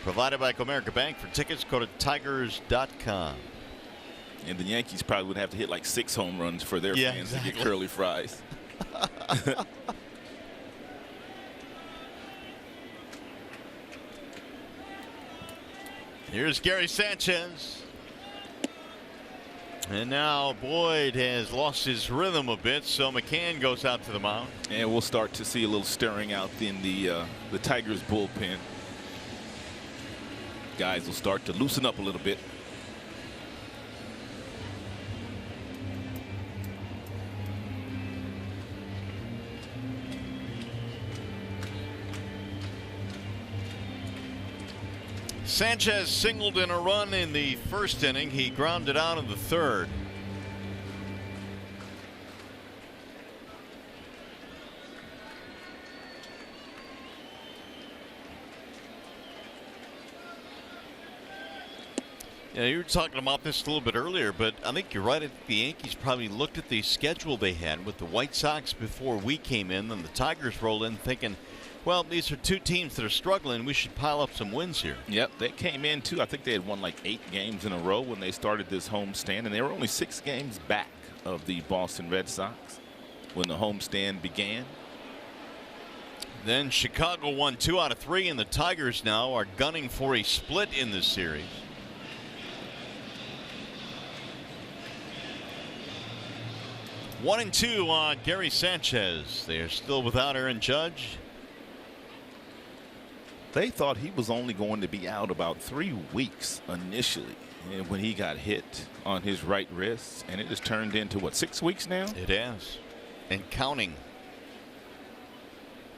[SPEAKER 2] provided by Comerica Bank. For tickets, go to tigers.com.
[SPEAKER 4] And the Yankees probably would have to hit like 6 home runs for their fans to get curly fries.
[SPEAKER 2] Here's Gary Sanchez. And now Boyd has lost his rhythm a bit, so McCann goes out to the mound.
[SPEAKER 4] And we'll start to see a little stirring out in the Tigers bullpen. Guys will start to loosen up a little bit.
[SPEAKER 2] Sanchez singled in a run in the first inning. He grounded out in the third. Yeah, you were talking about this a little bit earlier, but I think you're right. The Yankees probably looked at the schedule they had with the White Sox before we came in, and the Tigers rolled in thinking, well, these are 2 teams that are struggling. We should pile up some wins here.
[SPEAKER 4] Yep, they came in too. I think they had won like 8 games in a row when they started this homestand, and they were only 6 games back of the Boston Red Sox when the homestand began.
[SPEAKER 2] Then Chicago won 2 out of 3, and the Tigers now are gunning for a split in this series. One and 2 on Gary Sanchez. They are still without Aaron Judge.
[SPEAKER 4] They thought he was only going to be out about 3 weeks initially when he got hit on his right wrist, and it has turned into what, 6 weeks now?
[SPEAKER 2] It has, and counting.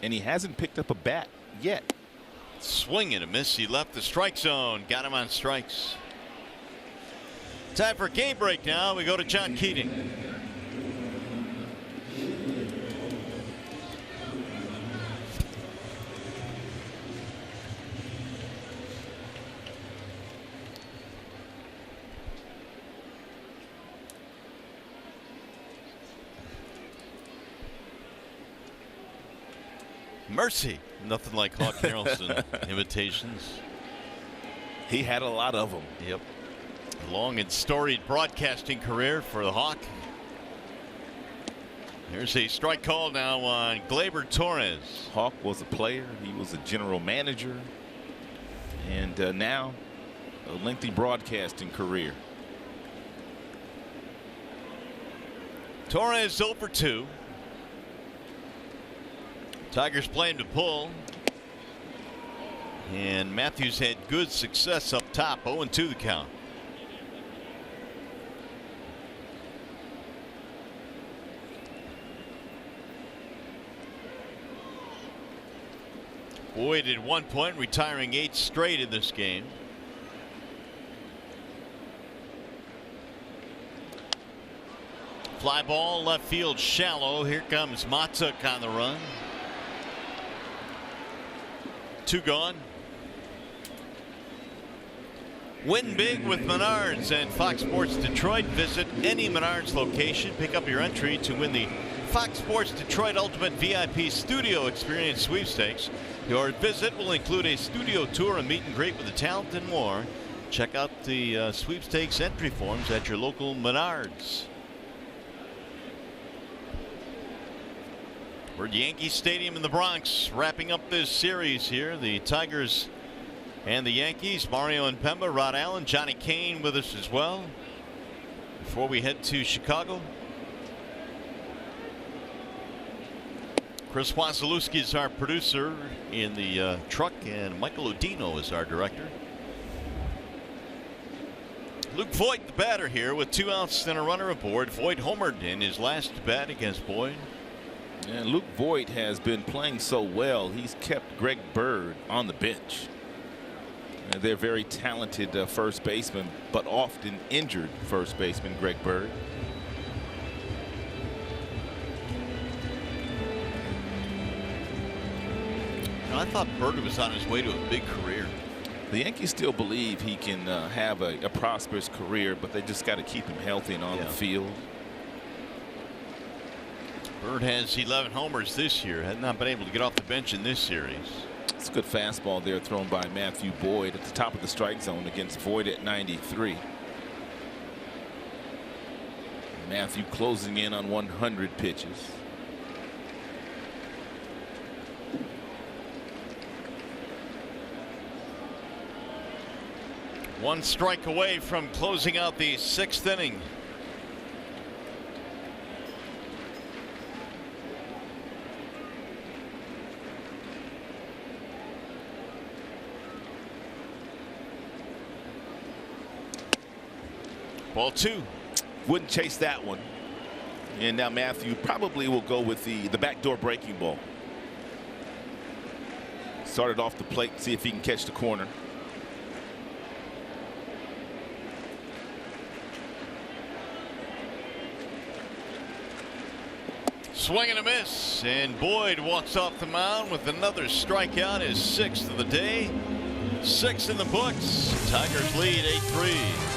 [SPEAKER 4] And he hasn't picked up a bat yet.
[SPEAKER 2] Swing and a miss. He left the strike zone. Got him on strikes. Time for game break now. We go to John Keating. Mercy. Nothing like Hawk Harrelson imitations.
[SPEAKER 4] He had a lot of them.
[SPEAKER 2] Yep. Long and storied broadcasting career for the Hawk. Here's a strike call now on Gleyber Torres.
[SPEAKER 4] Hawk was a player. He was a general manager. And now a lengthy broadcasting career.
[SPEAKER 2] Torres 0 for 2. Tigers playing to pull. And Matthews had good success up top. 0-2 the count. Boyd at one point retiring 8 straight in this game. Fly ball left field shallow. Here comes Matuk on the run. 2 gone. Win big with Menards and Fox Sports Detroit. Visit any Menards location. Pick up your entry to win the Fox Sports Detroit Ultimate VIP Studio Experience Sweepstakes. Your visit will include a studio tour, a meet and greet with the talent, and more. Check out the sweepstakes entry forms at your local Menards. We're at Yankee Stadium in the Bronx, wrapping up this series here. The Tigers and the Yankees. Mario and Pemba, Rod Allen, Johnny Kane with us as well. Before we head to Chicago, Chris Wasilewski is our producer in the truck, and Michael Odino is our director. Luke Voigt, the batter here, with 2 outs and a runner aboard. Voigt homered in his last bat against Boyd.
[SPEAKER 4] And Luke Voigt has been playing so well, he's kept Greg Bird on the bench. And they're very talented first baseman, but often injured first baseman Greg Bird.
[SPEAKER 2] I thought Bird was on his way to a big career.
[SPEAKER 4] The Yankees still believe he can have a prosperous career, but they just got to keep him healthy and on the field.
[SPEAKER 2] Bird has 11 homers this year. Had not been able to get off the bench in this series.
[SPEAKER 4] It's a good fastball there thrown by Matthew Boyd at the top of the strike zone against Voigt at 93. Matthew closing in on 100 pitches.
[SPEAKER 2] One strike away from closing out the 6th inning. Ball 2.
[SPEAKER 4] Wouldn't chase that one. And now Matthew probably will go with the backdoor breaking ball. Started off the plate, see if he can catch the corner.
[SPEAKER 2] Swing and a miss, and Boyd walks off the mound with another strikeout, his 6th of the day. 6 in the books. Tigers lead 8-3.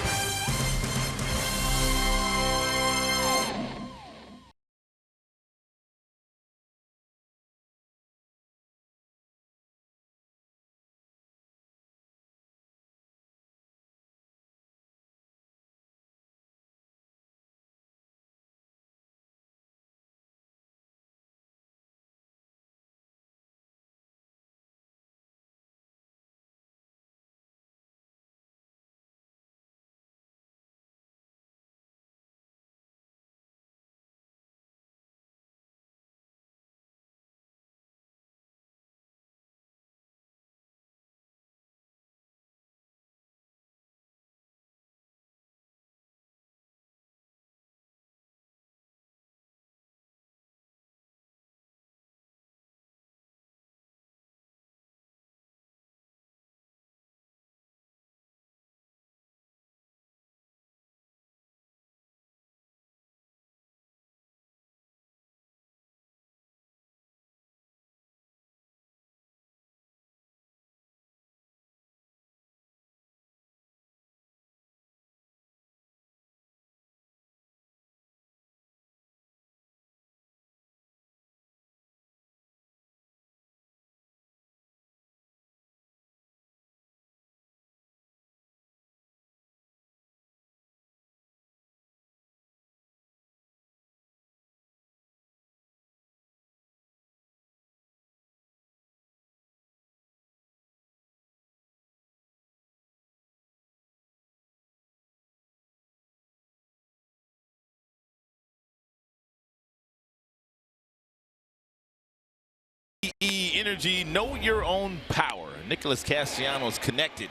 [SPEAKER 4] Energy, know your own power. Nicholas Castellanos connected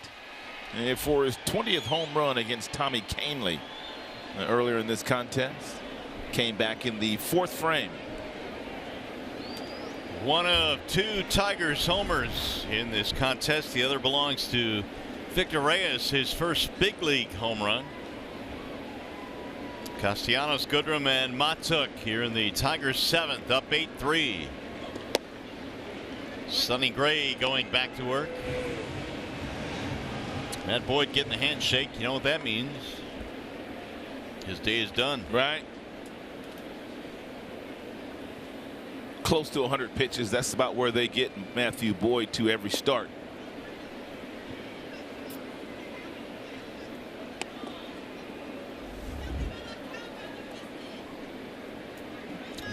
[SPEAKER 4] for his 20th home run against Tommy Canely earlier in this contest. Came back in the 4th frame.
[SPEAKER 2] One of 2 Tigers homers in this contest. The other belongs to Victor Reyes, his first big league home run. Castellanos, Goodrum, and Matuk here in the Tigers' 7th, up 8-3. Sonny Gray going back to work. Matt Boyd getting the handshake. You know what that means? His day is done.
[SPEAKER 4] Right. Close to 100 pitches. That's about where they get Matthew Boyd to every start.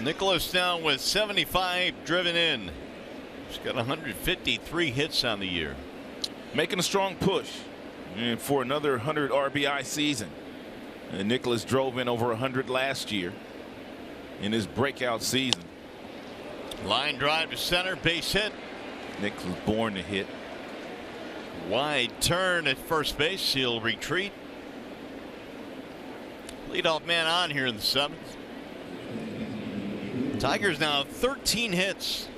[SPEAKER 2] Nicholas now with 75 driven in. He's got 153 hits on the year.
[SPEAKER 4] Making a strong push and for another 100 RBI season. And Nicholas drove in over 100 last year in his breakout season.
[SPEAKER 2] Line drive to center, base hit.
[SPEAKER 4] Nicholas born to hit.
[SPEAKER 2] Wide turn at first base. He'll retreat. Leadoff man on here in the 7th. Tigers now 13 hits.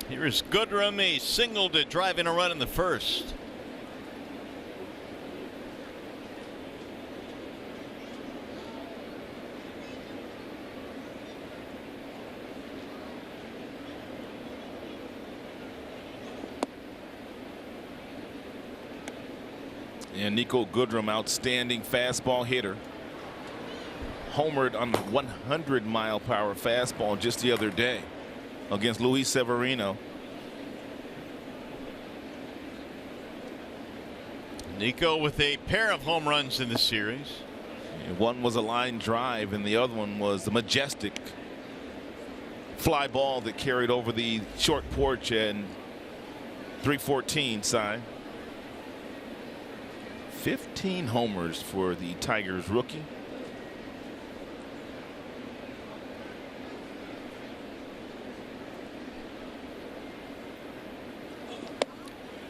[SPEAKER 2] Here is Goodrum, a single to drive in a run in the 1st.
[SPEAKER 4] And Nico Goodrum, outstanding fastball hitter. Homered on the 100-mile-per-hour fastball just the other day against Luis Severino.
[SPEAKER 2] Nico with a pair of home runs in the series.
[SPEAKER 4] And one was a line drive and the other one was the majestic fly ball that carried over the short porch and 314 side. 15 homers for the Tigers rookie.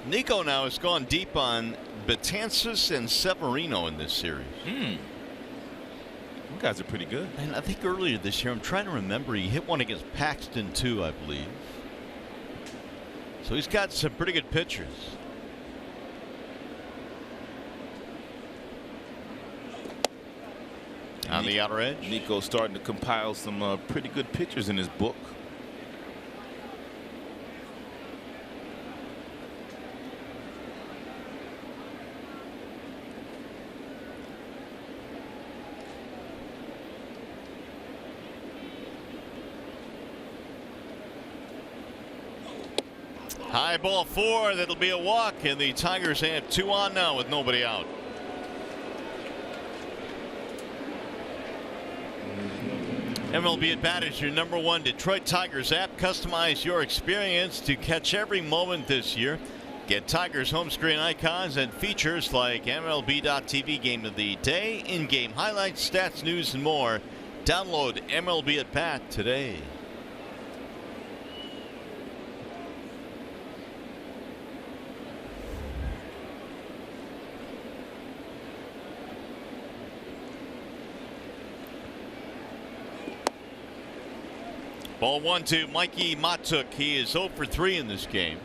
[SPEAKER 2] Nico now has gone deep on Betances and Severino in this series.
[SPEAKER 4] You guys are pretty good.
[SPEAKER 2] And I think earlier this year, I'm trying to remember, he hit one against Paxton too, I believe. So he's got some pretty good pitchers. On the outer edge.
[SPEAKER 4] Nico's starting to compile some pretty good pitchers in his book.
[SPEAKER 2] High ball 4. That'll be a walk, and the Tigers have 2 on now with nobody out. MLB At Bat is your #1 Detroit Tigers app. Customize your experience to catch every moment this year. Get Tigers home screen icons and features like MLB.TV Game of the Day, in-game highlights, stats, news, and more. Download MLB At Bat today. Ball 1 to Mikey Matuk. He is 0 for 3 in this game.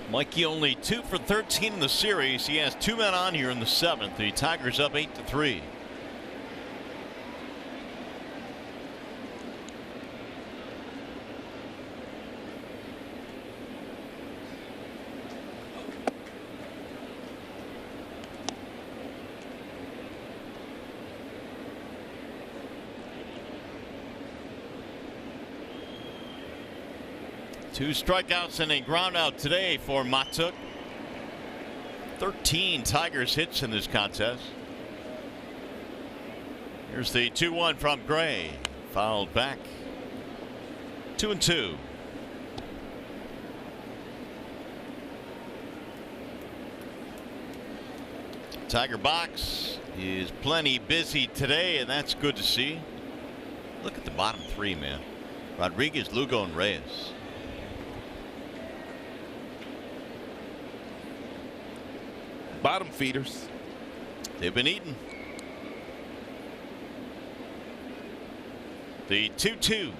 [SPEAKER 2] Mikey only 2 for 13 in the series. He has 2 men on here in the 7th. The Tigers up 8-3. 2 strikeouts and a ground out today for Matuk. 13 Tigers hits in this contest. Here's the 2-1 from Gray. Fouled back. 2-2. Tiger box is plenty busy today, and that's good to see. Look at the bottom 3, man. Rodriguez, Lugo, and Reyes.
[SPEAKER 4] Bottom feeders.
[SPEAKER 2] They've been eating. The 2-2.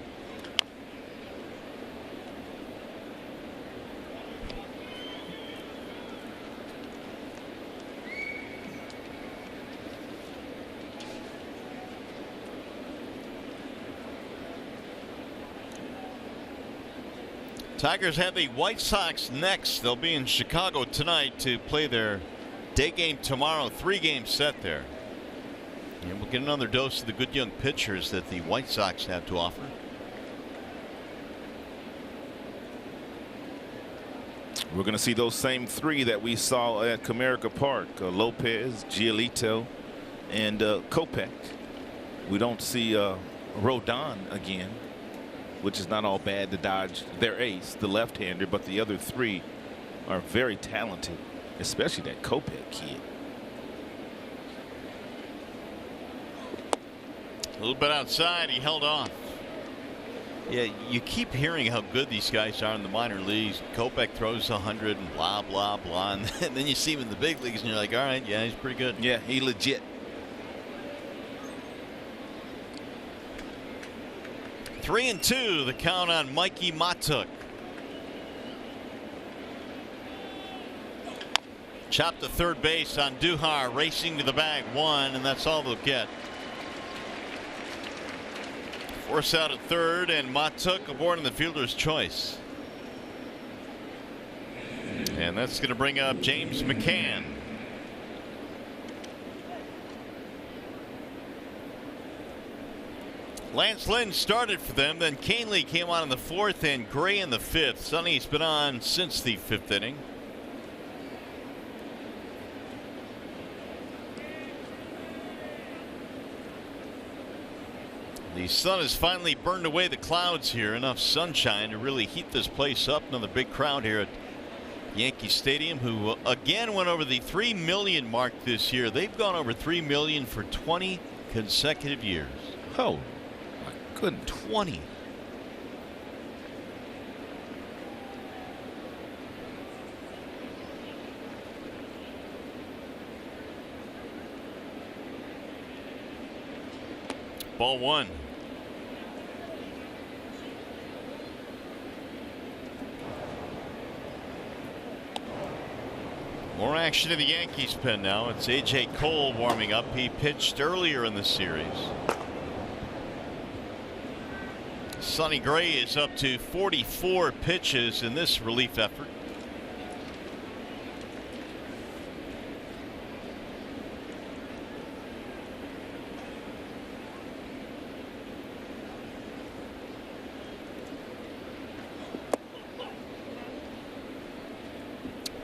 [SPEAKER 2] Tigers have the White Sox next. They'll be in Chicago tonight to play their day game tomorrow. 3-game set there. And we'll get another dose of the good young pitchers that the White Sox have to offer.
[SPEAKER 4] We're going to see those same 3 that we saw at Comerica Park. Lopez, Giolito, and Kopech. We don't see Rodon again, which is not all bad to dodge their ace, the left-hander, but the other 3 are very talented, especially that Kopech kid.
[SPEAKER 2] A little bit outside, he held off. Yeah, you keep hearing how good these guys are in the minor leagues. Kopech throws 100 and blah, blah, blah. And then you see him in the big leagues and you're like, all right, yeah, he's pretty good.
[SPEAKER 4] Yeah, he legit.
[SPEAKER 2] 3-2, the count on Mikey Matuk. Chopped to third base on Duhar, racing to the bag, 1, and that's all they'll get. Force out at third, and Matuk aboard in the fielder's choice. And that's going to bring up James McCann. Lance Lynn started for them, then Canely came on in the 4th and Gray in the 5th. Sonny's been on since the 5th inning. The sun has finally burned away the clouds here. Enough sunshine to really heat this place up. Another big crowd here at Yankee Stadium, who again went over the 3 million mark this year. They've gone over 3 million for 20 consecutive years.
[SPEAKER 4] Oh, my goodness.
[SPEAKER 2] 20. Ball 1. More action in the Yankees pen now. It's A.J. Cole warming up. He pitched earlier in the series. Sonny Gray is up to 44 pitches in this relief effort.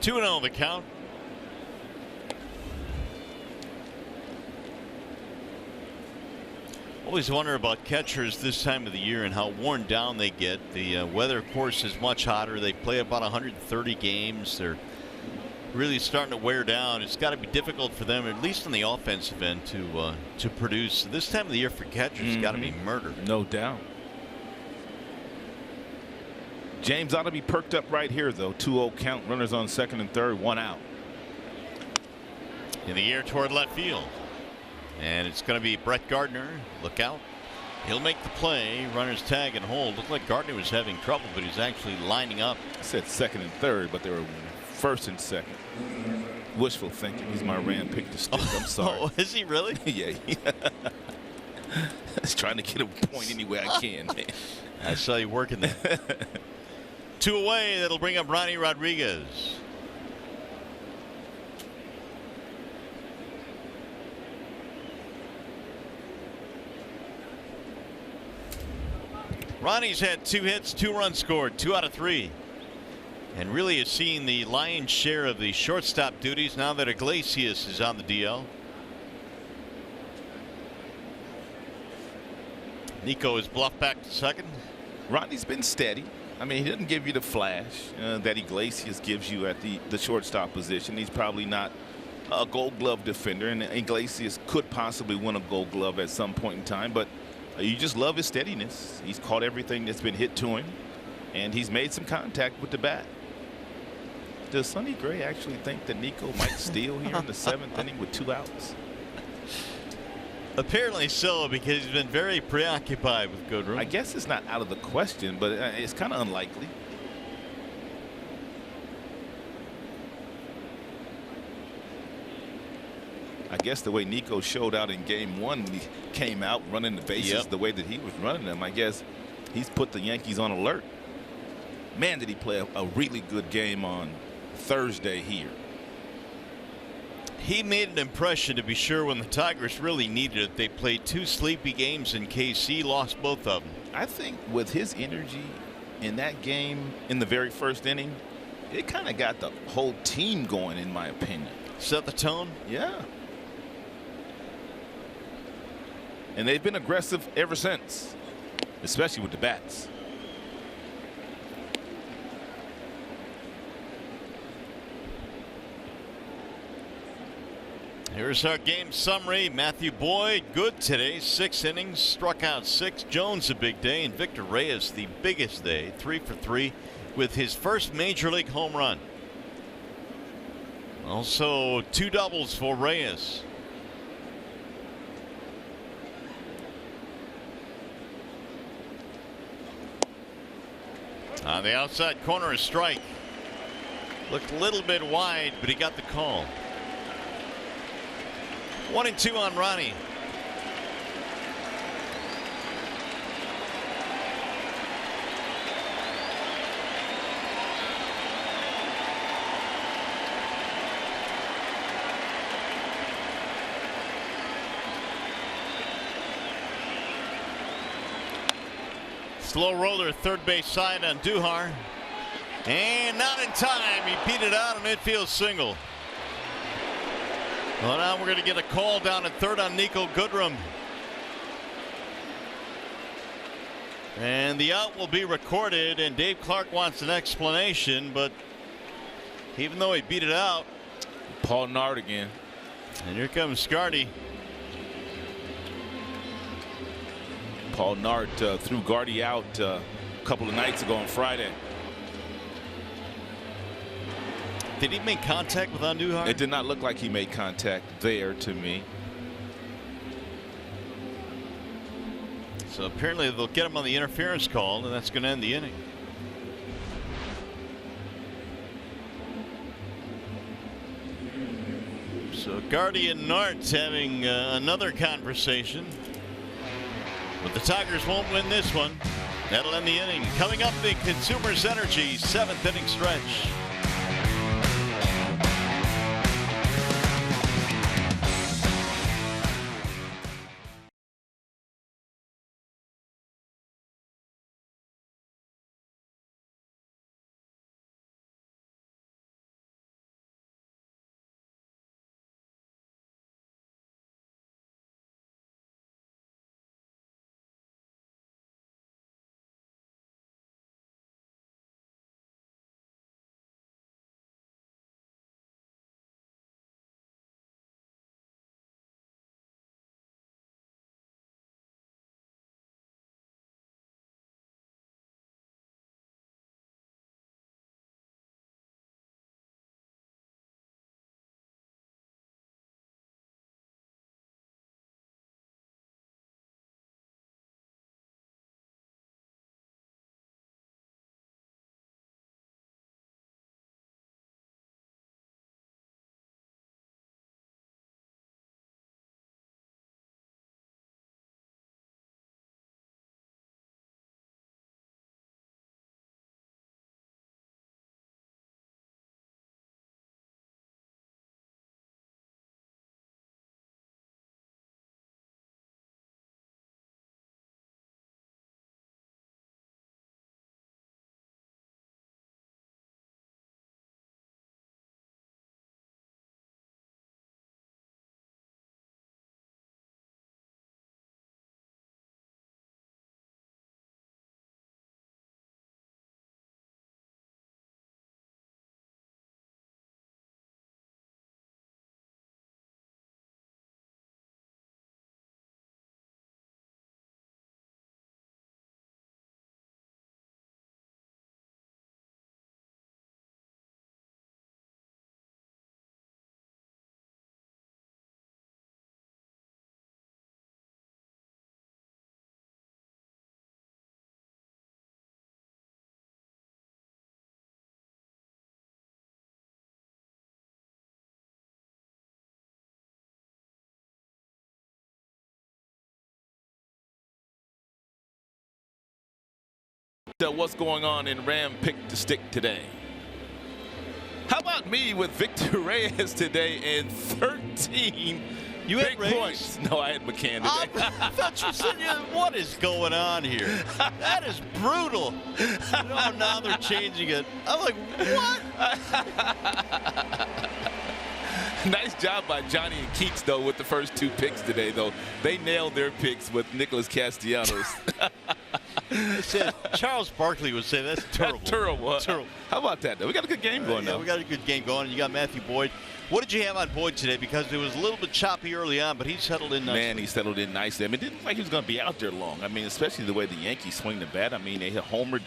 [SPEAKER 2] Two and 0 the count. Always wonder about catchers this time of the year and how worn down they get. The weather, of course, is much hotter. They play about 130 games. They're really starting to wear down. It's got to be difficult for them, at least on the offensive end, to produce. This time of the year for catchers, it's got to be murder.
[SPEAKER 4] No doubt. James ought to be perked up right here, though. 2-0 count. Runners on second and third. 1 out.
[SPEAKER 2] In the air toward left field. And it's going to be Brett Gardner. Look out. He'll make the play. Runners tag and hold. Looked like Gardner was having trouble, but he's actually lining up.
[SPEAKER 4] I said second and third, but they were first and second. Wishful thinking. He's my Rand pick to stick. I'm sorry.
[SPEAKER 2] Oh, is he really?
[SPEAKER 4] Yeah. I was trying to get a point any way I can, man.
[SPEAKER 2] I saw you working there. 2 away. That'll bring up Ronnie Rodriguez. Ronnie's had 2 hits, 2 runs scored, 2 out of 3. And really is seeing the lion's share of the shortstop duties now that Iglesias is on the DL. Nico is bluffed back to second.
[SPEAKER 4] Ronnie's been steady. I mean, he didn't give you the flash that Iglesias gives you at the shortstop position. He's probably not a Gold Glove defender, and Iglesias could possibly win a Gold Glove at some point in time, but you just love his steadiness. He's caught everything that's been hit to him, and he's made some contact with the bat. Does Sonny Gray actually think that Nico might steal here in the 7th inning with 2 outs?
[SPEAKER 2] Apparently so, because he's been very preoccupied with Goodrum.
[SPEAKER 4] I guess it's not out of the question, but it's kind of unlikely. I guess the way Nico showed out in game 1, he came out running the bases the way that he was running them. I guess he's put the Yankees on alert. Man, did he play a really good game on Thursday here.
[SPEAKER 2] He made an impression, to be sure, when the Tigers really needed it. They played 2 sleepy games in KC, lost both of them.
[SPEAKER 4] I think with his energy in that game in the very first inning, it kind of got the whole team going, in my opinion.
[SPEAKER 2] Set the tone?
[SPEAKER 4] Yeah. And they've been aggressive ever since, especially with the bats.
[SPEAKER 2] Here's our game summary. Matthew Boyd, good today. 6 innings, struck out 6. Jones, a big day. And Victor Reyes, the biggest day. 3 for 3 with his first major league home run. Also 2 doubles for Reyes. On the outside corner, a strike. Looked a little bit wide, but he got the call. 1-2 on Ronnie. Slow roller, third base side on Duhar. And not in time. He beat it out, an infield single. Well, now we're going to get a call down at third on Nico Goodrum. And the out will be recorded, and Dave Clark wants an explanation, but even though he beat it out.
[SPEAKER 4] Paul Nard again.
[SPEAKER 2] And here comes Scardy.
[SPEAKER 4] Paul Nard threw Gardy out a couple of nights ago on Friday.
[SPEAKER 2] Did he make contact with Andujar?
[SPEAKER 4] It did not look like he made contact there to me.
[SPEAKER 2] So apparently they'll get him on the interference call, and that's going to end the inning. So Gardy and Nart having another conversation. But the Tigers won't win this one. That'll end the inning. Coming up, the Consumers Energy 7th inning stretch.
[SPEAKER 4] What's going on in Ram Pick to Stick today? How about me with Victor Reyes today and 13
[SPEAKER 2] You had
[SPEAKER 4] big
[SPEAKER 2] Reyes?
[SPEAKER 4] points? No, I had McCann today.
[SPEAKER 2] I thought you said, what is going on here? That is brutal. No, now they're changing it. I'm like, what?
[SPEAKER 4] Nice job by Johnny and Keats, though, with the first 2 picks today, though. They nailed their picks with Nicholas Castellanos.
[SPEAKER 2] I said, Charles Barkley would say that's terrible.
[SPEAKER 4] That's terrible.
[SPEAKER 2] Terrible.
[SPEAKER 4] How about that, though? We got a good game going
[SPEAKER 2] Yeah,
[SPEAKER 4] now.
[SPEAKER 2] we got a good game going. You got Matthew Boyd. What did you have on Boyd today? Because it was a little bit choppy early on, but he settled in nicely.
[SPEAKER 4] Man, he settled in nicely. I mean, it didn't look like he was going to be out there long. I mean, especially the way the Yankees swing the bat. I mean, they had homered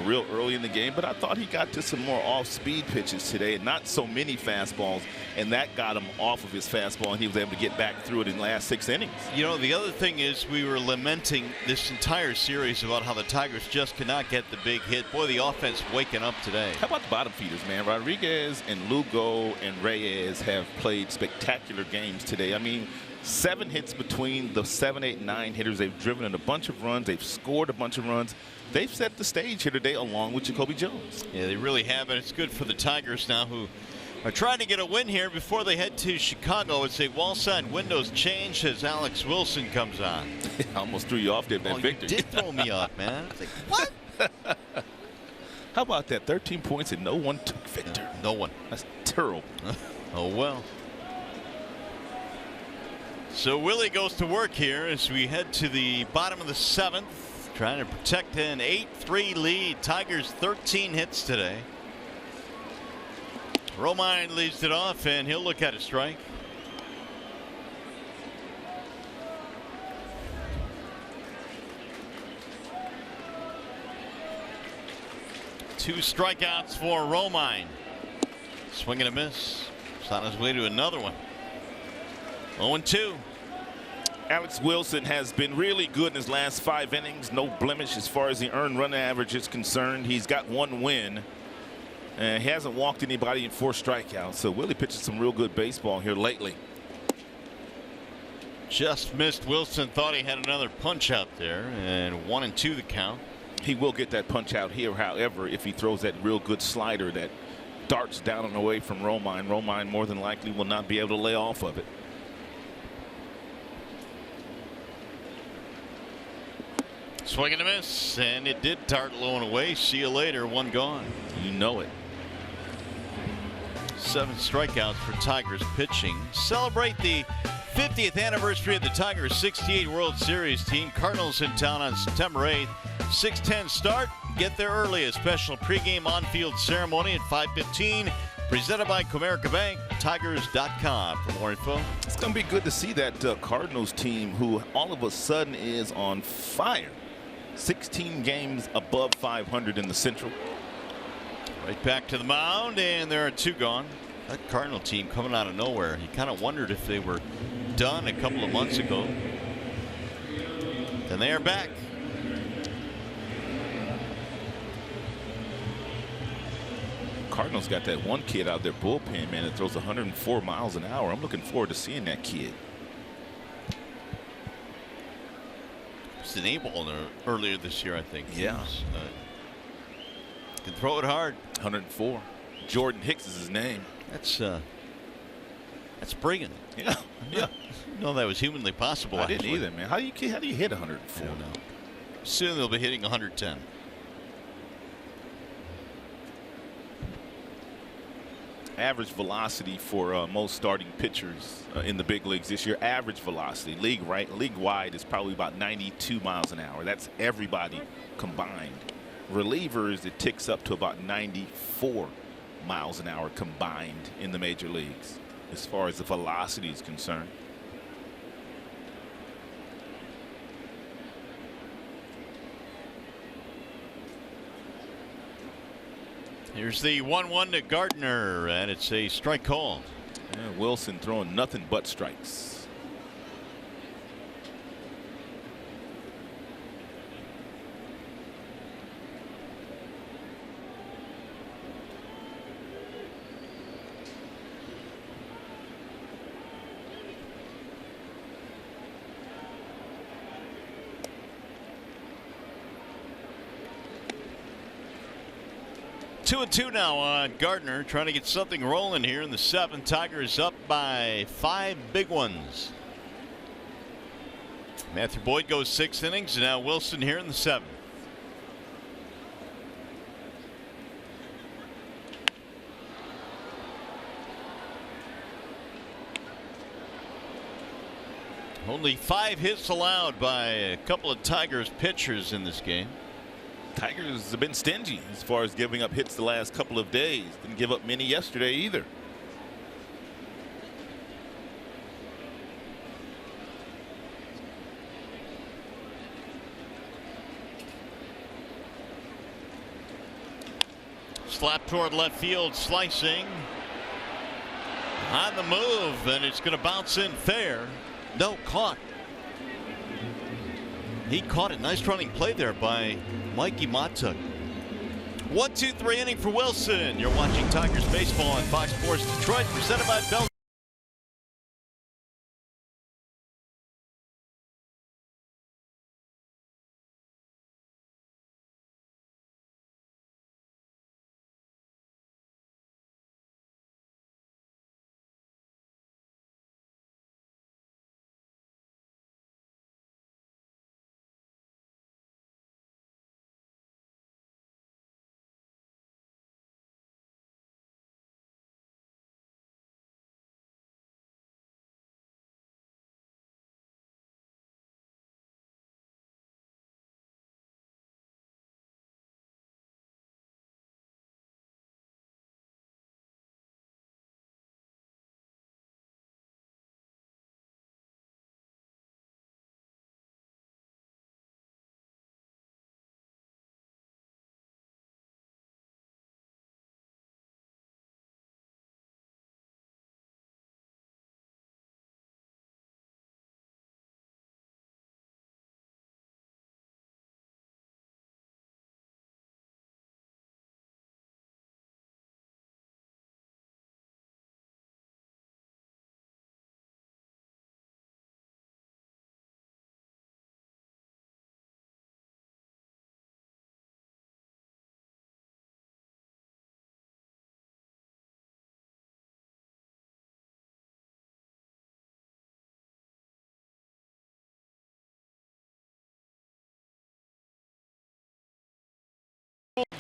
[SPEAKER 4] real early in the game, but I thought he got to some more off-speed pitches today, and not so many fastballs, and that got him off of his fastball, and he was able to get back through it in the last 6 innings.
[SPEAKER 2] You know, the other thing is we were lamenting this entire series about how the Tigers just cannot get the big hit. Boy, the offense waking up today.
[SPEAKER 4] How about the bottom feeders, man? Rodriguez and Lugo and Reyes have played spectacular games today. I mean, 7 hits between the 7, 8, 9 hitters. They've driven in a bunch of runs. They've scored a bunch of runs. They've set the stage here today along with Jacoby Jones.
[SPEAKER 2] Yeah, they really have, and it's good for the Tigers now, who are trying to get a win here before they head to Chicago. It's a wall side windows change as Alex Wilson comes on.
[SPEAKER 4] I almost threw you off there, that Victor.
[SPEAKER 2] You did throw me off, man. I was like, what?
[SPEAKER 4] How about that? 13 points and no one took Victor.
[SPEAKER 2] No one.
[SPEAKER 4] That's terrible.
[SPEAKER 2] Oh, well. So Willie goes to work here as we head to the bottom of the 7th, trying to protect an 8-3 lead. Tigers 13 hits today. Romine leads it off, and he'll look at a strike. Two strikeouts for Romine. Swing and a miss. He's on his way to another one. 0-2.
[SPEAKER 4] Alex Wilson has been really good in his last 5 innings. No blemish as far as the earned run average is concerned. He's got 1 win. And he hasn't walked anybody in 4 strikeouts. So Willie pitches some real good baseball here lately.
[SPEAKER 2] Just missed. Wilson thought he had another punch out there, and 1-2 the count.
[SPEAKER 4] He will get that punch out here, however, if he throws that real good slider that darts down and away from Romine. Romine more than likely will not be able to lay off of it.
[SPEAKER 2] Swing and a miss, and it did dart low and away. See you later. 1 gone.
[SPEAKER 4] You know it.
[SPEAKER 2] 7 strikeouts for Tigers pitching. Celebrate the 50th anniversary of the Tigers 68 World Series team. Cardinals in town on September 8th. 6:10 start. Get there early. A special pregame on-field ceremony at 5:15. Presented by Comerica Bank. Tigers.com for more info.
[SPEAKER 4] It's going to be good to see that Cardinals team, who all of a sudden is on fire. 16 games above 500 in the Central.
[SPEAKER 2] Right back to the mound, and there are 2 gone. That Cardinal team coming out of nowhere. You kind of wondered if they were done a couple of months ago. And they are back.
[SPEAKER 4] Cardinals got that one kid out of their bullpen, man, that throws 104 miles an hour. I'm looking forward to seeing that kid.
[SPEAKER 2] It's an A-ball earlier this year, I think.
[SPEAKER 4] Yeah.
[SPEAKER 2] Can throw it hard.
[SPEAKER 4] 104. Jordan Hicks is his name.
[SPEAKER 2] That's brilliant.
[SPEAKER 4] Yeah. Yeah.
[SPEAKER 2] No, that was humanly possible.
[SPEAKER 4] I didn't either, man. How do you hit 104?
[SPEAKER 2] I don't know. Soon they'll be hitting 110.
[SPEAKER 4] Average velocity for most starting pitchers in the big leagues this year. Average velocity, league-wide, is probably about 92 miles an hour. That's everybody combined. Relievers, it ticks up to about 94 miles an hour combined in the major leagues as far as the velocity is concerned.
[SPEAKER 2] Here's the 1-1 to Gardner, and it's a strike call.
[SPEAKER 4] Yeah, Wilson throwing nothing but strikes.
[SPEAKER 2] 2-2 now on Gardner, trying to get something rolling here in the 7th. Tigers up by 5 big ones. Matthew Boyd goes 6 innings, and now Wilson here in the 7th. Only 5 hits allowed by a couple of Tigers pitchers in this game.
[SPEAKER 4] Tigers have been stingy as far as giving up hits the last couple of days. Didn't give up many yesterday either.
[SPEAKER 2] Slap toward left field, slicing. On the move, and it's going to bounce in fair. No, caught. He caught it. Nice running play there by Mikey Matuk. 1-2-3 inning for Wilson. You're watching Tigers baseball on Fox Sports Detroit, presented by Bell.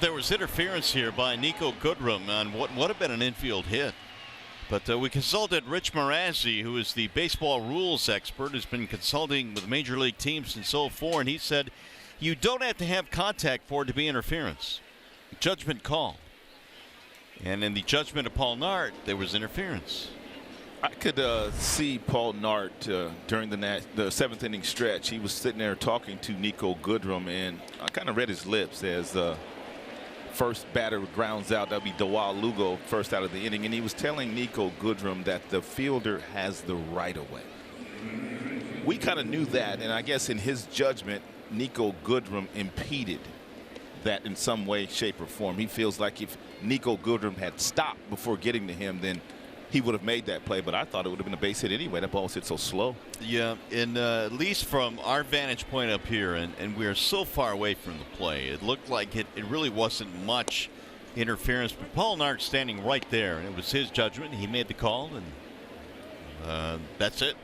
[SPEAKER 2] There was interference here by Nico Goodrum on what would have been an infield hit. But we consulted Rich Marazzi, who is the baseball rules expert, who's been consulting with major league teams since '04, and he said you don't have to have contact for it to be interference. Judgment call. And in the judgment of Paul Nart, there was interference.
[SPEAKER 4] I could see Paul Nart during the 7th inning stretch. He was sitting there talking to Nico Goodrum, and I kind of read his lips as first batter grounds out. That'll be Dawal Lugo, first out of the inning, and he was telling Nico Goodrum that the fielder has the right of way. We kind of knew that, and I guess in his judgment, Nico Goodrum impeded that in some way, shape, or form. He feels like if Nico Goodrum had stopped before getting to him, then he would have made that play, but I thought it would have been a base hit anyway. That ball was hit so slow.
[SPEAKER 2] Yeah, and at least from our vantage point up here, and we are so far away from the play, it looked like it really wasn't much interference. But Paul Nart standing right there, and it was his judgment. He made the call, and that's it.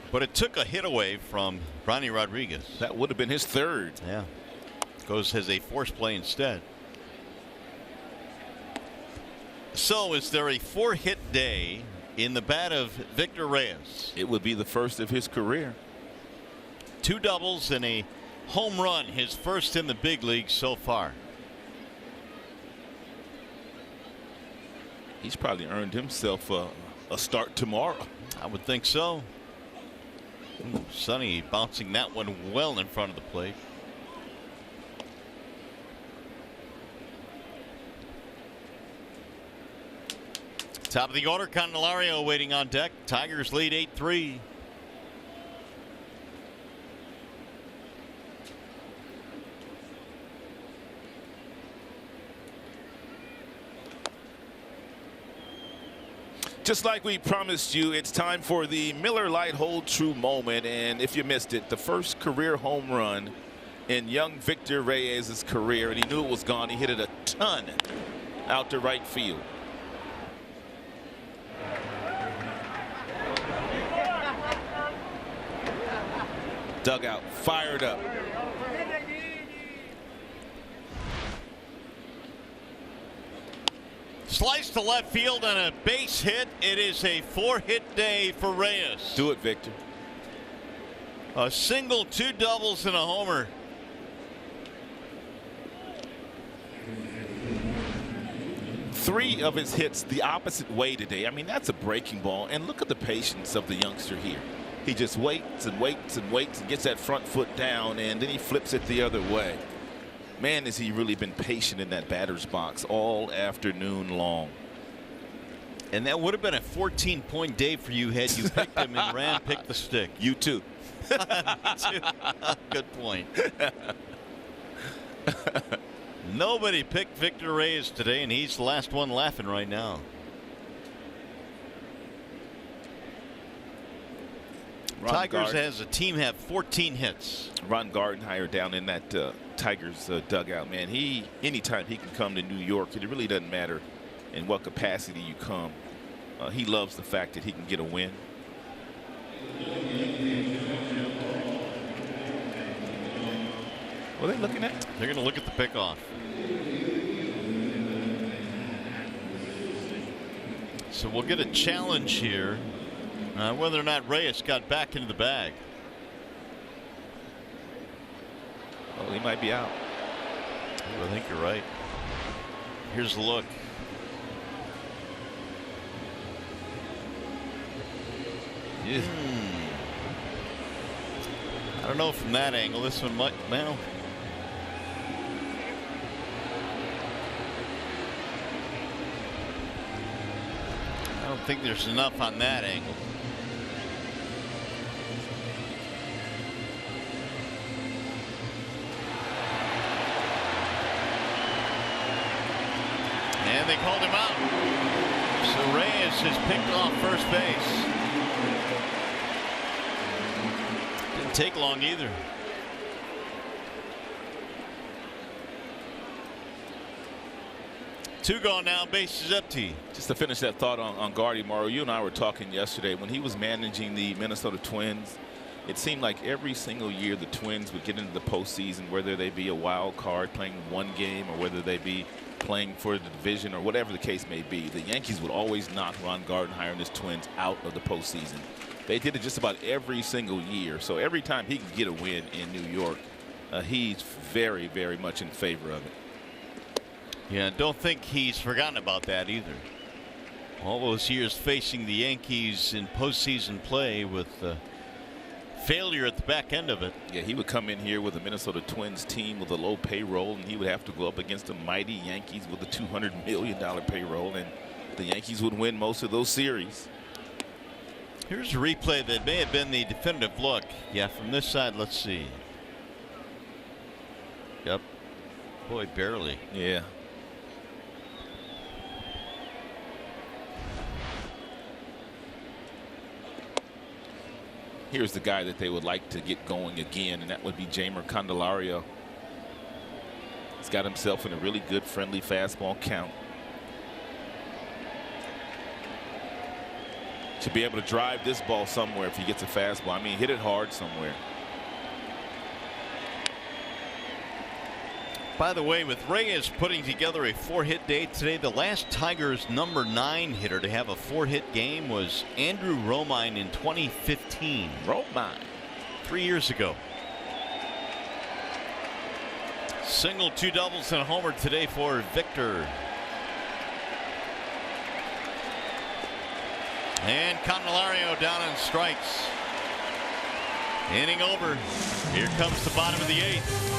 [SPEAKER 2] But it took a hit away from Ronnie Rodriguez.
[SPEAKER 4] That would have been his third.
[SPEAKER 2] Yeah. Goes as a force play instead. So is there a 4-hit day in the bat of Victor Reyes?
[SPEAKER 4] It would be the first of his career.
[SPEAKER 2] 2 doubles and a home run, his first in the big leagues so far.
[SPEAKER 4] He's probably earned himself a start tomorrow.
[SPEAKER 2] I would think so. Ooh, Sonny bouncing that one well in front of the plate. Top of the order, Candelario waiting on deck. Tigers lead 8-3.
[SPEAKER 4] Just like we promised you, it's time for the Miller Lite Hold True moment. And if you missed it, the first career home run in young Victor Reyes' career, and he knew it was gone. He hit it a ton out to right field. Dugout fired up.
[SPEAKER 2] Slice to left field on a base hit. It is a 4-hit day for Reyes.
[SPEAKER 4] Do it, Victor.
[SPEAKER 2] A single, 2 doubles, and a homer.
[SPEAKER 4] Three of his hits the opposite way today. I mean, that's a breaking ball. And look at the patience of the youngster here. He just waits and waits and waits and gets that front foot down, and then he flips it the other way. Man, has he really been patient in that batter's box all afternoon long.
[SPEAKER 2] And that would have been a 14-point day for you had you picked him and ran, picked the stick.
[SPEAKER 4] You too.
[SPEAKER 2] Good point. Nobody picked Victor Reyes today, and he's the last one laughing right now. Tigers as a team have 14 hits.
[SPEAKER 4] Ron Gardenhire down in that Tigers dugout, man. Anytime he can come to New York, it really doesn't matter in what capacity you come. He loves the fact that he can get a win. What are they looking at?
[SPEAKER 2] They're going to look at the pickoff. So we'll get a challenge here. Whether or not Reyes got back into the bag.
[SPEAKER 4] Oh, he might be out.
[SPEAKER 2] I think you're right. Here's the look.
[SPEAKER 4] Yeah.
[SPEAKER 2] I don't know from that angle. This one might. Well. I don't think there's enough on that angle. And they called him out. So Reyes has picked off first base. Didn't take long either. Two gone now, base is empty.
[SPEAKER 4] Just to finish that thought on Gardy Morrow, you and I were talking yesterday when he was managing the Minnesota Twins. It seemed like every single year the Twins would get into the postseason, whether they be a wild card playing one game or whether they be playing for the division or whatever the case may be. The Yankees would always knock Ron Gardenhire and his Twins out of the postseason. They did it just about every single year. So every time he could get a win in New York, he's very, very much in favor of it.
[SPEAKER 2] Yeah, don't think he's forgotten about that either. All those years facing the Yankees in postseason play with failure at the back end of it.
[SPEAKER 4] Yeah, he would come in here with a Minnesota Twins team with a low payroll, and he would have to go up against the mighty Yankees with a $200 million payroll, and the Yankees would win most of those series.
[SPEAKER 2] Here's a replay that may have been the definitive look. Yeah, from this side, let's see. Yep. Boy, barely.
[SPEAKER 4] Yeah. Here's the guy that they would like to get going again, and that would be Jeimer Candelario. He's got himself in a really good friendly fastball count. Should be able to drive this ball somewhere if he gets a fastball. I mean, hit it hard somewhere.
[SPEAKER 2] By the way, with Reyes putting together a 4-hit day today, the last Tigers #9 hitter to have a 4-hit game was Andrew Romine in 2015.
[SPEAKER 4] Romine.
[SPEAKER 2] 3 years ago. Single, 2 doubles, and a homer today for Victor. And Candelario down on strikes. Inning over. Here comes the bottom of the 8th.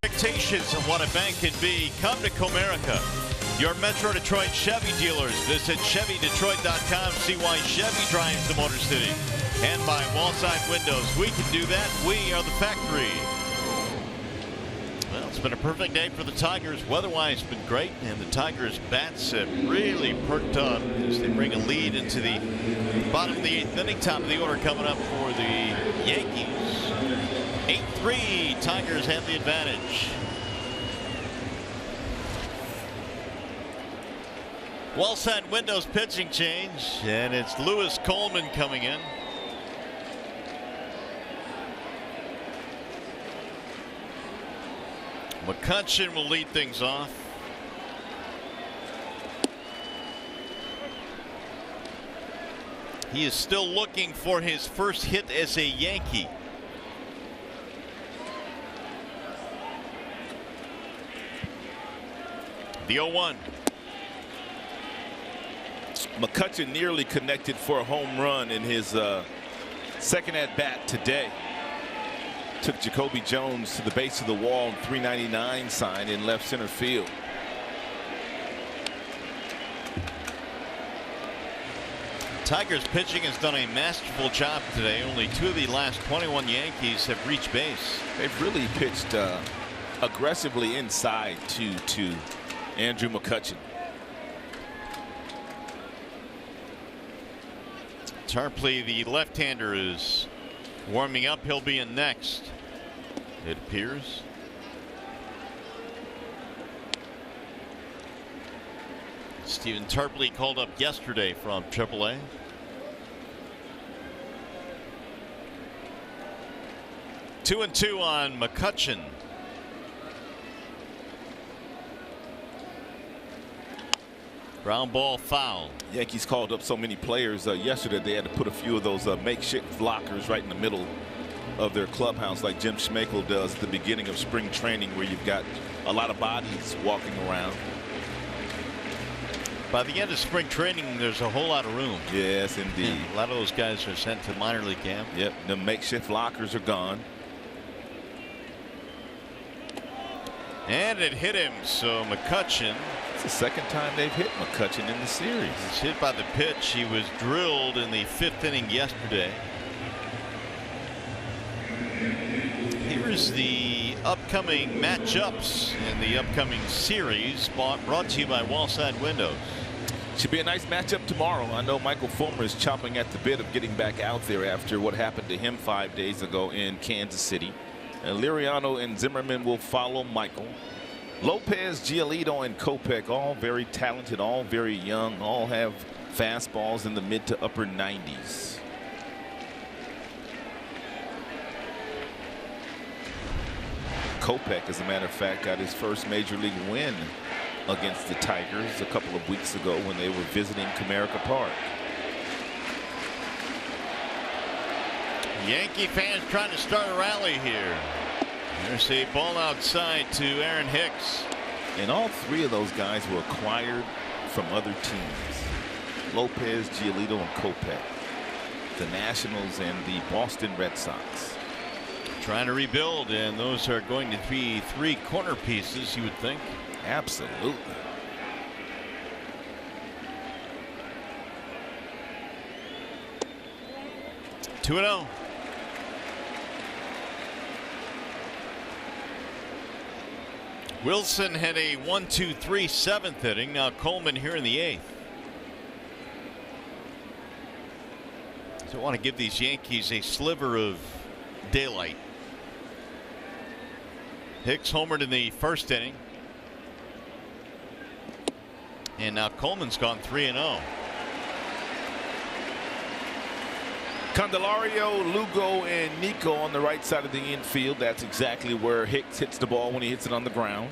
[SPEAKER 2] Expectations of what a bank can be. Come to Comerica, your Metro Detroit Chevy dealers. Visit ChevyDetroit.com. See why Chevy drives the Motor City. And by Wallside Windows. We can do that. We are the factory. Well, it's been a perfect day for the Tigers. Weather-wise, it's been great. And the Tigers' bats have really perked up as they bring a lead into the bottom of the 8th inning. Top of the order coming up for the Yankees. 8-3. Tigers have the advantage. Wallside Windows pitching change. And it's Lewis Coleman coming in. McCutchen will lead things off. He is still looking for his first hit as a Yankee. The 0-1.
[SPEAKER 4] McCutchen nearly connected for a home run in his second at bat today. Took Jacoby Jones to the base of the wall and 399 sign in left center field.
[SPEAKER 2] Tigers pitching has done a masterful job today. Only 2 of the last 21 Yankees have reached base.
[SPEAKER 4] They've really pitched aggressively inside to Andrew McCutchen.
[SPEAKER 2] Tarpley, the left-hander, is warming up. He'll be in next, it appears. Stephen Tarpley called up yesterday from AAA. Two and two on McCutchen. Ground ball foul.
[SPEAKER 4] Yankees called up so many players yesterday they had to put a few of those makeshift lockers right in the middle of their clubhouse like Jim Schmeichel does at the beginning of spring training, where you've got a lot of bodies walking around.
[SPEAKER 2] By the end of spring training, there's a whole lot of room.
[SPEAKER 4] Yes, indeed.
[SPEAKER 2] A lot of those guys are sent to minor league camp.
[SPEAKER 4] Yep, the makeshift lockers are gone.
[SPEAKER 2] And it hit him, so McCutchen.
[SPEAKER 4] It's the second time they've hit McCutchen in the series.
[SPEAKER 2] He's hit by the pitch. He was drilled in the 5th inning yesterday. Here's the upcoming matchups in the upcoming series, brought to you by Wallside Windows.
[SPEAKER 4] Should be a nice matchup tomorrow. I know Michael Fulmer is chomping at the bit of getting back out there after what happened to him 5 days ago in Kansas City. And Liriano and Zimmerman will follow Michael. Lopez, Giolito, and Kopech, all very talented, all very young, all have fastballs in the mid to upper 90s. Kopech, as a matter of fact, got his first major league win against the Tigers a couple of weeks ago when they were visiting Comerica Park.
[SPEAKER 2] Yankee fans trying to start a rally here. There's a ball outside to Aaron Hicks.
[SPEAKER 4] And all 3 of those guys were acquired from other teams. Lopez, Giolito, and Kopech. The Nationals and the Boston Red Sox.
[SPEAKER 2] Trying to rebuild, and those are going to be 3 corner pieces, you would think.
[SPEAKER 4] Absolutely.
[SPEAKER 2] Two and 0. Wilson had a 1-2-3 7th inning. Now Coleman here in the 8th. So I want to give these Yankees a sliver of daylight. Hicks homered in the 1st inning. And now Coleman's gone 3-0.
[SPEAKER 4] Candelario, Lugo, and Nico on the right side of the infield. That's exactly where Hicks hits the ball when he hits it on the ground.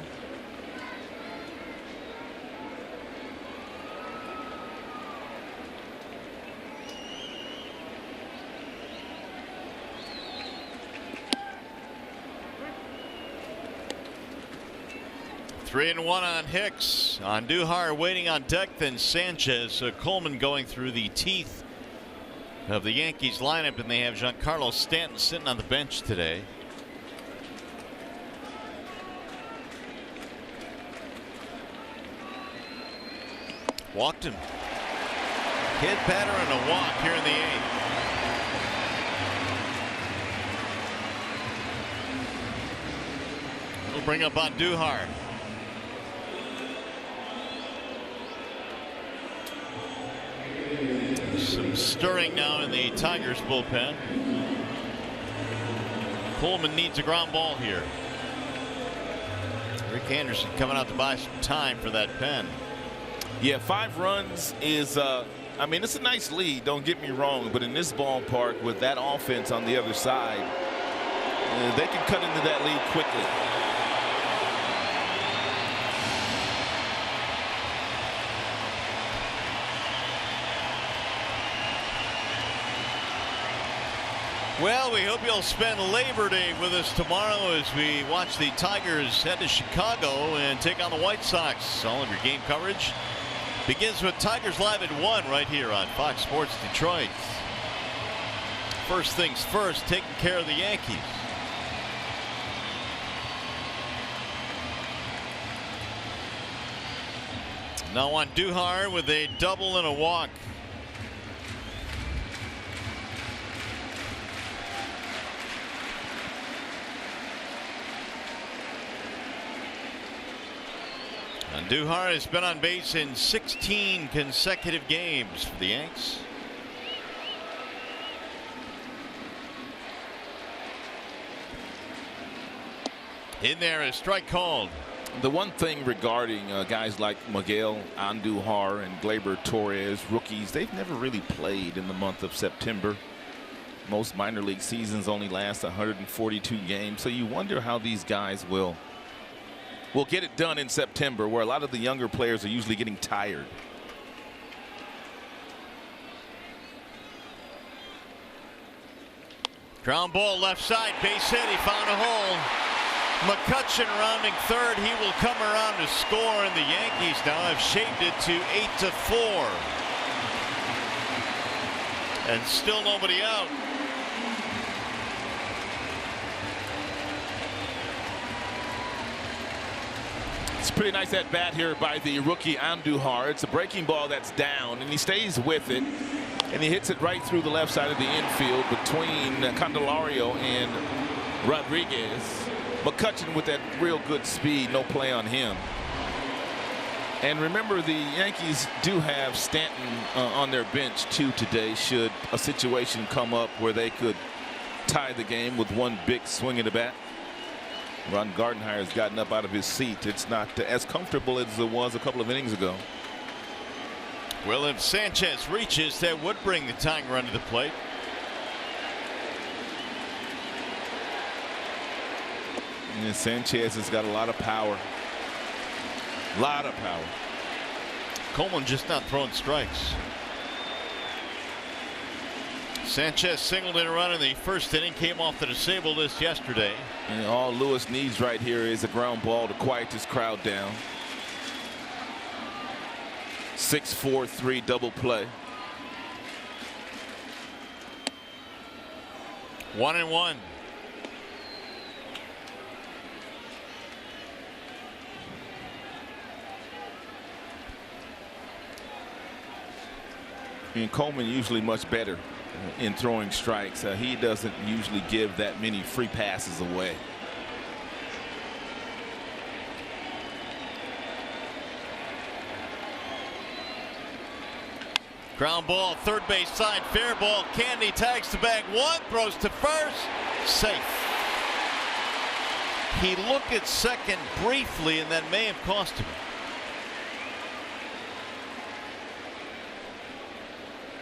[SPEAKER 2] Three and 1 on Hicks. Andujar waiting on deck, then Sanchez. Coleman going through the teeth of the Yankees lineup, and they have Giancarlo Stanton sitting on the bench today. Walked him. Hit batter and a walk here in the 8th. We'll bring up on Duhar. Some stirring now in the Tigers bullpen. Coleman needs a ground ball here. Rick Anderson coming out to buy some time for that pen.
[SPEAKER 4] Yeah, 5 runs is, I mean, it's a nice lead, don't get me wrong, but in this ballpark with that offense on the other side, they can cut into that lead quickly.
[SPEAKER 2] Well, we hope you'll spend Labor Day with us tomorrow as we watch the Tigers head to Chicago and take on the White Sox. All of your game coverage begins with Tigers Live at 1 right here on Fox Sports Detroit. First things first, taking care of the Yankees. Now on Duhar with a double and a walk. And Duhar has been on base in 16 consecutive games for the Yanks. In there, a strike called.
[SPEAKER 4] The one thing regarding guys like Miguel Andujar and Gleyber Torres, rookies, they've never really played in the month of September. Most minor league seasons only last 142 games, so you wonder how these guys will get it done in September, where a lot of the younger players are usually getting tired.
[SPEAKER 2] Ground ball left side, base hit. He found a hole. McCutchen rounding third. He will come around to score, and the Yankees now have shaved it to 8-4. And still nobody out.
[SPEAKER 4] It's a pretty nice at bat here by the rookie Andujar. It's a breaking ball that's down, and he stays with it, and he hits it right through the left side of the infield between Candelario and Rodriguez. McCutchen with that real good speed, no play on him. And remember, the Yankees do have Stanton on their bench too today, should a situation come up where they could tie the game with one big swing of the bat. Ron Gardenhire has gotten up out of his seat. It's not as comfortable as it was a couple of innings ago.
[SPEAKER 2] Well, if Sanchez reaches, that would bring the tying run to the plate.
[SPEAKER 4] And Sanchez has got a lot of power. Lot of power.
[SPEAKER 2] Coleman just not throwing strikes. Sanchez singled in a run in the first inning, came off the disabled list yesterday.
[SPEAKER 4] And all Lewis needs right here is a ground ball to quiet this crowd down. 6-4-3 double play.
[SPEAKER 2] 1-1.
[SPEAKER 4] And Coleman usually much better in throwing strikes. He doesn't usually give that many free passes away.
[SPEAKER 2] Ground ball, third base side, fair ball. Candy tags the bag one, throws to first, safe. He looked at second briefly, and that may have cost him.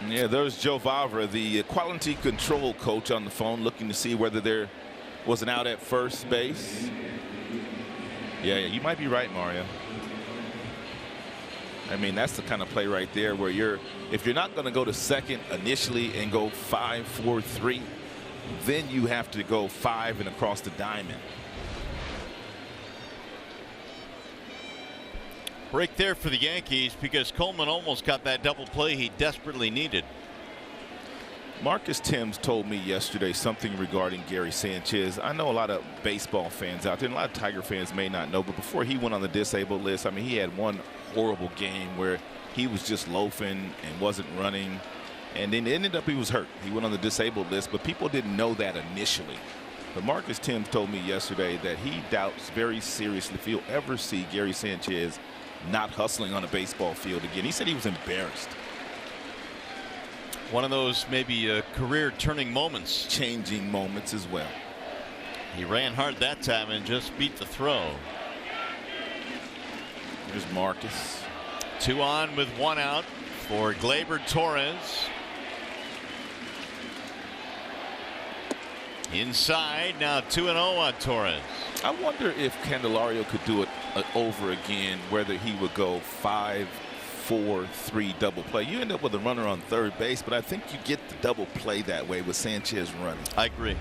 [SPEAKER 4] Yeah, there's Joe Vavra, the quality control coach, on the phone, looking to see whether there was an out at first base. Yeah, you might be right, Mario. I mean, that's the kind of play right there where if you're not going to go to second initially and go 5-4-3, then you have to go 5 and across the diamond.
[SPEAKER 2] Break there for the Yankees because Coleman almost got that double play he desperately needed.
[SPEAKER 4] Marcus Timms told me yesterday something regarding Gary Sanchez. I know a lot of baseball fans out there, and a lot of Tiger fans may not know, but before he went on the disabled list, I mean, he had one horrible game where he was just loafing and wasn't running. And then it ended up he was hurt. He went on the disabled list, but people didn't know that initially. But Marcus Timms told me yesterday that he doubts very seriously if he'll ever see Gary Sanchez not hustling on a baseball field again. He said he was embarrassed.
[SPEAKER 2] One of those maybe career turning moments.
[SPEAKER 4] Changing moments as well.
[SPEAKER 2] He ran hard that time and just beat the throw.
[SPEAKER 4] Here's Marcus.
[SPEAKER 2] 2 on with 1 out for Gleyber Torres. Inside now, 2-0 on Torres.
[SPEAKER 4] I wonder if Candelario could do it over again, whether he would go 5-4-3 double play. You end up with a runner on third base, but I think you get the double play that way with Sanchez running.
[SPEAKER 2] I agree.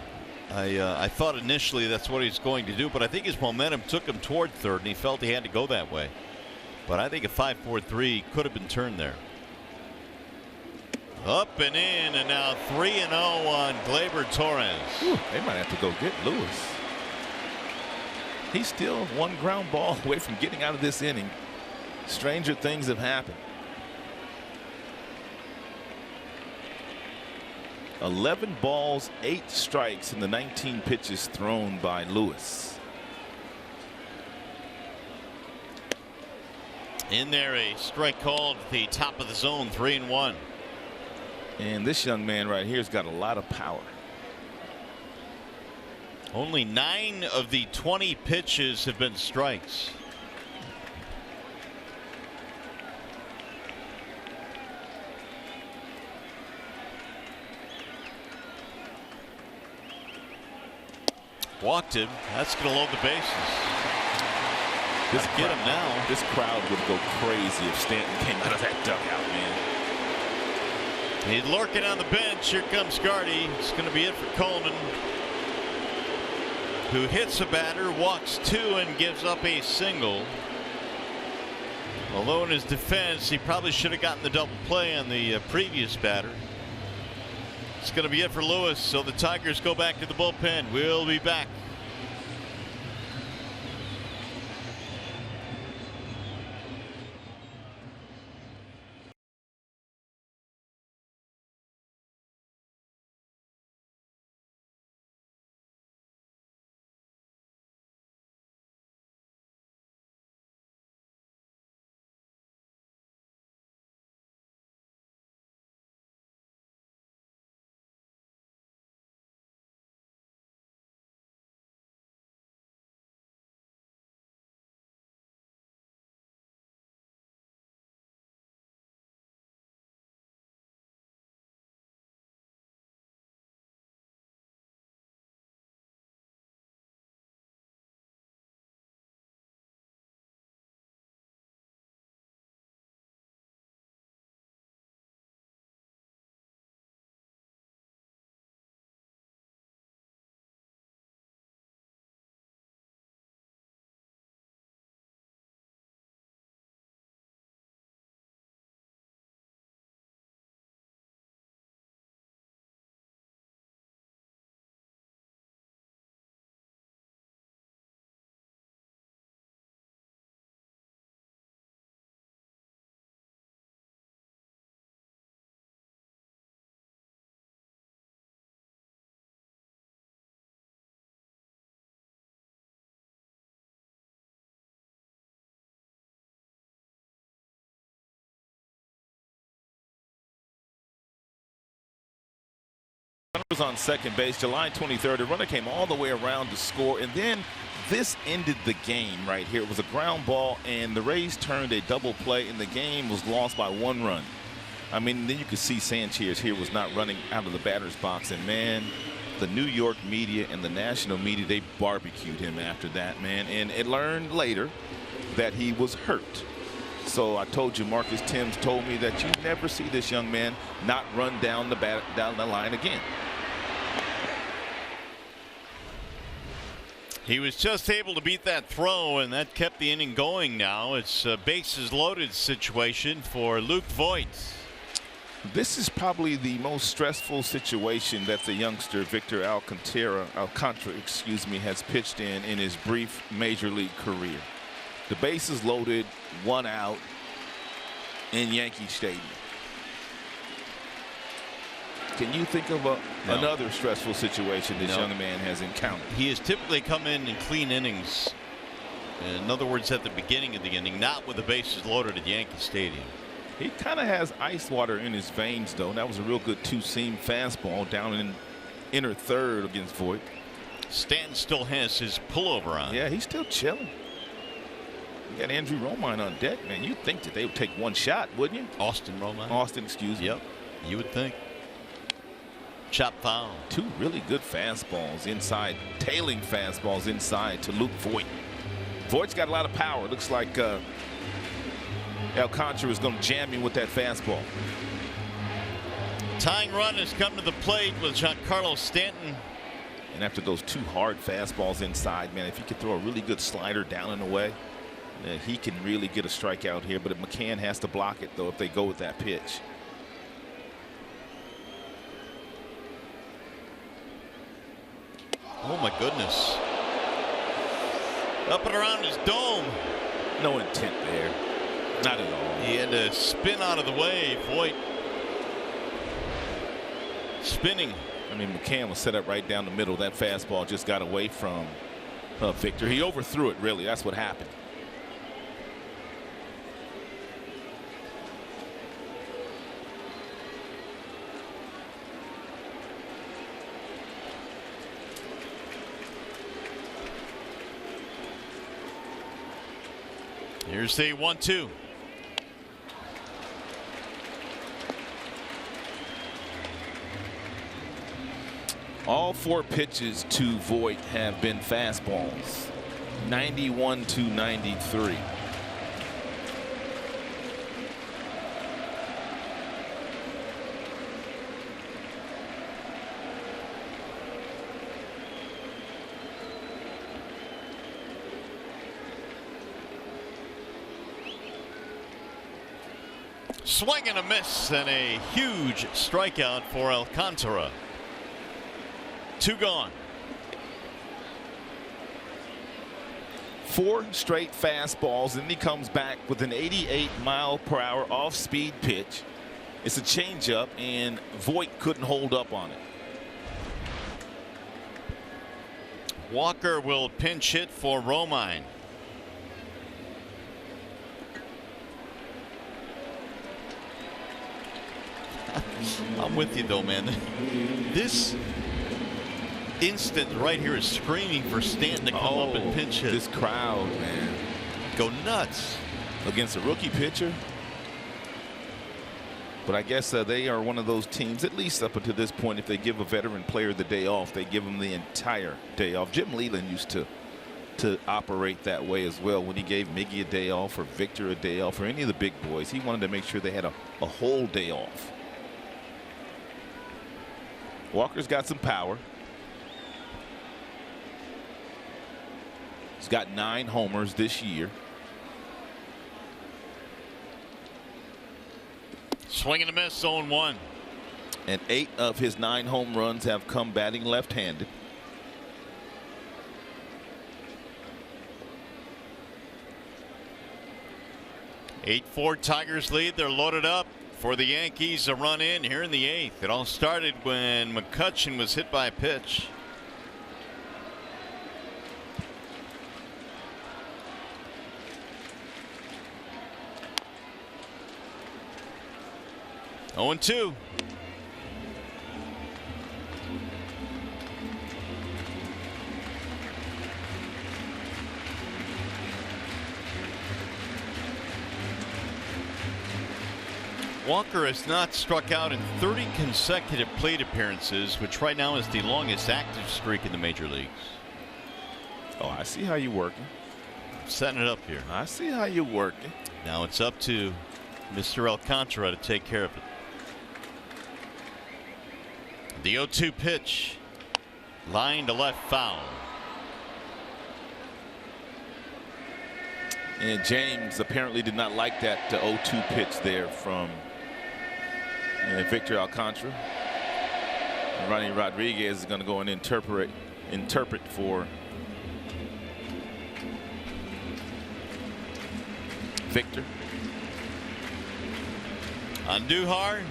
[SPEAKER 2] I thought initially that's what he's going to do, but I think his momentum took him toward third, and he felt he had to go that way. But I think a 5-4-3 could have been turned there. Up and in, and now 3-0 on Gleyber Torres.
[SPEAKER 4] Whew, they might have to go get Lewis. He's still 1 ground ball away from getting out of this inning. Stranger things have happened. 11 balls, 8 strikes in the 19 pitches thrown by Lewis.
[SPEAKER 2] In there, a strike called at the top of the zone, 3-1.
[SPEAKER 4] And this young man right here has got a lot of power.
[SPEAKER 2] Only 9 of the 20 pitches have been strikes. Walked him. That's going to load the bases.
[SPEAKER 4] This
[SPEAKER 2] get him now.
[SPEAKER 4] This crowd would go crazy if Stanton came out of that dugout, man.
[SPEAKER 2] He's lurking on the bench. Here comes Gardy. It's going to be it for Coleman, who hits a batter, walks 2, and gives up a single. Although in his defense, he probably should have gotten the double play on the previous batter. It's going to be it for Lewis, so the Tigers go back to the bullpen. We'll be back.
[SPEAKER 4] Runners on second base, July 23rd. The runner came all the way around to score, and then this ended the game right here. It was a ground ball, and the Rays turned a double play, and the game was lost by 1 run. I mean, then you could see Sanchez here was not running out of the batter's box, and man, the New York media and the national media, they barbecued him after that, man. And it learned later that he was hurt. So I told you, Marcus Timms told me that you never see this young man not run down the line again.
[SPEAKER 2] He was just able to beat that throw, and that kept the inning going now. It's a bases loaded situation for Luke Voigt.
[SPEAKER 4] This is probably the most stressful situation that the youngster Victor Alcantara, has pitched in his brief major league career. The bases loaded, 1 out. in Yankee Stadium. Can you think of another stressful situation this young man has encountered?
[SPEAKER 2] He has typically come in clean innings. In other words, at the beginning of the inning, not with the bases loaded at Yankee Stadium.
[SPEAKER 4] He kind of has ice water in his veins, though. That was a real good two-seam fastball down in inner third against Voit.
[SPEAKER 2] Stanton still has his pullover on.
[SPEAKER 4] Yeah, he's still chilling. You got Andrew Romine on deck, man. You'd think that they would take one shot, wouldn't you?
[SPEAKER 2] Austin Romine.
[SPEAKER 4] Austin, excuse me.
[SPEAKER 2] Yep, you would think. Chop foul.
[SPEAKER 4] Two really good fastballs inside, tailing fastballs inside to Luke Voit. Voigt's got a lot of power. Looks like Alcantara is going to jam him with that fastball.
[SPEAKER 2] Tying run has come to the plate with Giancarlo Stanton.
[SPEAKER 4] And after those two hard fastballs inside, man, if he could throw a really good slider down and away, he can really get a strikeout here. But McCann has to block it, though, if they go with that pitch.
[SPEAKER 2] Oh, my goodness. Up and around his dome.
[SPEAKER 4] No intent there. Not at all.
[SPEAKER 2] He had to spin out of the way. Voit spinning.
[SPEAKER 4] I mean, McCann was set up right down the middle. That fastball just got away from Victor. He overthrew it, really. That's what happened.
[SPEAKER 2] Here's the 1-2.
[SPEAKER 4] All four pitches to Voit have been fastballs. 91 to 93.
[SPEAKER 2] Swing and a miss, and a huge strikeout for Alcantara. 2 gone.
[SPEAKER 4] 4 straight fastballs, and he comes back with an 88-mile-per-hour off-speed pitch. It's a changeup, and Voit couldn't hold up on it.
[SPEAKER 2] Walker will pinch hit for Romine. I'm with you, though, man. This instant right here is screaming for Stanton to come up and pinch hit.
[SPEAKER 4] This crowd, man.
[SPEAKER 2] Go nuts.
[SPEAKER 4] Against a rookie pitcher. But I guess they are one of those teams, at least up until this point, if they give a veteran player the day off, they give him the entire day off. Jim Leland used to operate that way as well. When he gave Miggy a day off or Victor a day off or any of the big boys, he wanted to make sure they had a whole day off. Walker's got some power. He's got 9 homers this year.
[SPEAKER 2] Swing and a miss, 0-1.
[SPEAKER 4] And 8 of his 9 home runs have come batting left-handed.
[SPEAKER 2] Eight 8-4 Tigers lead. They're loaded up for the Yankees. A run in here in the 8th. It all started when McCutchen was hit by a pitch. Oh, 2. Walker has not struck out in 30 consecutive plate appearances, which right now is the longest active streak in the major leagues.
[SPEAKER 4] Oh, I see how you're working.
[SPEAKER 2] Setting it up here.
[SPEAKER 4] I see how you're working.
[SPEAKER 2] Now it's up to Mr. Alcantara to take care of it. The 0-2 pitch. Line to left, foul.
[SPEAKER 4] And James apparently did not like that 0-2 pitch there from Victor Alcantara. And Ronnie Rodriguez is going to go and interpret for Victor.
[SPEAKER 2] Andujar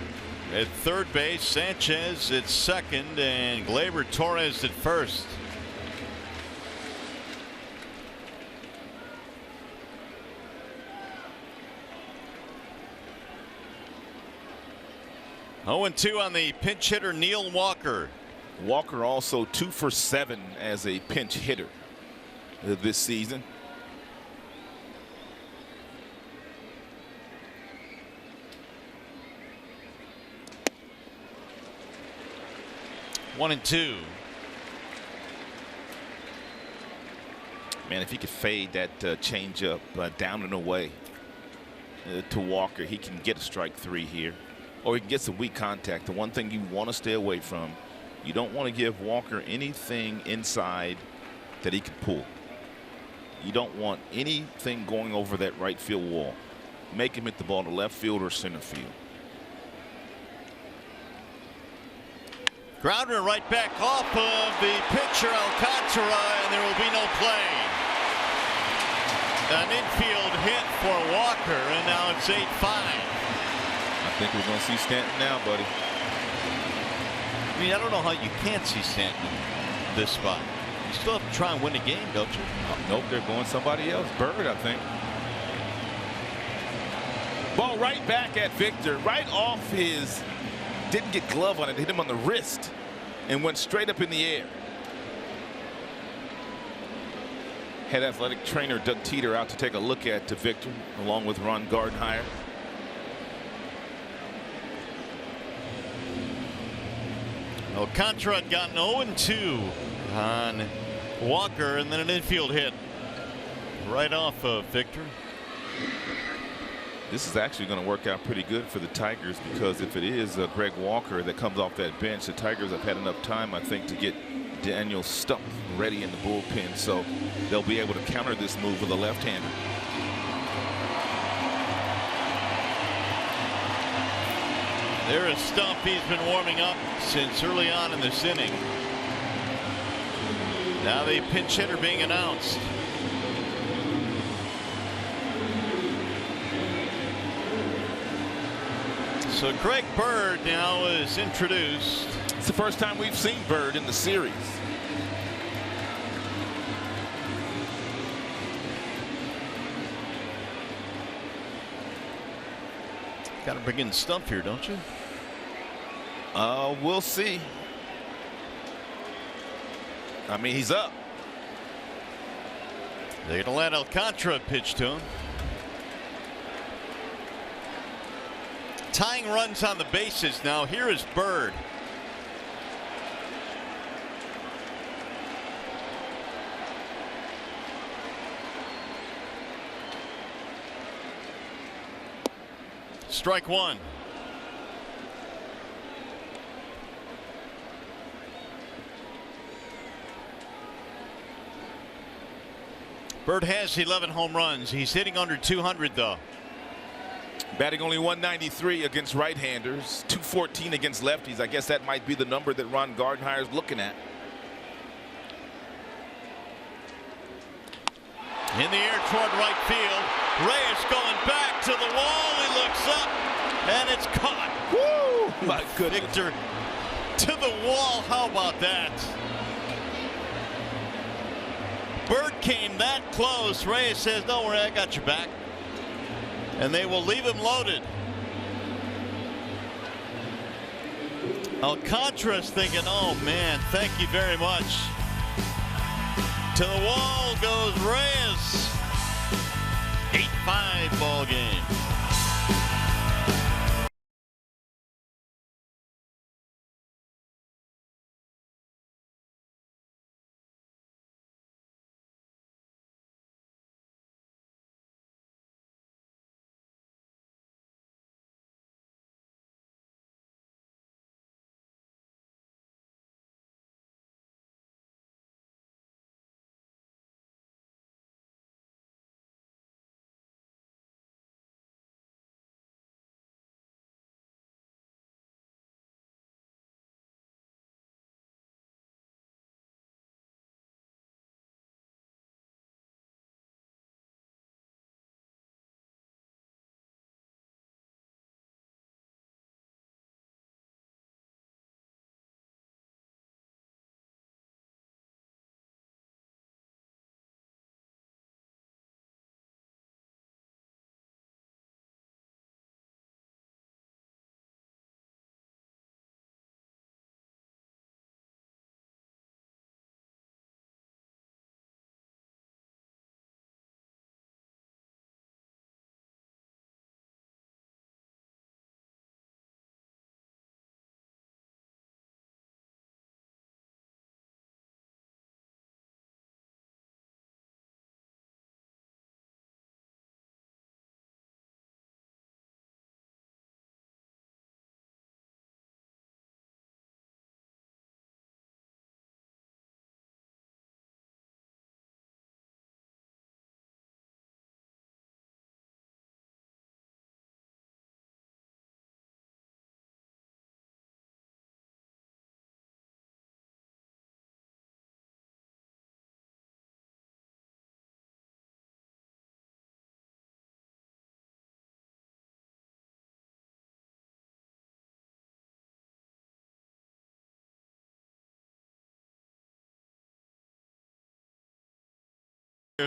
[SPEAKER 2] at third base, Sanchez at second, and Gleyber Torres at first. Oh, 0-2 on the pinch hitter Neil Walker.
[SPEAKER 4] Walker also 2 for 7 as a pinch hitter this season.
[SPEAKER 2] One and two.
[SPEAKER 4] Man, if he could fade that changeup down and away to Walker, he can get a strike 3 here, or he can get some weak contact. The one thing you want to stay away from, you don't want to give Walker anything inside that he can pull. You don't want anything going over that right field wall. Make him hit the ball to left field or center field.
[SPEAKER 2] Grounder right back off of the pitcher Alcantara, and there will be no play. An infield hit for Walker, and now it's 8-5.
[SPEAKER 4] I think we're going to see Stanton now, buddy.
[SPEAKER 2] I mean, I don't know how you can't see Stanton in this spot. You still have to try and win a game, don't you?
[SPEAKER 4] Nope, they're going somebody else. Bird, I think. Ball right back at Victor, right off his. Didn't get glove on it, hit him on the wrist and went straight up in the air. Head athletic trainer Doug Teeter out to take a look at Victor along with Ron Gardenhire.
[SPEAKER 2] Alcantara had gotten 0-2 on Walker, and then an infield hit right off of Victor.
[SPEAKER 4] This is actually going to work out pretty good for the Tigers, because if it is Greg Walker that comes off that bench, the Tigers have had enough time, I think, to get Daniel Stumpf ready in the bullpen, so they'll be able to counter this move with a left-hander.
[SPEAKER 2] There is Stumpf. He's been warming up since early on in this inning. Now the pinch hitter being announced. So Greg Bird now is introduced.
[SPEAKER 4] It's the first time we've seen Bird in the series.
[SPEAKER 2] Got to bring in Stumpf here, don't you?
[SPEAKER 4] We'll see. I mean, he's up.
[SPEAKER 2] They're going to let Alcantara pitch to him. Tying runs on the bases now. Here is Bird. Strike one. Bird has 11 home runs. He's hitting under 200 though.
[SPEAKER 4] Batting only 193 against right-handers, 214 against lefties. I guess that might be the number that Ron Gardenhire is looking at.
[SPEAKER 2] In the air toward right field. Reyes going back to the wall. He looks up, and it's caught.
[SPEAKER 4] Woo! My goodness.
[SPEAKER 2] Victor to the wall. How about that? Bird came that close. Reyes says, "Don't worry, I got your back." And they will leave him loaded. Alcantara's thinking, "Oh man, thank you very much." To the wall goes Reyes. 8-5 ball game.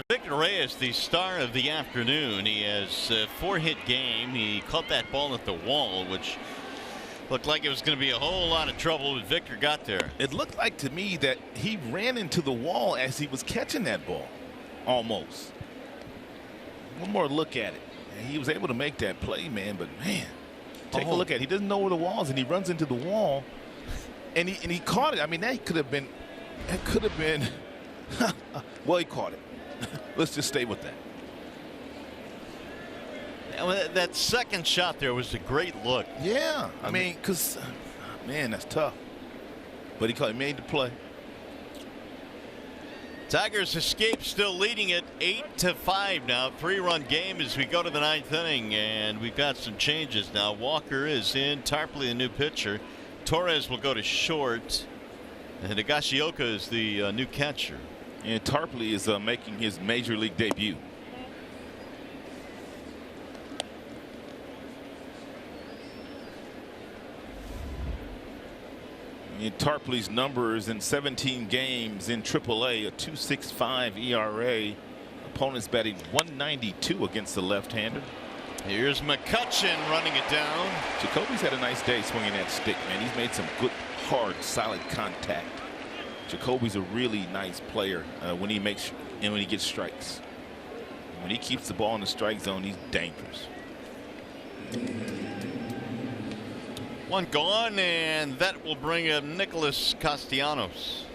[SPEAKER 2] Victor Reyes, the star of the afternoon. He has a 4-hit game. He caught that ball at the wall, which looked like it was going to be a whole lot of trouble, but Victor got there.
[SPEAKER 4] It looked like to me that he ran into the wall as he was catching that ball, almost. One more look at it. And he was able to make that play, man, but man, take a look at it. He doesn't know where the wall is, and he runs into the wall, and he caught it. I mean, that could have been, well, he caught it. Let's just stay with that.
[SPEAKER 2] That second shot there was a great look.
[SPEAKER 4] Yeah, I mean, because, man, that's tough. But he made the play.
[SPEAKER 2] Tigers escape, still leading it 8-5 now. 3-run game as we go to the 9th inning, and we've got some changes now. Walker is in. Tarpley, the new pitcher. Torres will go to short, and Higashioka is the new catcher.
[SPEAKER 4] And Tarpley is making his major league debut. And Tarpley's numbers in 17 games in AAA, a 2.65 ERA. Opponents batting .192 against the left-hander.
[SPEAKER 2] Here's McCutchen running it down.
[SPEAKER 4] Jacoby's had a nice day swinging that stick, man. He's made some good, hard, solid contact. Jacoby's a really nice player when he makes and when he gets strikes. When he keeps the ball in the strike zone, he's dangerous.
[SPEAKER 2] One gone, and that will bring up Nicholas Castellanos.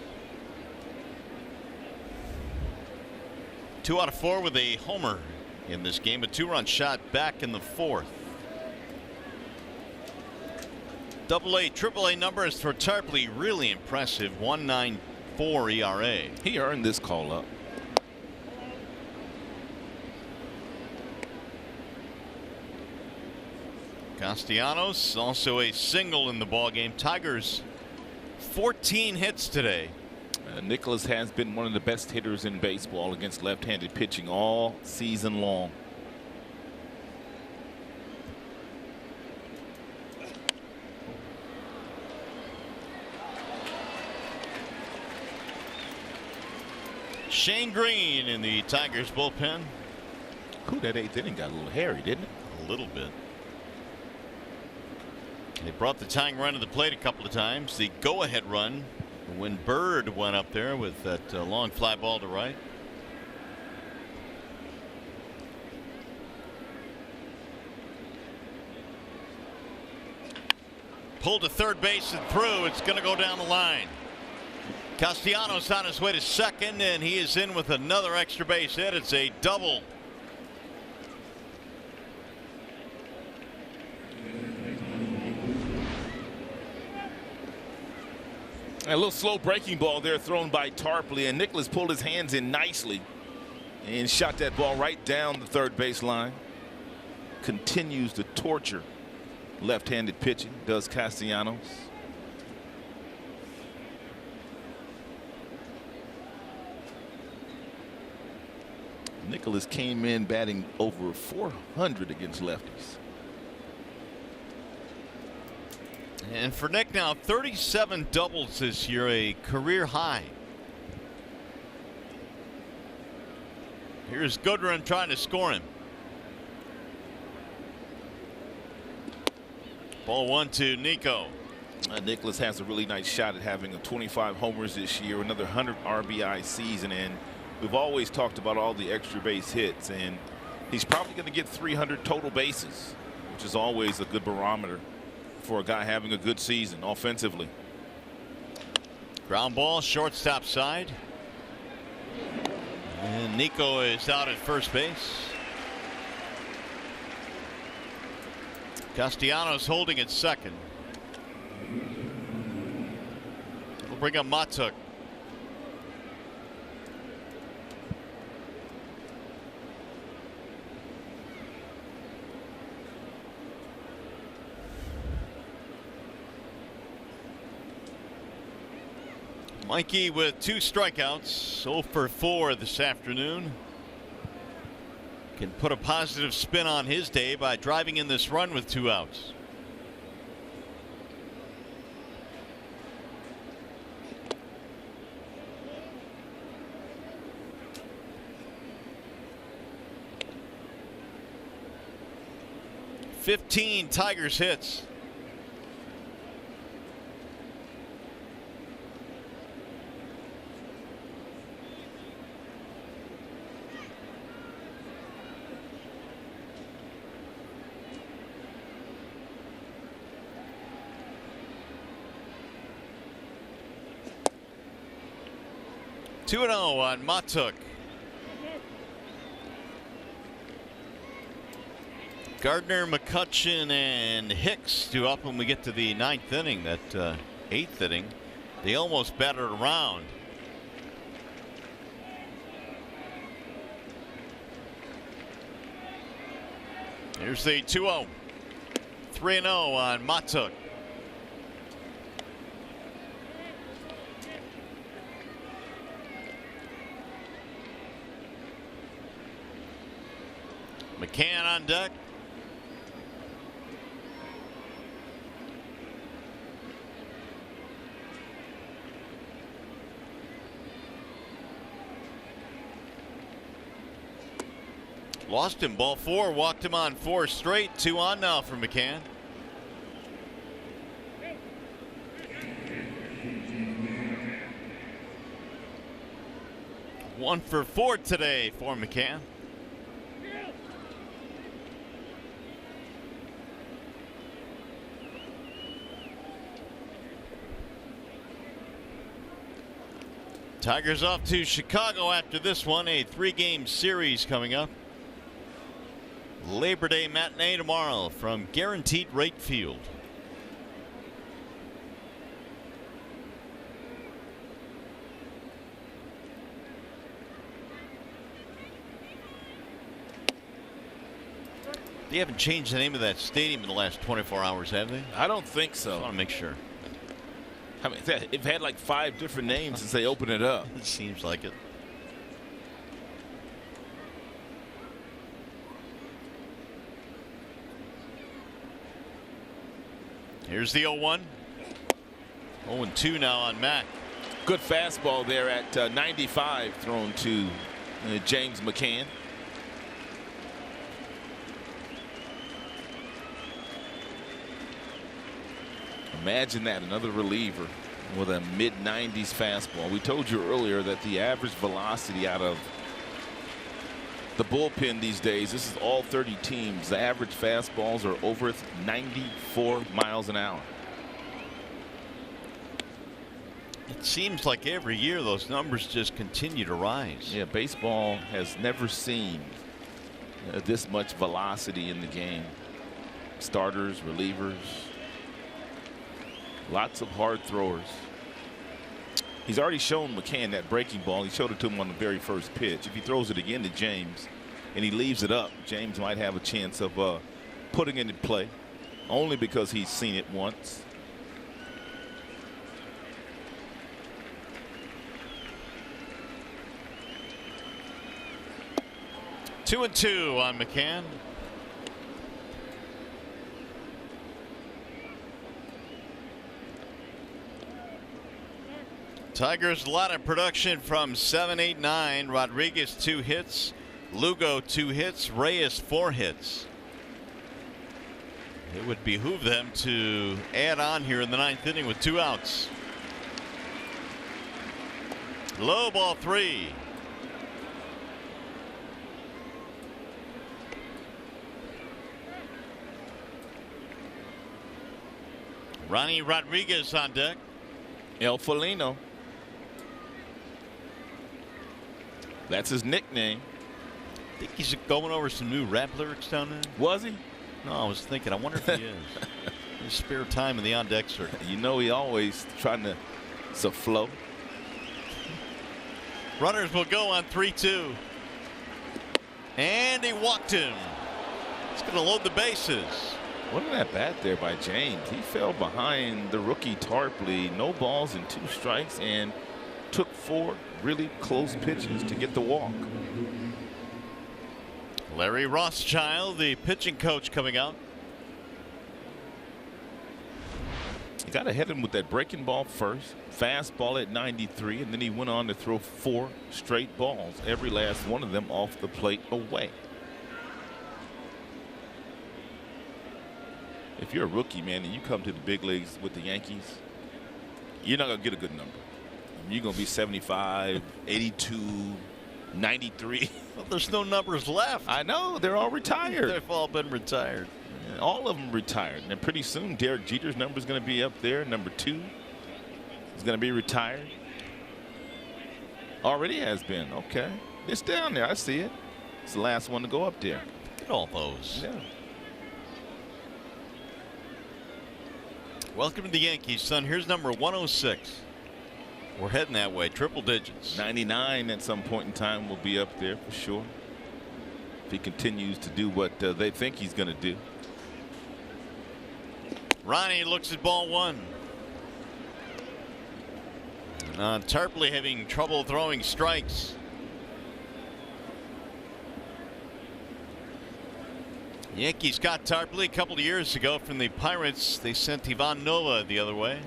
[SPEAKER 2] 2 out of 4 with a homer in this game. A 2-run shot back in the 4th. AA, AAA numbers for Tarpley really impressive. 1.94 ERA.
[SPEAKER 4] He earned this call up.
[SPEAKER 2] Castellanos also a single in the ball game. Tigers 14 hits today.
[SPEAKER 4] Nicholas has been one of the best hitters in baseball against left-handed pitching all season long.
[SPEAKER 2] Shane Green in the Tigers bullpen.
[SPEAKER 4] Ooh, that 8th inning got a little hairy, didn't it?
[SPEAKER 2] A little bit. They brought the tying run to the plate a couple of times. The go-ahead run when Bird went up there with that long fly ball to right. Pulled to third base and through. It's going to go down the line. Castellanos on his way to second, and he is in with another extra base hit. It's a double.
[SPEAKER 4] A little slow breaking ball there thrown by Tarpley, and Nicholas pulled his hands in nicely and shot that ball right down the third base line. Continues to torture left-handed pitching, does Castellanos. Nicholas came in batting over 400 against lefties.
[SPEAKER 2] And for Nick now, 37 doubles this year, a career high. Here's Goodrun trying to score him. Ball 1 to Nico.
[SPEAKER 4] Nicholas has a really nice shot at having a 25 homers this year, another 100 RBI season, and we've always talked about all the extra base hits, and he's probably going to get 300 total bases, which is always a good barometer for a guy having a good season offensively.
[SPEAKER 2] Ground ball, shortstop side. And Nico is out at first base. Castellanos holding at second. We'll bring up Matuk. Mikey with 2 strikeouts, 0 for 4 this afternoon. Can put a positive spin on his day by driving in this run with 2 outs. 15 Tigers hits. Two and 0 on Matuk. Gardner, McCutcheon, and Hicks due up when we get to the 9th inning. That 8th inning, they almost batted around. Here's the 2-0. 3-0 on Matuk. McCann on deck. Lost him, ball 4, walked him on 4 straight. 2 on now for McCann. One for 4 today for McCann. Tigers off to Chicago after this one, a 3-game series coming up. Labor Day matinee tomorrow from Guaranteed Rate Field. They haven't changed the name of that stadium in the last 24 hours, have they?
[SPEAKER 5] I don't think so.
[SPEAKER 2] I want to make sure.
[SPEAKER 5] I mean, they've had like 5 different names since they opened it up.
[SPEAKER 2] It seems like it. Here's the 0-1. 0-2 now on Mack.
[SPEAKER 5] Good fastball there at 95 thrown to James McCann. Imagine that, another reliever with a mid-90s fastball. We told you earlier that the average velocity out of the bullpen these days, this is all 30 teams, the average fastballs are over 94 miles an hour.
[SPEAKER 2] It seems like every year those numbers just continue to rise.
[SPEAKER 5] Yeah, baseball has never seen this much velocity in the game. Starters, relievers. Lots of hard throwers. He's already shown McCann that breaking ball. He showed it to him on the very first pitch. If he throws it again to James and he leaves it up, James might have a chance of putting it in play, only because he's seen it once.
[SPEAKER 2] Two and 2 on McCann. Tigers, a lot of production from 7, 8, 9. Rodriguez 2 hits. Lugo 2 hits. Reyes 4 hits. It would behoove them to add on here in the 9th inning with 2 outs. Low, ball 3. Ronnie Rodriguez on deck.
[SPEAKER 5] El Felino. That's his nickname.
[SPEAKER 2] I think he's going over some new rap lyrics down there.
[SPEAKER 5] Was he?
[SPEAKER 2] No, I was thinking, I wonder if he is. His spare time in the on-deck circuit.
[SPEAKER 5] You know he always trying to flow.
[SPEAKER 2] Runners will go on 3-2. And he walked him. He's going to load the bases.
[SPEAKER 5] What an at bat there by James. He fell behind the rookie Tarpley. No balls and 2 strikes, and took 4 really close pitches to get the walk.
[SPEAKER 2] Larry Rothschild, the pitching coach, coming out.
[SPEAKER 5] He got ahead of him with that breaking ball first, fastball at 93, and then he went on to throw 4 straight balls, every last one of them off the plate away. If you're a rookie, man, and you come to the big leagues with the Yankees, you're not going to get a good number. You're going to be 75, 82, 93.
[SPEAKER 2] Well, there's no numbers left.
[SPEAKER 5] I know. They're all retired.
[SPEAKER 2] They've all been retired.
[SPEAKER 5] Yeah, all of them retired. And pretty soon, Derek Jeter's number is going to be up there. Number 2 is going to be retired. Already has been. Okay. It's down there. I see it. It's the last one to go up there.
[SPEAKER 2] Look at all those.
[SPEAKER 5] Yeah.
[SPEAKER 2] Welcome to the Yankees, son. Here's number 106. We're heading that way, triple digits.
[SPEAKER 5] 99 at some point in time will be up there for sure. If he continues to do what they think he's going to do.
[SPEAKER 2] Ronnie looks at ball 1. Tarpley having trouble throwing strikes. Yankees got Tarpley a couple of years ago from the Pirates. They sent Ivan Nova the other way.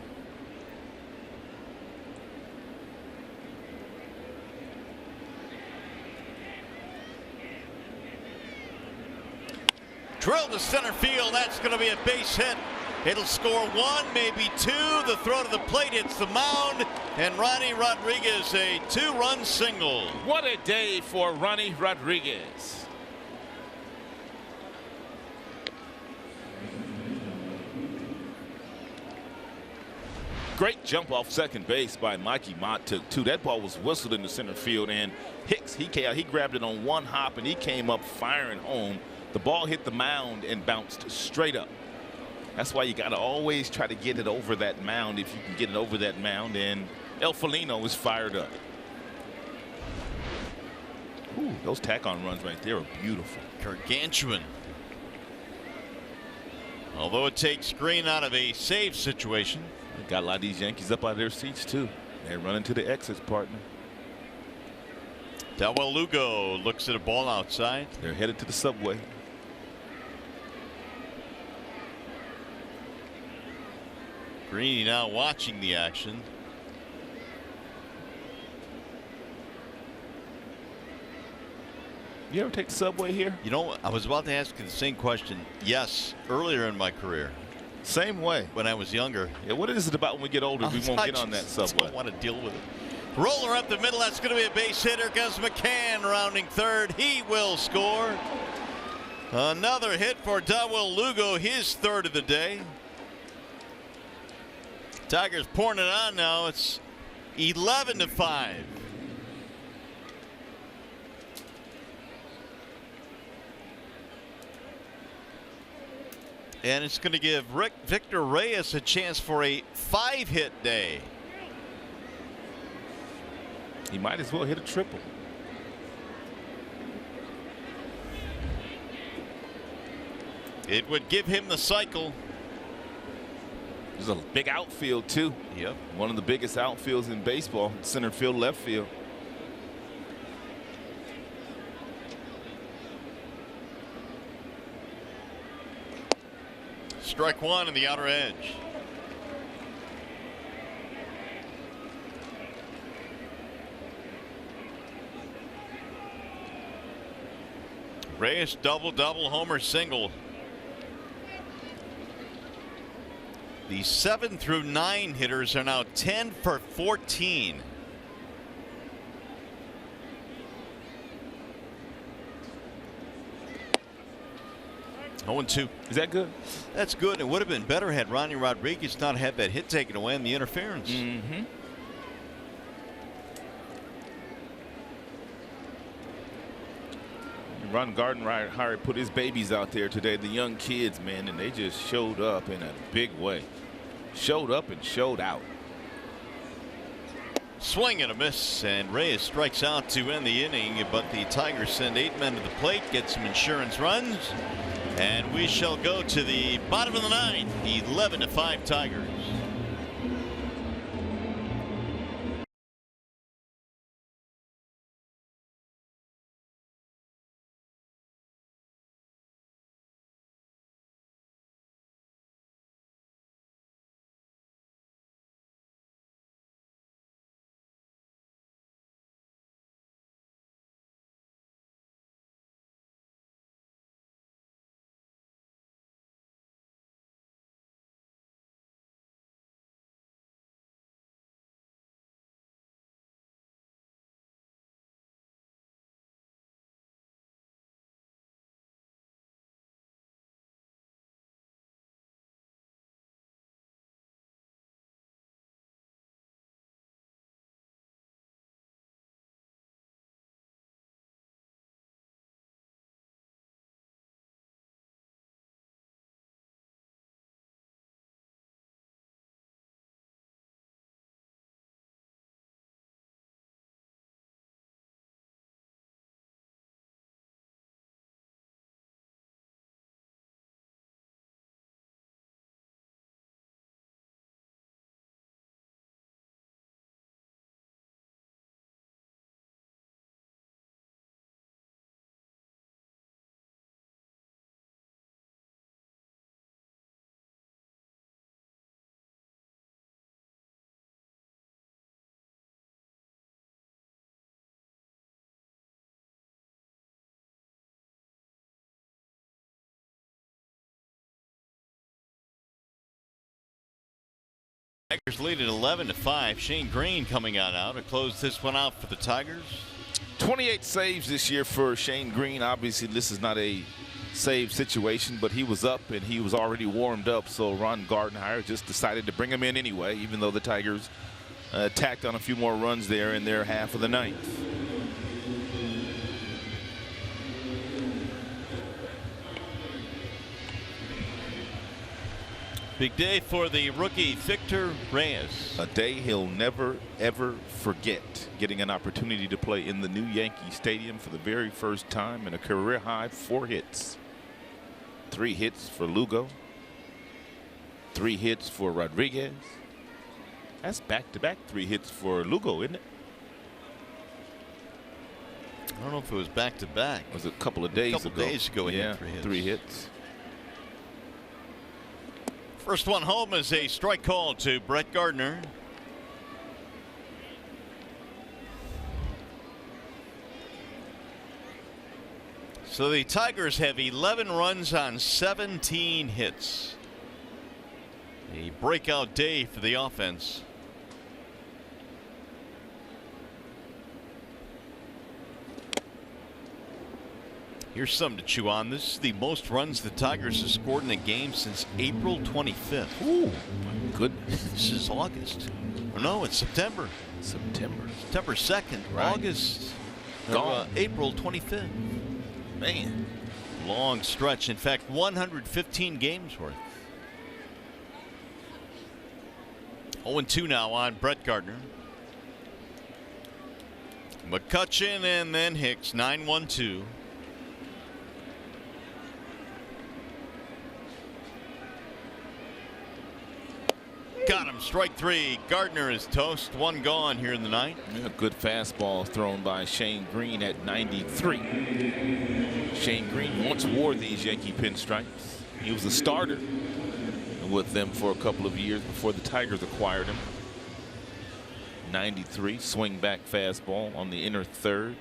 [SPEAKER 2] Drill to center field. That's going to be a base hit. It'll score 1, maybe 2. The throw to the plate hits the mound, and Ronnie Rodriguez a 2-run single.
[SPEAKER 5] What a day for Ronnie Rodriguez. Great jump off second base by Mikey Mott. Took 2. That ball was whistled into center field, and Hicks, he grabbed it on 1 hop, and he came up firing home. The ball hit the mound and bounced straight up. That's why you got to always try to get it over that mound if you can get it over that mound, and El Felino is fired up. Ooh, those tack-on runs right there are beautiful.
[SPEAKER 2] Gargantuan. Although it takes Green out of a save situation.
[SPEAKER 5] Got a lot of these Yankees up out of their seats, too. They're running to the exits, partner.
[SPEAKER 2] Dawel Lugo looks at a ball outside.
[SPEAKER 5] They're headed to the subway.
[SPEAKER 2] Greeny now watching the action.
[SPEAKER 5] You ever take the subway here?
[SPEAKER 2] You know, I was about to ask you the same question. Yes, earlier in my career.
[SPEAKER 5] Same way.
[SPEAKER 2] When I was younger.
[SPEAKER 5] Yeah, what is it about when we get older we won't get on that subway?
[SPEAKER 2] I don't want to deal with it. Roller up the middle. That's going to be a base hit. Here comes McCann rounding third. He will score. Another hit for Dawel Lugo, his 3rd of the day. Tigers pouring it on now. It's 11-5. And it's going to give Victor Reyes a chance for a 5-hit day.
[SPEAKER 5] He might as well hit a triple.
[SPEAKER 2] It would give him the cycle.
[SPEAKER 5] There's a big outfield, too.
[SPEAKER 2] Yep.
[SPEAKER 5] One of the biggest outfields in baseball. Center field, left field.
[SPEAKER 2] Strike 1 in the outer edge. Reyes double, homer, single. The 7 through 9 hitters are now 10 for 14. Oh, 2.
[SPEAKER 5] Is that good?
[SPEAKER 2] That's good. It would have been better had Ronnie Rodriguez not had that hit taken away in the interference.
[SPEAKER 5] Mm-hmm. Ron Gardenhire put his babies out there today, the young kids, man, and they just showed up in a big way. Showed up and showed out.
[SPEAKER 2] Swing and a miss, and Reyes strikes out to end the inning, but the Tigers send 8 men to the plate, get some insurance runs, and we shall go to the bottom of the 9th, 11-5 Tigers. Tigers lead at 11-5. Shane Green coming on out to close this one out for the Tigers.
[SPEAKER 5] 28 saves this year for Shane Green. Obviously, this is not a save situation, but he was up and he was already warmed up. So Ron Gardenhire just decided to bring him in anyway, even though the Tigers tacked on a few more runs there in their half of the ninth.
[SPEAKER 2] Big day for the rookie Victor Reyes.
[SPEAKER 5] A day he'll never, ever forget, getting an opportunity to play in the new Yankee Stadium for the very first time in a career-high 4 hits. 3 hits for Lugo. 3 hits for Rodriguez. That's back-to-back 3 hits for Lugo, isn't it?
[SPEAKER 2] I don't know if it was back-to-back.
[SPEAKER 5] It was a couple of days ago.
[SPEAKER 2] He
[SPEAKER 5] yeah,
[SPEAKER 2] had 3 hits.
[SPEAKER 5] 3 hits.
[SPEAKER 2] First one home is a strike call to Brett Gardner. So the Tigers have 11 runs on 17 hits. A breakout day for the offense. Here's something to chew on. This is the most runs the Tigers have scored in a game since April 25th.
[SPEAKER 5] Ooh, my goodness.
[SPEAKER 2] This is August. Oh, no, it's September.
[SPEAKER 5] September
[SPEAKER 2] 2nd,
[SPEAKER 5] right.
[SPEAKER 2] August.
[SPEAKER 5] Gone.
[SPEAKER 2] April 25th.
[SPEAKER 5] Man.
[SPEAKER 2] Long stretch. In fact, 115 games worth. 0-2 now on Brett Gardner. McCutchen and then Hicks. 9-1-2. Got him. Strike 3. Gardner is toast. 1 gone here in the ninth.
[SPEAKER 5] Yeah, good fastball thrown by Shane Green at 93. Shane Green once wore these Yankee pinstripes. He was a starter with them for a couple of years before the Tigers acquired him. 93 swing back fastball on the inner third.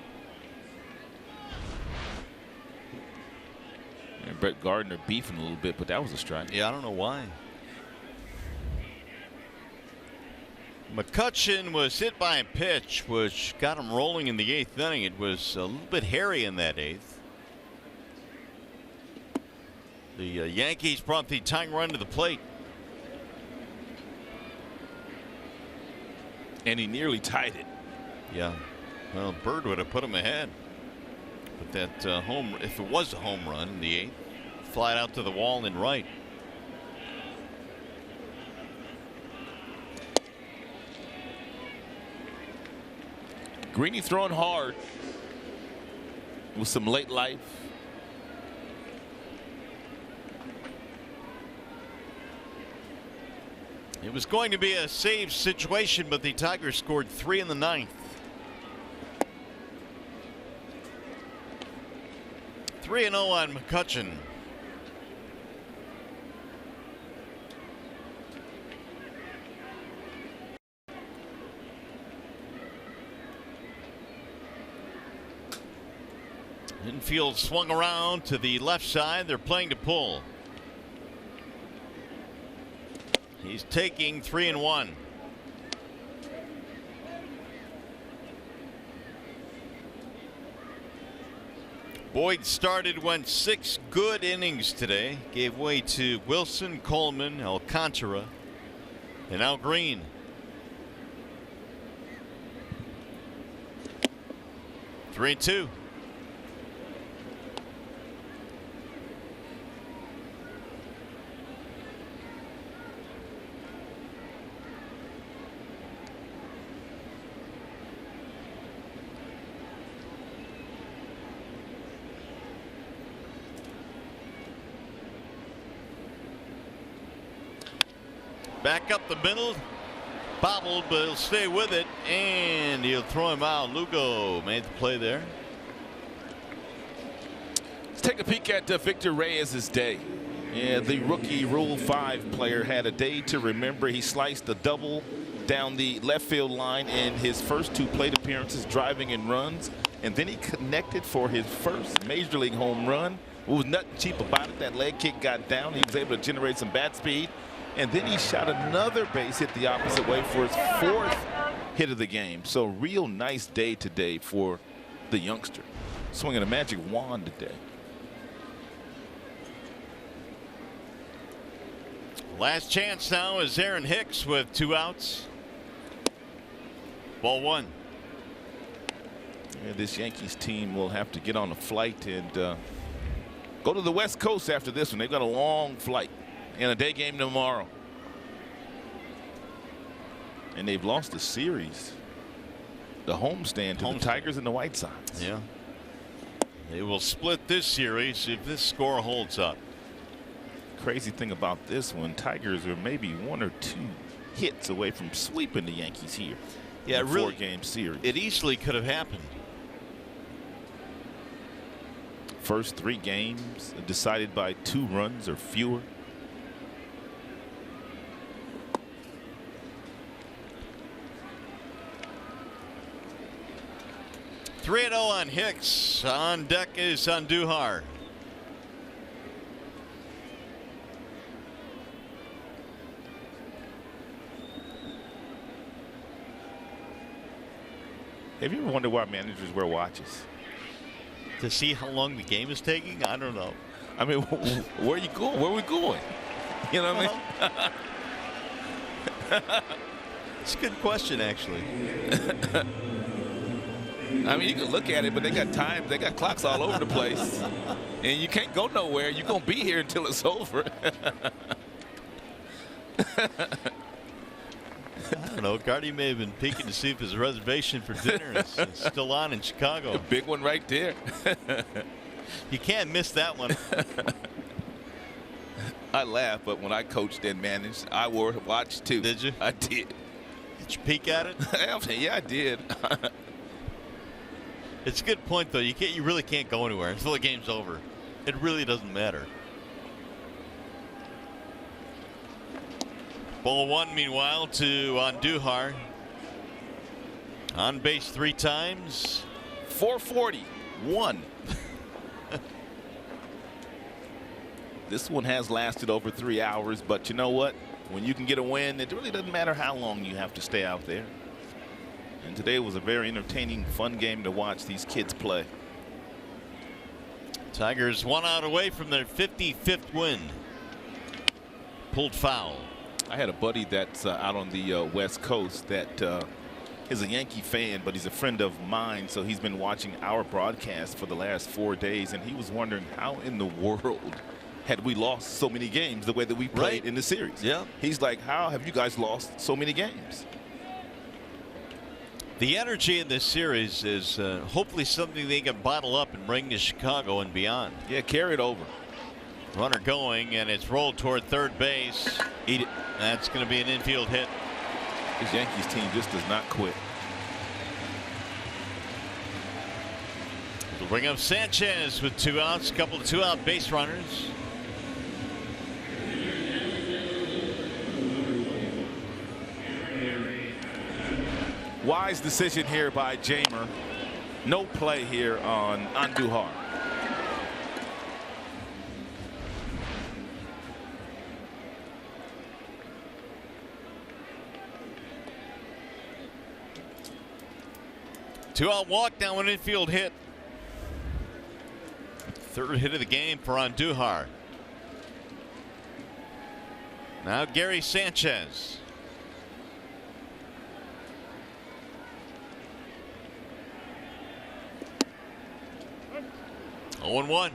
[SPEAKER 5] And Brett Gardner beefing a little bit, but that was a strike.
[SPEAKER 2] Yeah, I don't know why. McCutchen was hit by a pitch which got him rolling in the 8th inning. It was a little bit hairy in that 8th. The Yankees brought the tying run to the plate.
[SPEAKER 5] And he nearly tied it.
[SPEAKER 2] Yeah. Well, Bird would have put him ahead. But that home, if it was a home run in the 8th, flied out to the wall and right.
[SPEAKER 5] Greeny throwing hard with some late life.
[SPEAKER 2] It was going to be a save situation, but the Tigers scored 3 in the 9th. 3-0 on McCutchen. Infield swung around to the left side. They're playing to pull. He's taking 3-1. Boyd started, went 6 good innings today. Gave way to Wilson, Coleman, Alcantara, and now Green. Three and 2. Back up the middle, bobbled, but he'll stay with it, and he'll throw him out. Lugo made the play there.
[SPEAKER 5] Let's take a peek at Victor Reyes' day. Yeah, the rookie Rule 5 player had a day to remember. He sliced a double down the left field line in his first 2 plate appearances, driving in runs, and then he connected for his first major league home run. There was nothing cheap about it. That leg kick got down. He was able to generate some bat speed. And then he shot another base hit the opposite way for his 4th hit of the game. So real nice day today for the youngster. Swinging a magic wand today.
[SPEAKER 2] Last chance now is Aaron Hicks with 2 outs. Ball 1.
[SPEAKER 5] Yeah, this Yankees team will have to get on a flight and go to the West Coast after this one. They've got a long flight and a day game tomorrow. And they've lost the series, the homestand, to the Tigers and the White Sox.
[SPEAKER 2] Yeah. They will split this series if this score holds up.
[SPEAKER 5] Crazy thing about this one, Tigers are maybe 1 or 2 hits away from sweeping the Yankees here.
[SPEAKER 2] Yeah,
[SPEAKER 5] in a
[SPEAKER 2] really,
[SPEAKER 5] 4-game series.
[SPEAKER 2] It easily could have happened.
[SPEAKER 5] First 3 games decided by 2 runs or fewer.
[SPEAKER 2] (3-0) on Hicks. On deck is Andujar.
[SPEAKER 5] Have you ever wondered why managers wear watches?
[SPEAKER 2] To see how long the game is taking? I don't know.
[SPEAKER 5] I mean, where are you going? Where are we going? You know what I mean?
[SPEAKER 2] It's a good question, actually.
[SPEAKER 5] I mean, you can look at it, but they got times, they got clocks all over the place, and you can't go nowhere. You're gonna be here until it's over.
[SPEAKER 2] I don't know. Gardy may have been peeking to see if his reservation for dinner is still on in Chicago.
[SPEAKER 5] A big one right there.
[SPEAKER 2] You can't miss that one.
[SPEAKER 5] I laugh, but when I coached and managed, I wore a watch too.
[SPEAKER 2] Did you?
[SPEAKER 5] I did.
[SPEAKER 2] Did you peek at it?
[SPEAKER 5] Yeah, I did.
[SPEAKER 2] It's a good point, though. You really can't go anywhere until the game's over. It really doesn't matter. Ball 1, meanwhile, to Andujar. On base 3 times.
[SPEAKER 5] 441. This one has lasted over 3 hours, but you know what? When you can get a win, it really doesn't matter how long you have to stay out there. And today was a very entertaining, fun game to watch these kids play.
[SPEAKER 2] Tigers 1 out away from their 55th win. Pulled foul.
[SPEAKER 5] I had a buddy that's out on the West Coast that is a Yankee fan, but he's a friend of mine, so he's been watching our broadcast for the last 4 days, and he was wondering how in the world had we lost so many games the way that we played in the series.
[SPEAKER 2] Yeah.
[SPEAKER 5] He's like, how have you guys lost so many games?
[SPEAKER 2] The energy in this series is hopefully something they can bottle up and bring to Chicago and beyond.
[SPEAKER 5] Yeah, carry it over.
[SPEAKER 2] Runner going, and it's rolled toward third base.
[SPEAKER 5] Eat it.
[SPEAKER 2] That's going to be an infield hit.
[SPEAKER 5] This Yankees team just does not quit.
[SPEAKER 2] We'll bring up Sanchez with 2 outs, a couple of 2-out base runners.
[SPEAKER 5] Wise decision here by Jamer. No play here on Andujar.
[SPEAKER 2] Two-out walk, now an infield hit. 3rd hit of the game for Andujar. Now Gary Sanchez. Oh, 0-1.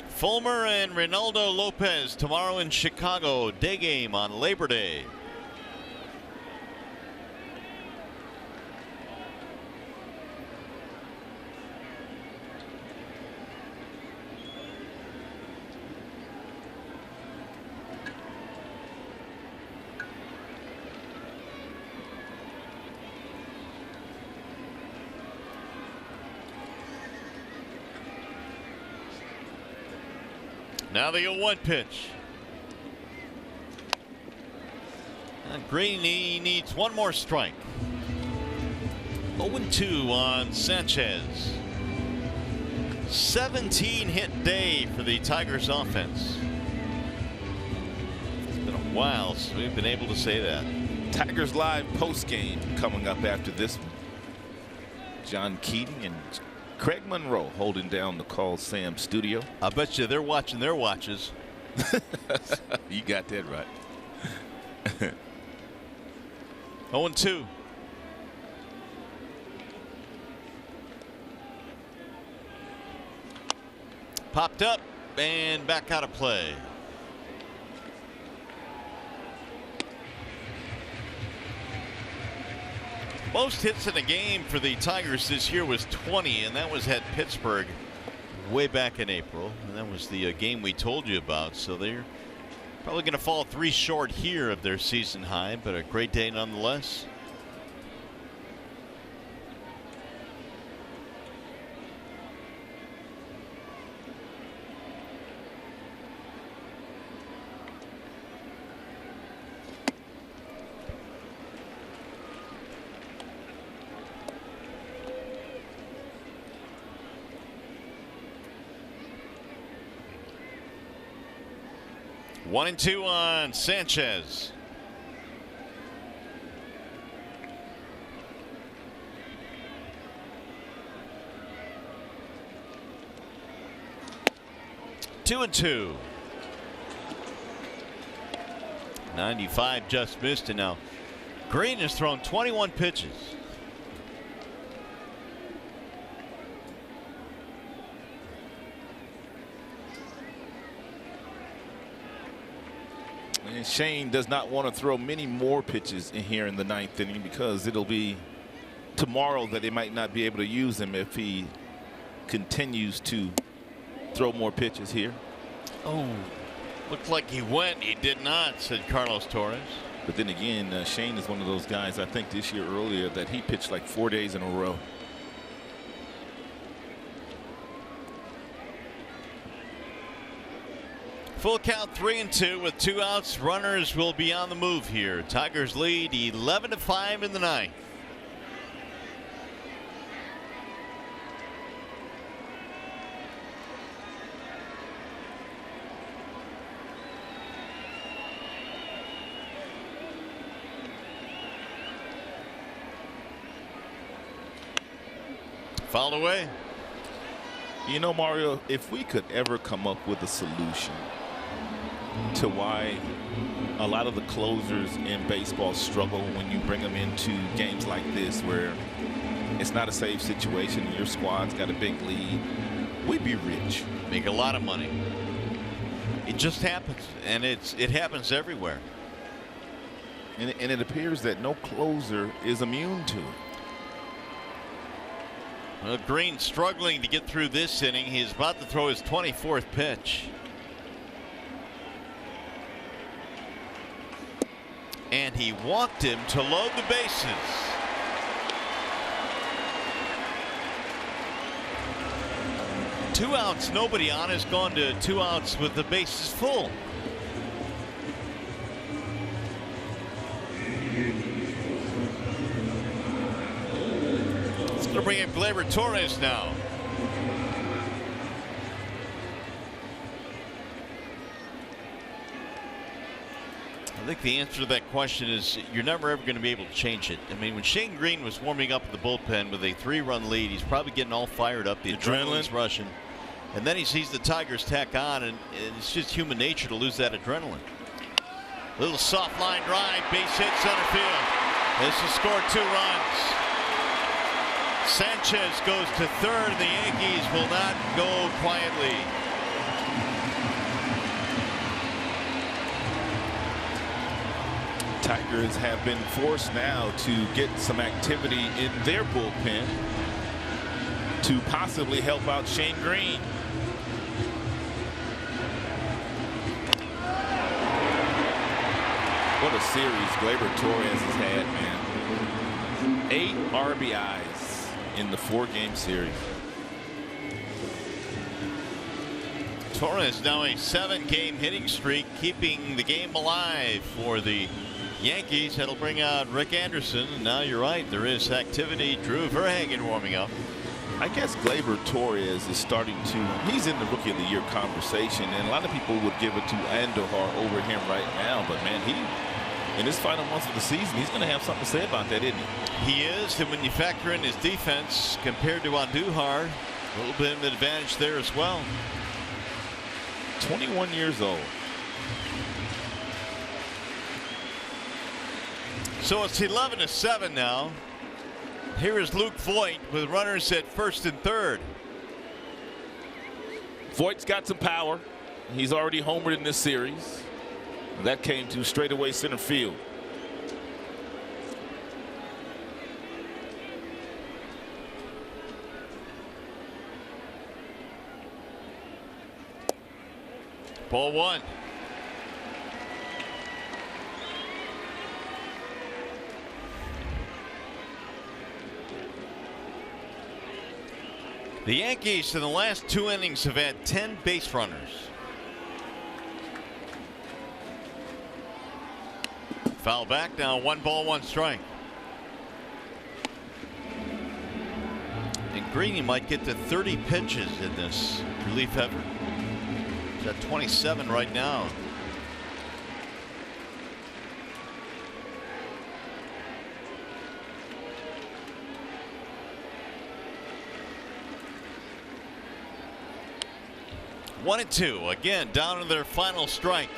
[SPEAKER 2] Fulmer and Reynaldo Lopez tomorrow in Chicago. Day game on Labor Day. Now the 0-1 pitch. And Green, he needs 1 more strike. 0-2 on Sanchez. 17-hit day for the Tigers offense. It's been a while since we've been able to say that.
[SPEAKER 5] Tigers Live post-game coming up after this one. John Keating and Craig Monroe holding down the Call Sam studio.
[SPEAKER 2] I bet you they're watching their watches.
[SPEAKER 5] You got that right.
[SPEAKER 2] 0-2. Popped up and back out of play. Most hits in a game for the Tigers this year was 20, and that was at Pittsburgh way back in April. And that was the game we told you about. So they're probably going to fall 3 short here of their season high, but a great day nonetheless. One and 2 on Sanchez. Two and 2. 95 just missed, and now Green has thrown 21 pitches.
[SPEAKER 5] And Shane does not want to throw many more pitches in here in the 9th inning, because it'll be tomorrow that they might not be able to use him if he continues to throw more pitches here.
[SPEAKER 2] Oh, looked like he went. He did not, said Carlos Torres.
[SPEAKER 5] But then again, Shane is one of those guys, I think this year earlier, that he pitched like 4 days in a row.
[SPEAKER 2] Full count, 3 and 2 with 2 outs. Runners will be on the move here. Tigers lead 11-5 in the 9th. Fouled away.
[SPEAKER 5] You know, Mario, if we could ever come up with a solution to why a lot of the closers in baseball struggle when you bring them into games like this, where it's not a safe situation and your squad's got a big lead, we'd be rich.
[SPEAKER 2] Make a lot of money. It just happens, and it happens everywhere.
[SPEAKER 5] And it appears that no closer is immune to it.
[SPEAKER 2] Well, Green struggling to get through this inning. He's about to throw his 24th pitch. And he walked him to load the bases. Two outs, nobody on. Has gone to 2 outs with the bases full. It's going to bring in Gleyber Torres now. I think the answer to that question is you're never ever going to be able to change it. I mean, when Shane Green was warming up at the bullpen with a 3-run lead, he's probably getting all fired up. The adrenaline's rushing. And then he sees the Tigers tack on, and it's just human nature to lose that adrenaline. Little soft line drive, base hit center field. This has scored 2 runs. Sanchez goes to third. The Yankees will not go quietly.
[SPEAKER 5] Tigers have been forced now to get some activity in their bullpen to possibly help out Shane Green. What a series Gleyber Torres has had, man. 8 RBIs in the 4-game series.
[SPEAKER 2] Torres now a 7-game hitting streak, keeping the game alive for the Yankees. That'll bring out Rick Anderson. And now you're right, there is activity. Drew Verhagen warming up.
[SPEAKER 5] I guess Gleyber Torres is starting to, he's in the Rookie of the Year conversation, and a lot of people would give it to Andujar over him right now, but man, in his final months of the season, he's going to have something to say about that, isn't he?
[SPEAKER 2] He is, and when you factor in his defense compared to Andujar, a little bit of an advantage there as well.
[SPEAKER 5] 21 years old.
[SPEAKER 2] So it's 11-7 now. Here is Luke Voigt with runners at first and third.
[SPEAKER 5] Voigt's got some power. He's already homered in this series. That came to straightaway center field.
[SPEAKER 2] Ball one. The Yankees in the last 2 innings have had 10 base runners. Foul back now, 1 ball, 1 strike. And Greeny might get to 30 pitches in this relief effort. He's at 27 right now. One and two, again down to their final strike.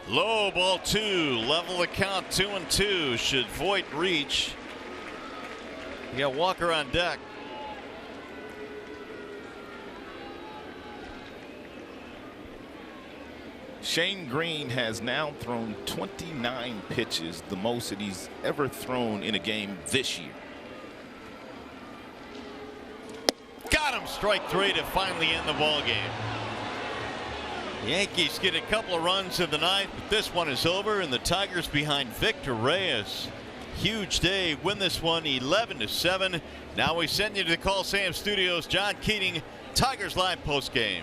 [SPEAKER 2] Low, ball 2, level the count, 2-2. Should Voigt reach? You got Walker on deck.
[SPEAKER 5] Shane Green has now thrown 29 pitches, the most that he's ever thrown in a game this year.
[SPEAKER 2] Got him, strike 3 to finally end the ball game. Yankees get a couple of runs in the ninth, but this one is over, and the Tigers behind Victor Reyes. Huge day, win this one 11-7. Now we send you to the Call Sam Studios. John Keating, Tigers Live postgame.